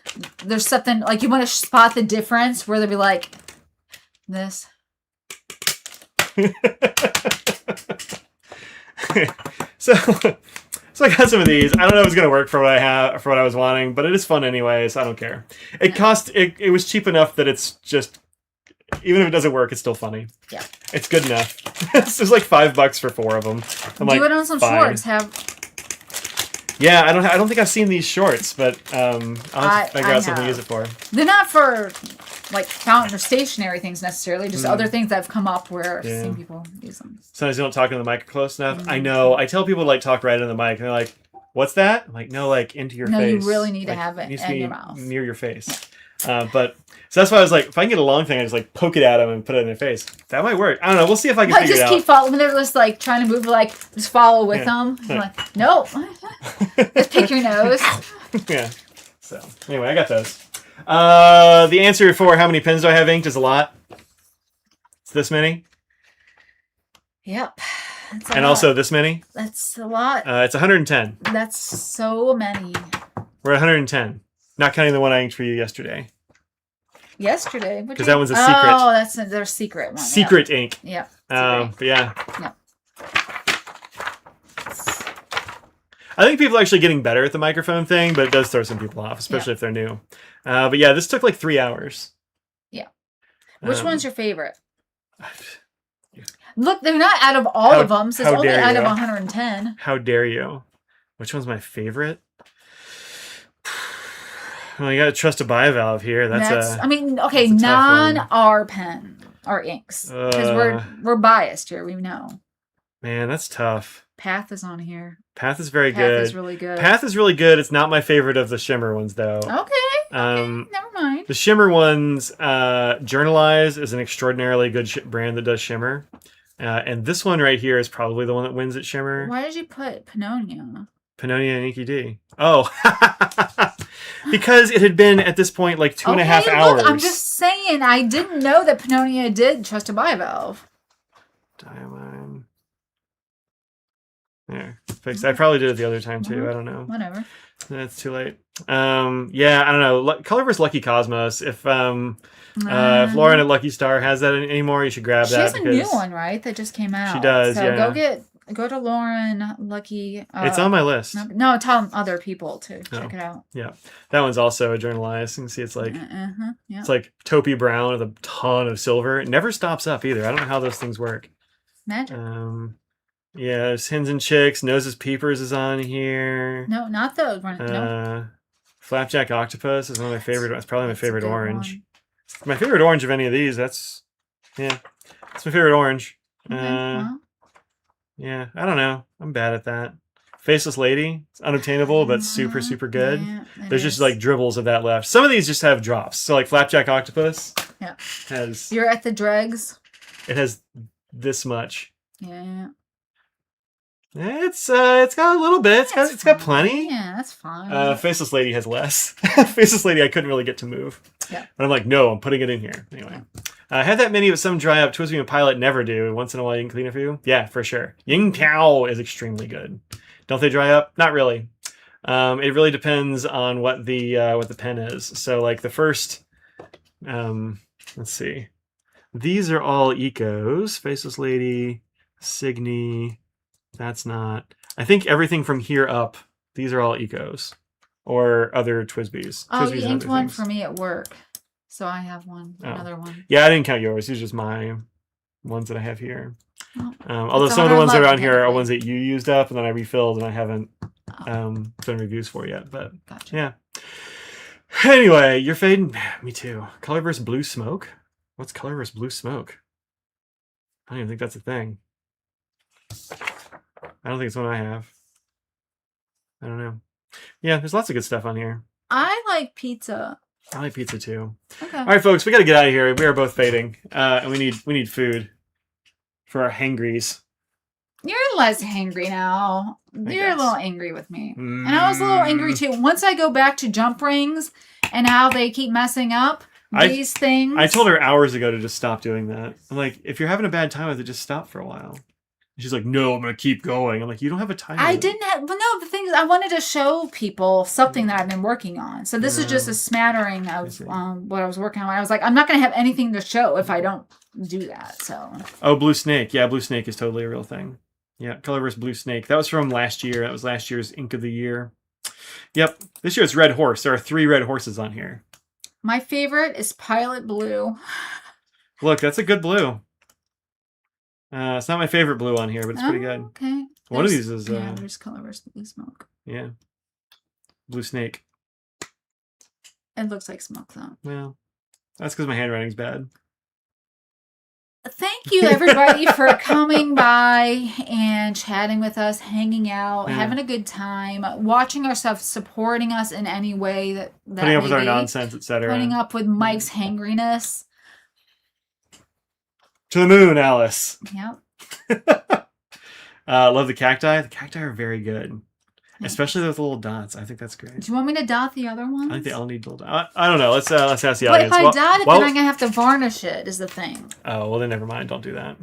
there's something, like you want to spot the difference where they'll be like, this. So I got some of these. I don't know if it's gonna work for what I was wanting, but it is fun anyway, so I don't care. It was cheap enough that it's just, even if it doesn't work, it's still funny. Yeah. It's good enough. It's just like $5 for 4 of them. Do it on some shorts. Yeah, I don't think I've seen these shorts, but I'll have to figure out something to use it for. They're not for like fountain or stationary things necessarily, just other things that have come up where I've seen people use them. Sometimes you don't talk into the mic close enough. I know. I tell people to like talk right into the mic, and they're like, "What's that?" I'm like, "No, like into your face." No, you really need to like, have it needs to in be your mouth. near your face. But so that's why I was like, if I can get a long thing, I just like poke it at them and put it in their face. That might work. I don't know. We'll see if I can figure it out. Just keep following. They're just like trying to move, like just follow with them. I'm like, no, just pick your nose. Yeah. So anyway, I got those. The answer for how many pens do I have inked is a lot. It's this many. Yep. And also this many. That's a lot. It's 110. That's so many. We're at 110. Not counting the one I inked for you yesterday. Yesterday? Because that one's a secret. Oh, that's their secret one. Secret ink. Yeah. But yeah. Yeah. I think people are actually getting better at the microphone thing, but it does throw some people off, especially if they're new. But yeah, this took like 3 hours. Yeah. Which one's your favorite? Look, they're not out of all of them, so it's only out of 110. How dare you? Which one's my favorite? Well, you got to trust a bivalve here. I mean, okay, non-R pen or inks, because we're biased here. We know. Man, that's tough. Path is on here. Path is very good. Path is really good. Path is really good. It's not my favorite of the shimmer ones, though. Okay. Never mind. The shimmer ones, Journalize is an extraordinarily good brand that does shimmer. And this one right here is probably the one that wins at shimmer. Why did you put Pannonia? Pannonia and Inky D. Oh. Because it had been, at this point, like 2.5 hours. Look, I'm just saying, I didn't know that Pannonia did trust a bivalve. Diamine. There. Fixed. I probably did it the other time, too. I don't know. Whatever. It's too late. Yeah, I don't know. Colorverse Lucky Cosmos. If Lauren at Lucky Star has that anymore, you should grab she that. She has a new one, right? That just came out. She does, so yeah. Go to Lauren Lucky. It's on my list. No, tell other people to check it out. Yeah, that one's also a journalized. You can see it's like yeah. it's like taupey brown with a ton of silver. It never stops up either. I don't know how those things work. Magic. Yeah, there's Hens and Chicks. Noses Peepers is on here. No, not those. No. Flapjack Octopus is one of my favorite. It's probably my favorite orange. My favorite orange of any of these. That's my favorite orange. Okay, Yeah, I don't know. I'm bad at that. Faceless Lady. It's unobtainable, but super, super good. Yeah, there's just like dribbles of that left. Some of these just have drops. So like Flapjack Octopus has... You're at the dregs? It has this much. Yeah. It's got a little bit. It's got plenty. Yeah, that's fine. Faceless Lady has less. Faceless Lady I couldn't really get to move. Yeah. But I'm like, no, I'm putting it in here. Anyway. I had that many, but some dry up. Twisby and Pilot never do. Once in a while you can clean it for you. Yeah, for sure. Ying Tao is extremely good. Don't they dry up? Not really. It really depends on what the pen is. So like the first let's see. These are all ecos. Faceless Lady, Signy. That's not. I think everything from here up, these are all ecos. Or other Twisbys. Oh, you inked one for me at work. So I have one, another one. Yeah, I didn't count yours. These are just my ones that I have here. Oh, although some of the ones that are on here are ones that you used up and then I refilled and I haven't done reviews for yet. But gotcha. Yeah. Anyway, you're fading. Me too. Colorverse Blue Smoke? What's Colorverse Blue Smoke? I don't even think that's a thing. I don't think it's one I have. I don't know. Yeah, there's lots of good stuff on here. I like pizza. I like pizza too. Okay. All right, folks, we got to get out of here. We are both fading, and we need food for our hangries. You're less hangry now. You're a little angry with me, and I was a little angry too. Once I go back to jump rings and how they keep messing up these things. I told her hours ago to just stop doing that. I'm like, if you're having a bad time with it, just stop for a while. She's like, no, I'm going to keep going. I'm like, you don't have a timer. I didn't have, but no, the thing is, I wanted to show people something that I've been working on. So this is just a smattering of what I was working on. I was like, I'm not going to have anything to show if I don't do that. So. Oh, Blue Snake. Yeah, Blue Snake is totally a real thing. Yeah, Colorverse Blue Snake. That was from last year. That was last year's Ink of the Year. Yep. This year it's Red Horse. There are 3 red horses on here. My favorite is Pilot Blue. Look, that's a good blue. It's not my favorite blue on here, but it's pretty good. Okay. One of these is... there's Colorverse Blue Smoke. Yeah. Blue Snake. It looks like smoke, though. Well, that's because my handwriting's bad. Thank you, everybody, for coming by and chatting with us, hanging out, having a good time, watching our stuff, supporting us in any way that putting up with our nonsense, etc. Putting up with Mike's hangriness. To the moon, Alice. Yep. Love the cacti. The cacti are very good. Especially those little dots. I think that's great. Do you want me to dot the other ones? I think they all need little dots. I don't know. Let's ask the But audience. if I dot it, then I'm going to have to varnish it, is the thing. Oh, well, then never mind. Don't do that.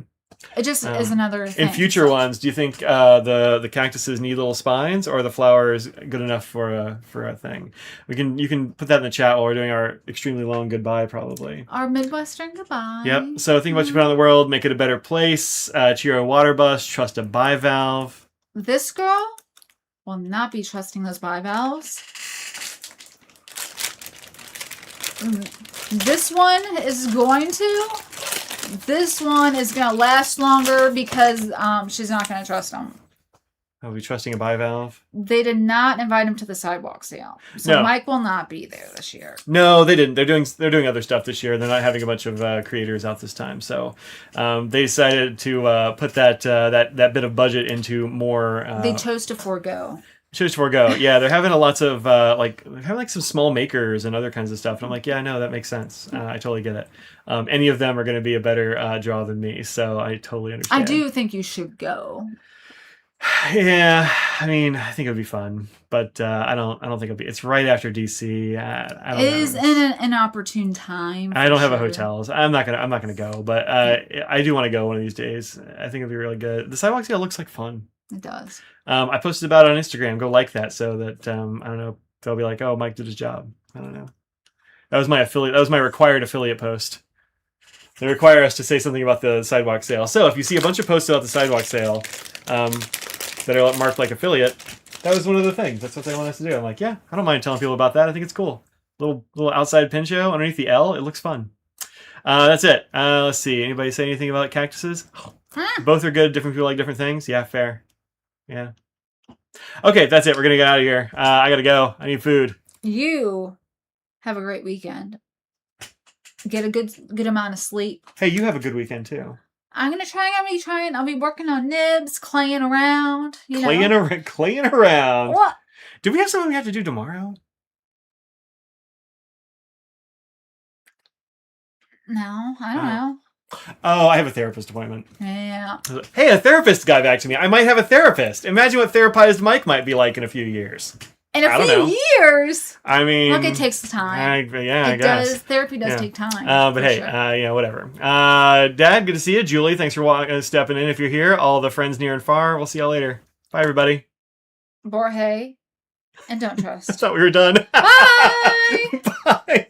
It just is another thing. In future ones, do you think the cactuses need little spines, or the flower is good enough for a thing? You can put that in the chat while we're doing our extremely long goodbye, probably. Our Midwestern goodbye. Yep. So think about what you put on the world, make it a better place. Cheer a water bus, trust a bivalve. This girl will not be trusting those bivalves. This one is going to. This one is going to last longer because she's not going to trust them. I'll be trusting a bivalve. They did not invite him to the sidewalk sale. So no. Mike will not be there this year. No, they didn't. They're doing other stuff this year. They're not having a bunch of creators out this time. So they decided to put that bit of budget into more... they chose to forego. Yeah, they're having lots of they're having some small makers and other kinds of stuff. And I'm like, yeah, I know, that makes sense. I totally get it. Any of them are going to be a better draw than me, so I totally understand. I do think you should go. Yeah, I mean, I think it would be fun, but I don't think it'll be. It's right after DC. I don't It know. is in an opportune time. I for don't have a sure. hotel. So I'm not gonna go, but I do want to go one of these days. I think it'd be really good. The sidewalk sale looks like fun. It does. I posted about it on Instagram. Go like that so that I don't know. They'll be like, oh, Mike did his job. I don't know. That was my affiliate. That was my required affiliate post. They require us to say something about the sidewalk sale. So if you see a bunch of posts about the sidewalk sale that are marked like affiliate, that was one of the things. That's what they want us to do. I'm like, yeah, I don't mind telling people about that. I think it's cool. Little outside pin show underneath the L. It looks fun. That's it. Let's see. Anybody say anything about cactuses? Both are good. Different people like different things. Yeah, fair. Yeah. Okay, that's it. We're gonna get out of here. I gotta go. I need food. You have a great weekend. Get a good amount of sleep. Hey, you have a good weekend too. I'm gonna try. I'll be working on nibs, claying around. Claying around. What? Do we have something we have to do tomorrow? No, I don't know. Oh, I have a therapist appointment. Yeah. Hey, a therapist got back to me. I might have a therapist. Imagine what therapized Mike might be like in a few years. In a few years. I mean, look, it takes time. I guess. Therapy does take time. But hey, sure. Whatever. Dad, good to see you. Julie, thanks for stepping in. If you're here, all the friends near and far, we'll see y'all later. Bye, everybody. Borhe, and don't trust. I thought we were done. Bye. Bye.